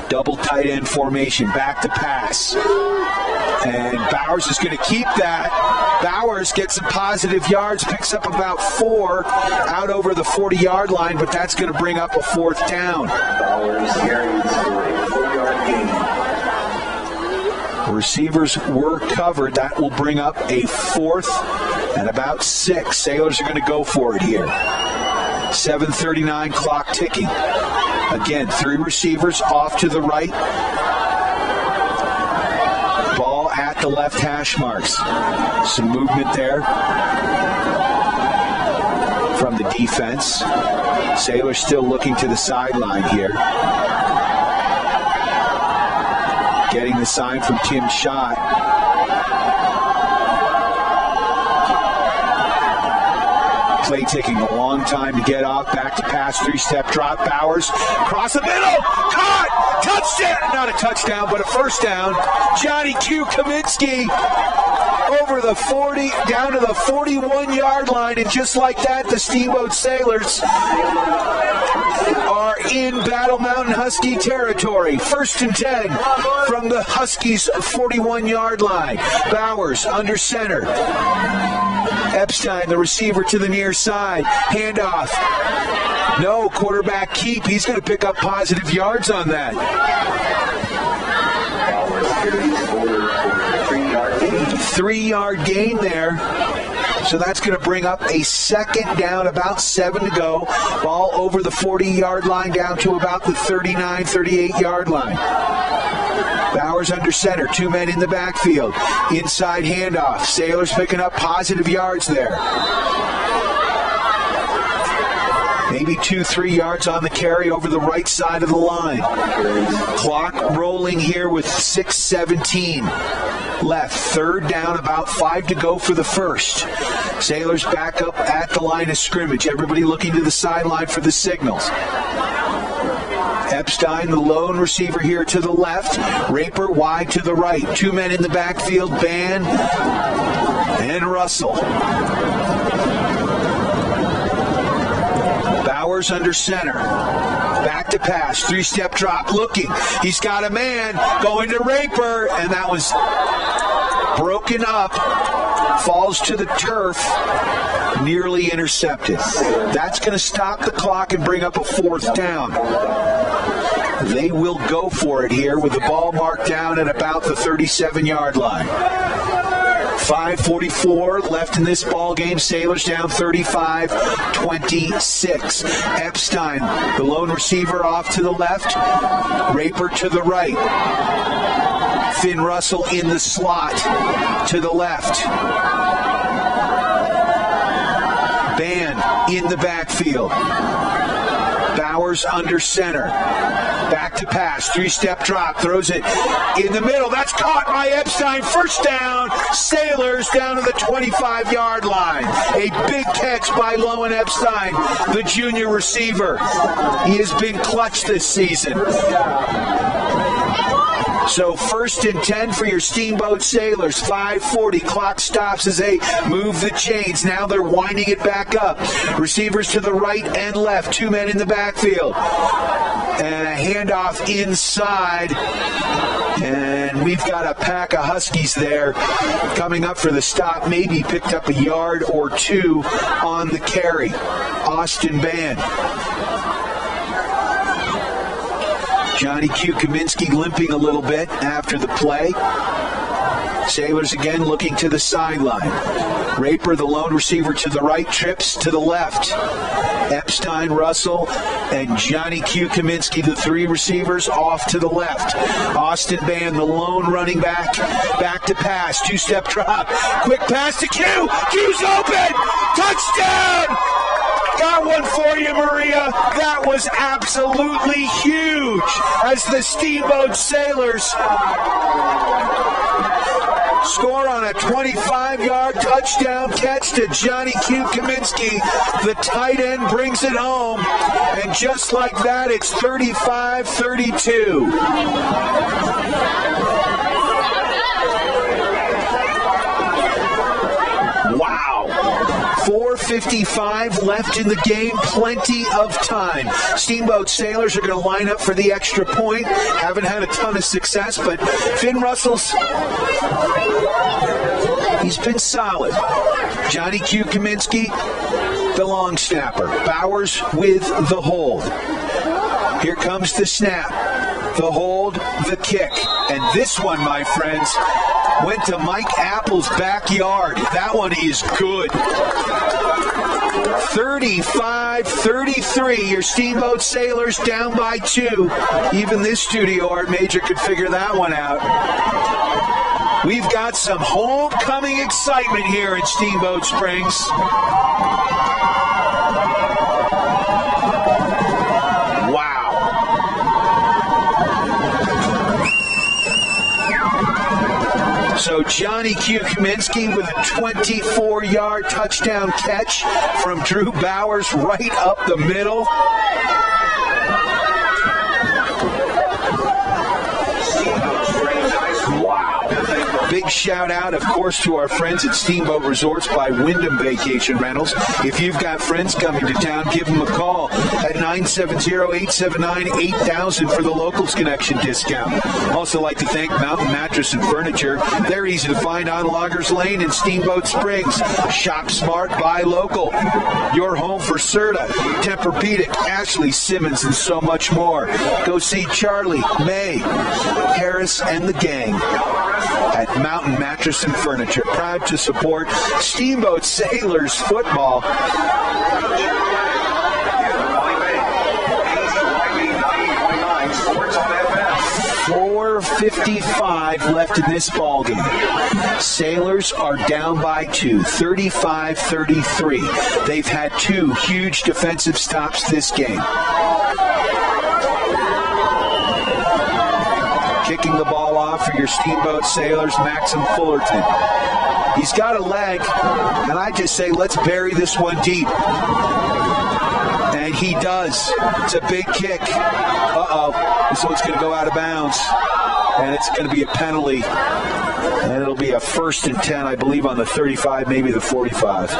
Double tight end formation, back to pass. And Bowers is going to keep that. Bowers gets some positive yards, picks up about 4 out over the 40-yard line, but that's going to bring up a 4th down. Bowers carries for a 4-yard gain. Receivers were covered. That will bring up a 4th and about 6. Sailors are going to go for it here. 7:39, clock ticking. Again, 3 receivers off to the right. Ball at the left hash marks. Some movement there from the defense. Sailors still looking to the sideline here. Getting the sign from Tim Schott. Play taking a long time to get off. Back to pass, 3-step drop. Bowers, cross the middle, caught, touchdown! Not a touchdown, but a 1st down. Johnny Q. Kaminsky over the 40, down to the 41-yard line, and just like that, the Steamboat Sailors are in Battle Mountain Husky territory. 1st and 10 from the Huskies' 41-yard line. Bowers under center. Epstein, the receiver, to the near side. Handoff. No, quarterback keep. He's going to pick up positive yards on that. 3-yard gain there. So that's going to bring up a 2nd down, about 7 to go. Ball over the 40-yard line down to about the 39, 38-yard line. Bowers under center, 2 men in the backfield. Inside handoff. Sailors picking up positive yards there. Maybe 2-3 yards on the carry over the right side of the line. Clock rolling here with 6:17 left. 3rd down, about 5 to go for the 1st. Sailors back up at the line of scrimmage. Everybody looking to the sideline for the signals. Epstein, the lone receiver here to the left. Raper wide to the right. 2 men in the backfield, Ban and Russell. Bowers under center. Back to pass. 3-step drop. Looking. He's got a man going to Raper, and that was broken up. Falls to the turf. Nearly intercepted. That's going to stop the clock and bring up a 4th down. They will go for it here with the ball marked down at about the 37-yard line. 5:44 left in this ball game. Sailors down 35-26. Epstein, the lone receiver, off to the left. Raper to the right. Finn Russell in the slot to the left. Ban in the backfield. Bowers under center. Back to pass. 3-step drop. Throws it in the middle. That's caught by Epstein. First down. Sailors down to the 25-yard line. A big catch by Lowen Epstein, the junior receiver. He has been clutch this season. So 1st and 10 for your Steamboat Sailors. 5:40. Clock stops as they move the chains. Now they're winding it back up. Receivers to the right and left. 2 men in the backfield. And a handoff inside. And we've got a pack of Huskies there coming up for the stop. Maybe picked up a yard or 2 on the carry. Austin Band. Johnny Q. Kaminsky limping a little bit after the play. Sailors again looking to the sideline. Raper, the lone receiver to the right, trips to the left. Epstein, Russell, and Johnny Q. Kaminsky, the 3 receivers, off to the left. Austin Band, the lone running back to pass. 2-step drop. Quick pass to Q. Q's open. Touchdown. Got one for you, Maria. That was absolutely huge as the Steamboat Sailors score on a 25-yard touchdown catch to Johnny Q. Kaminsky. The tight end brings it home, and just like that, it's 35-32. Wow. 4:55 left in the game. Plenty of time. Steamboat Sailors are going to line up for the extra point. Haven't had a ton of success, but Finn Russell's, he's been solid. Johnny Q. Kaminsky, the long snapper. Bowers with the hold. Here comes the snap. The hold, the kick. And this one, my friends, went to Mike Apple's backyard. That one is good. 35-33. Your Steamboat Sailors down by 2. Even this studio art major could figure that one out. We've got some homecoming excitement here in Steamboat Springs. So Johnny Q. Kaminsky with a 24-yard touchdown catch from Drew Bowers right up the middle. Big shout out, of course, to our friends at Steamboat Resorts by Wyndham Vacation Rentals. If you've got friends coming to town, give them a call at 970-879-8000 for the Locals Connection discount. Also like to thank Mountain Mattress and Furniture. They're easy to find on Loggers Lane in Steamboat Springs. Shop smart, buy local. Your home for Serta, Tempur-Pedic, Ashley, Simmons, and so much more. Go see Charlie, May, Harris, and the gang at Mountain Mattress and Furniture. Proud to support Steamboat Sailors football. 4:55 left in this ballgame. Sailors are down by 2, 35-33. They've had 2 huge defensive stops this game. Kicking the ball off for your Steamboat Sailors, Maxim Fullerton. He's got a leg, and I just say let's bury this one deep. And he does. It's a big kick. Uh-oh. This one's going to go out of bounds. And it's going to be a penalty. And it'll be a 1st and 10, I believe, on the 35, maybe the 45.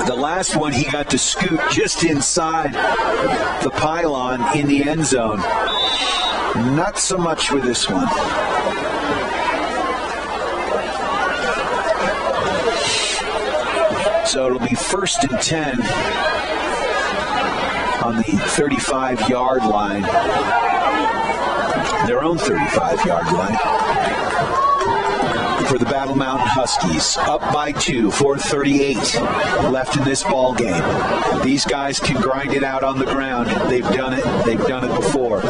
The last one, he got to scoot just inside the pylon in the end zone. Not so much with this one. So it'll be 1st and 10 on the 35-yard line. Their own 35-yard line. For the Battle Mountain Huskies, up by 2, 4:38 left in this ball game. These guys can grind it out on the ground. They've done it. They've done it before.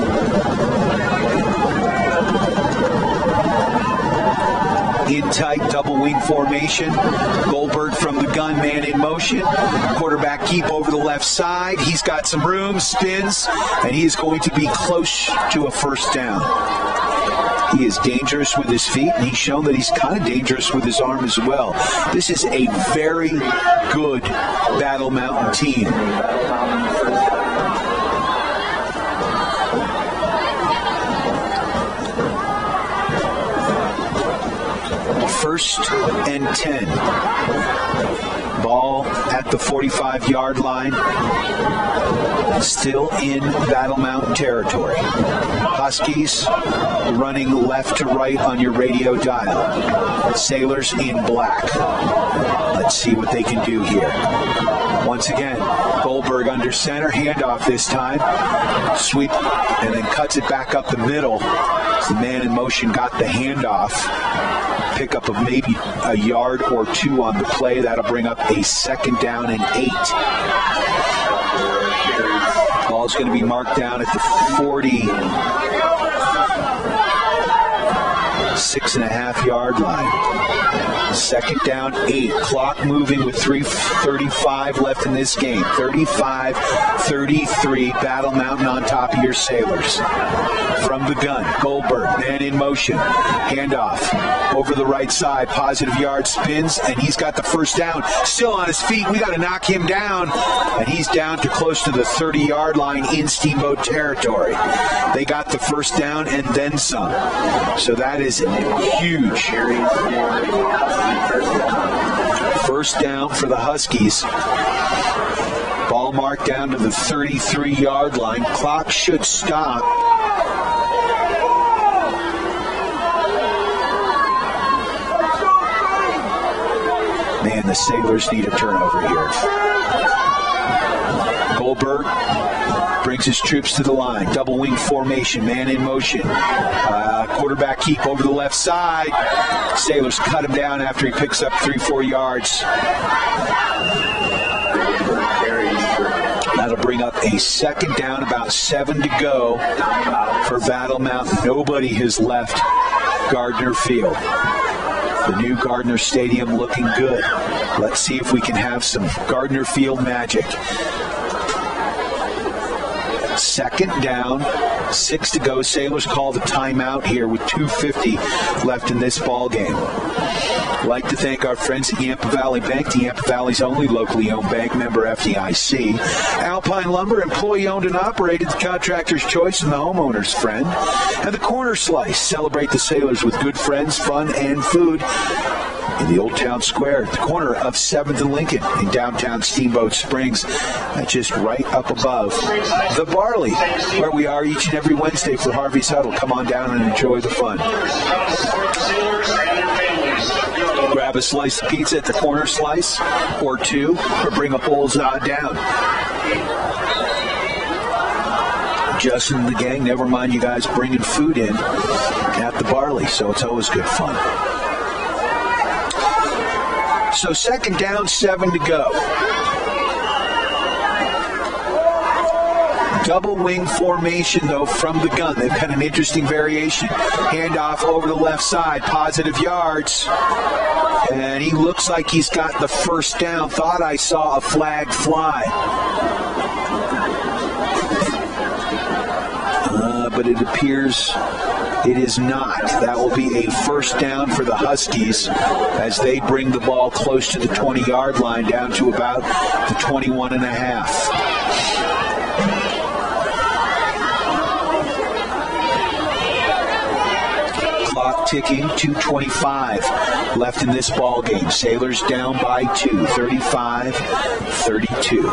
in tight double wing formation. Goldberg from the gun, man in motion. Quarterback keep over the left side. He's got some room, spins, and he is going to be close to a first down. He is dangerous with his feet, and he's shown that he's kind of dangerous with his arm as well. This is a very good Battle Mountain team. First and 10. Ball at the 45-yard line. Still in Battle Mountain territory. Huskies running left to right on your radio dial. Sailors in black. Let's see what they can do here. Once again, Goldberg under center. Handoff this time. Sweep and then cuts it back up the middle. The man in motion got the handoff. Pickup of maybe a yard or two on the play. That'll bring up a second down and 8. Ball's going to be marked down at the 46.5-yard line. Second down, 8. Clock moving with 3:35 left in this game. 35-33. Battle Mountain on top of your Sailors. From the gun, Goldberg, man in motion. Handoff over the right side. Positive yard, spins, and he's got the first down. Still on his feet. We got to knock him down. And he's down to close to the 30-yard line in Steamboat territory. They got the first down and then some. So that is huge. First down for the Huskies. Ball marked down to the 33-yard line. Clock should stop. Man, the Sailors need a turnover here. Goldberg brings his troops to the line. Double wing formation, man in motion. Quarterback keep over the left side. Sailors cut him down after he picks up 3-4 yards. That'll bring up a second down, about 7 to go for Battle Mountain. Nobody has left Gardner Field. The new Gardner Stadium looking good. Let's see if we can have some Gardner Field magic. Second down, 6 to go. Sailors call the timeout here with 2:50 left in this ball game. I'd like to thank our friends at Yampa Valley Bank, the Yampa Valley's only locally owned bank, member FDIC. Alpine Lumber, employee owned and operated, the contractor's choice and the homeowner's friend. And the Corner Slice, celebrate the Sailors with good friends, fun, and food. In the Old Town Square, at the corner of 7th and Lincoln in downtown Steamboat Springs. That's just right up above the Barley, where we are each and every Wednesday for Harvey's Huddle. Come on down and enjoy the fun. Grab a slice of pizza at the Corner Slice, or 2, or bring a bullseye down. Justin and the gang, never mind you guys bringing food in at the Barley, so it's always good fun. So second down, 7 to go. Double wing formation, though, from the gun. They've got an interesting variation. Handoff over the left side, positive yards. And he looks like he's got the first down. Thought I saw a flag fly. But it appears it is not. That will be a first down for the Huskies as they bring the ball close to the 20-yard line, down to about the 21.5. Clock ticking, 2:25 left in this ball game. Sailors down by 2, 35-32.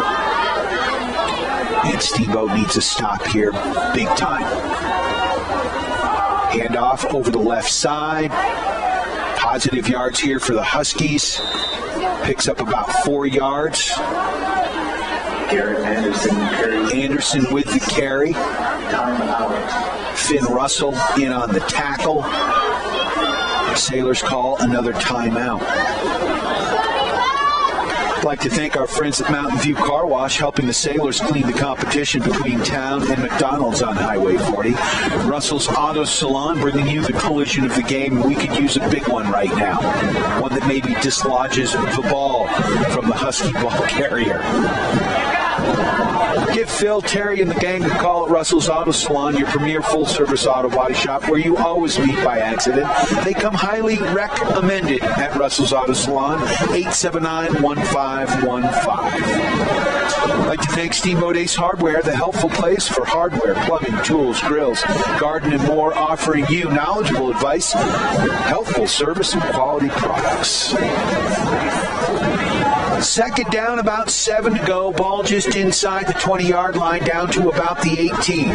And Steamboat needs a stop here, big time. Handoff over the left side. Positive yards here for the Huskies. Picks up about 4 yards. Anderson with the carry. Finn Russell in on the tackle. Sailors call another timeout. I'd like to thank our friends at Mountain View Car Wash, helping the Sailors clean the competition between town and McDonald's on Highway 40. Russell's Auto Salon, bringing you the collision of the game. We could use a big one right now, one that maybe dislodges the ball from the Husky ball carrier. Give Phil, Terry, and the gang a call at Russell's Auto Salon, your premier full-service auto body shop where you always meet by accident. They come highly recommended at Russell's Auto Salon, 879-1515. I'd like to thank Steamboat Ace Hardware, the helpful place for hardware, plumbing, tools, grills, garden, and more, offering you knowledgeable advice, helpful service, and quality products. Second down, about 7 to go. Ball just inside the 20-yard line, down to about the 18.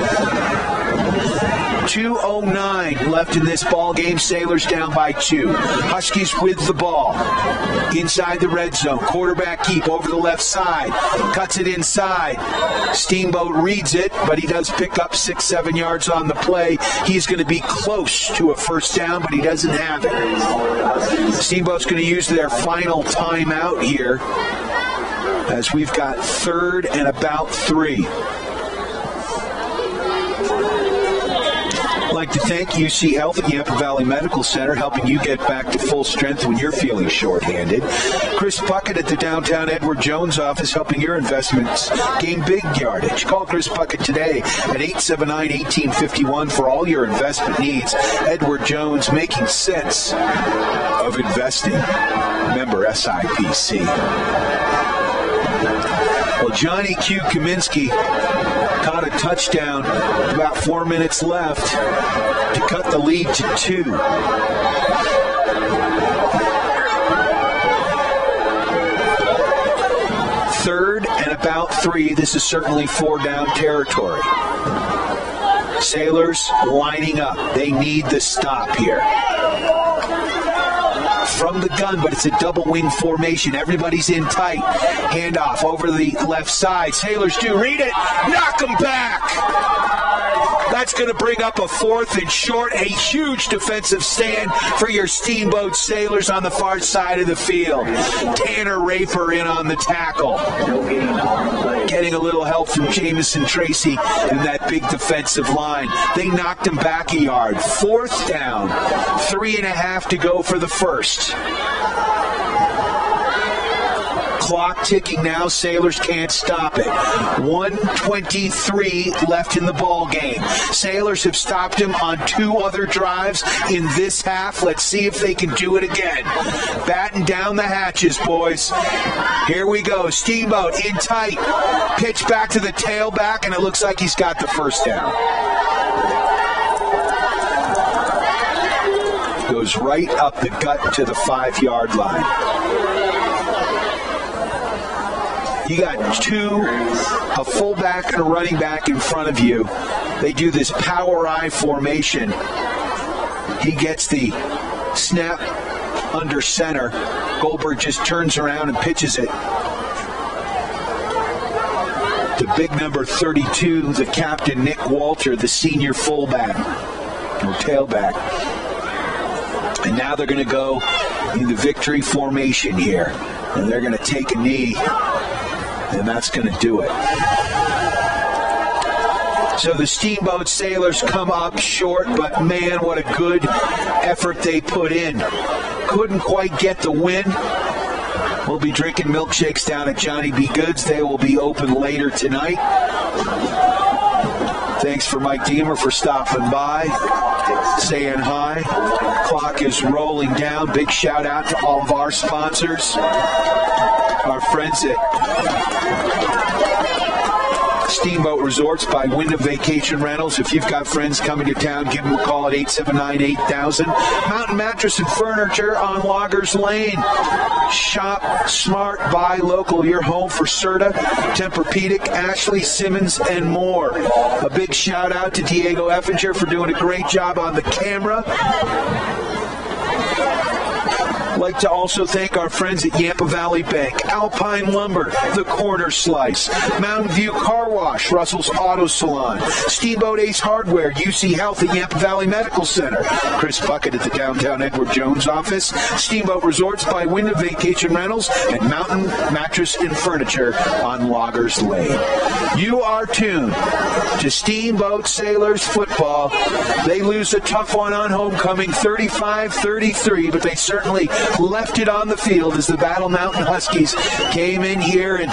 2:09 left in this ball game. Sailors down by 2. Huskies with the ball inside the red zone. Quarterback keep over the left side. Cuts it inside. Steamboat reads it, but he does pick up 6-7 yards on the play. He's going to be close to a first down, but he doesn't have it. Steamboat's going to use their final timeout here as we've got 3rd and about 3. I'd like to thank UC Health at Yampa Valley Medical Center, helping you get back to full strength when you're feeling shorthanded. Chris Puckett at the downtown Edward Jones office, helping your investments gain big yardage. Call Chris Puckett today at 879-1851 for all your investment needs. Edward Jones, making sense of investing. Member SIPC. Well, Johnny Q. Kaminsky caught a touchdown, about 4 minutes left to cut the lead to 2. Third and about 3. This is certainly 4-down territory. Sailors lining up. They need the stop here. From the gun, but it's a double wing formation. Everybody's in tight. Handoff over the left side. Sailors do read it. Knock them back. That's going to bring up a 4th and short. A huge defensive stand for your Steamboat Sailors on the far side of the field. Tanner Raper in on the tackle. Getting a little help from Jamison Tracy and that big defensive line. They knocked him back a yard. 4th down. 3.5 to go for the first. Clock ticking now. Sailors can't stop it. 1:23 left in the ball game. Sailors have stopped him on 2 other drives in this half. Let's see if they can do it again. Batten down the hatches, boys. Here we go. Steamboat in tight. Pitch back to the tailback, and it looks like he's got the first down. Goes right up the gut to the 5-yard line. You got a fullback and a running back in front of you. They do this power I formation. He gets the snap under center. Goldberg just turns around and pitches it. The big number 32, the captain, Nick Walter, the senior fullback or tailback. And now they're going to go in the victory formation here. And they're going to take a knee. And that's going to do it. So the Steamboat Sailors come up short, but man, what a good effort they put in. Couldn't quite get the win. We'll be drinking milkshakes down at Johnny B. Good's. They will be open later tonight. Thanks for Mike Deemer for stopping by, saying hi. Clock is rolling down. Big shout out to all of our sponsors. Our friends at Steamboat Resorts by Wyndham Vacation Rentals. If you've got friends coming to town, give them a call at 879-8000. Mountain Mattress and Furniture on Loggers Lane. Shop smart, buy local. Your home for Serta, Tempur-Pedic, Ashley, Simmons, and more. A big shout out to Diego Effinger for doing a great job on the camera. Like to also thank our friends at Yampa Valley Bank, Alpine Lumber, The Corner Slice, Mountain View Car Wash, Russell's Auto Salon, Steamboat Ace Hardware, UC Health at Yampa Valley Medical Center, Chris Puckett at the downtown Edward Jones office, Steamboat Resorts by Wyndham Vacation Rentals, and Mountain Mattress and Furniture on Loggers Lane. You are tuned to Steamboat Sailors football. They lose a tough one on homecoming, 35-33, but they certainly left it on the field as the Battle Mountain Huskies came in here and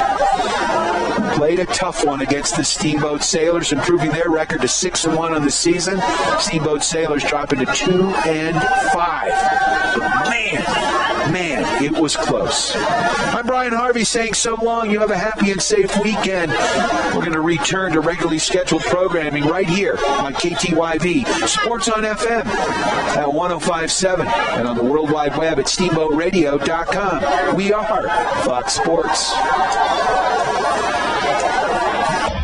played a tough one against the Steamboat Sailors, improving their record to 6-1 on the season. Steamboat Sailors dropping to 2-5. But man, it was close. I'm Brian Harvey saying so long. You have a happy and safe weekend. We're going to return to regularly scheduled programming right here on KTYV, Sports on FM at 105.7, and on the World Wide Web at steamboatradio.com. We are Fox Sports.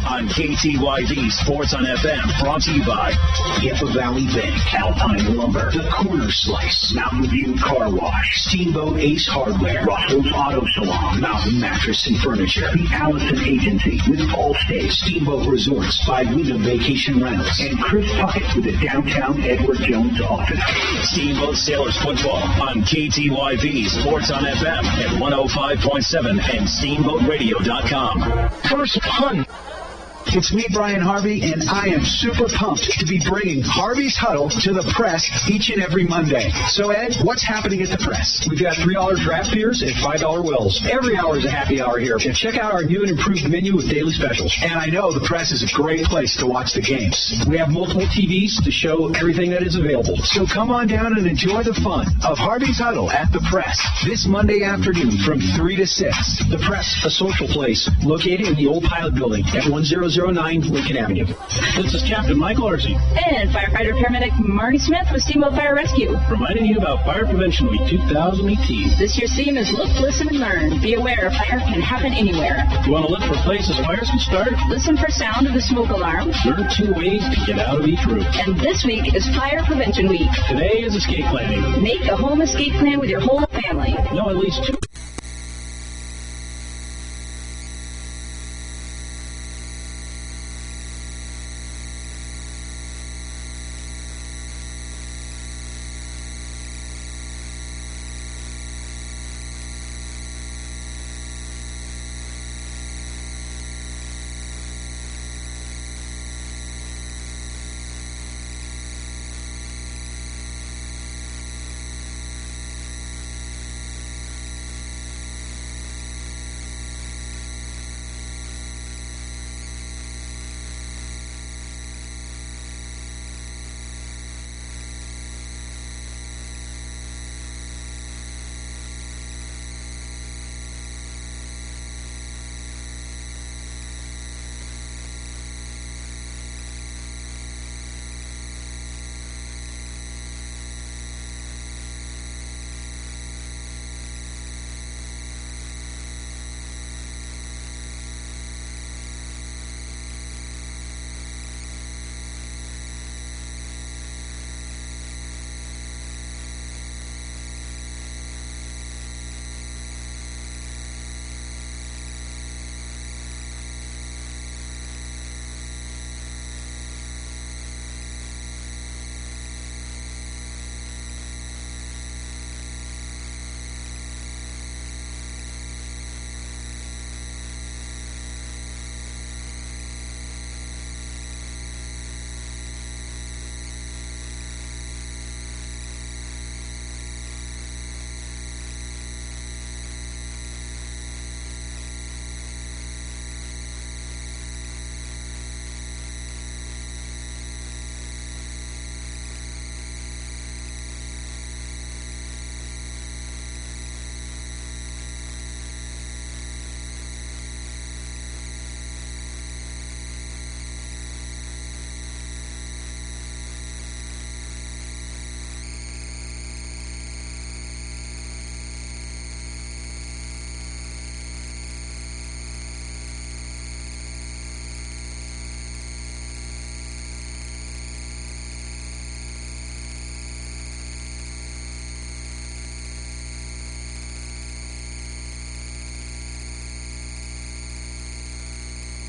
On KTYV Sports on FM, brought to you by Yampa Valley Bank, Alpine Lumber, The Corner Slice, Mountain View Car Wash, Steamboat Ace Hardware, Russell's Auto Salon, Mountain Mattress and Furniture, The Allison Agency with Allstate, Steamboat Resorts by Wyndham Vacation Rentals, and Chris Puckett with the downtown Edward Jones office. Steamboat Sailors Football on KTYV Sports on FM at 105.7 and steamboatradio.com. First punt. It's me, Brian Harvey, and I am super pumped to be bringing Harvey's Huddle to the press each and every Monday. So, Ed, what's happening at the press? We've got $3 draft beers and $5 wills. Every hour is a happy hour here. And check out our new and improved menu with daily specials. And I know the press is a great place to watch the games. We have multiple TVs to show everything that is available. So come on down and enjoy the fun of Harvey's Huddle at the press this Monday afternoon from 3 to 6. The Press, a social place located in the old pilot building at 1009 Lincoln Avenue. This is Captain Michael Arce. And firefighter paramedic Marty Smith with Steamboat Fire Rescue. Reminding you about Fire Prevention Week 2018. This year's theme is Look, Listen, and Learn. Be aware fire can happen anywhere. You want to look for places fires can start? Listen for sound of the smoke alarm. Learn 2 ways to get out of each room. And this week is Fire Prevention Week. Today is escape planning. Make a home escape plan with your whole family. Know at least 2.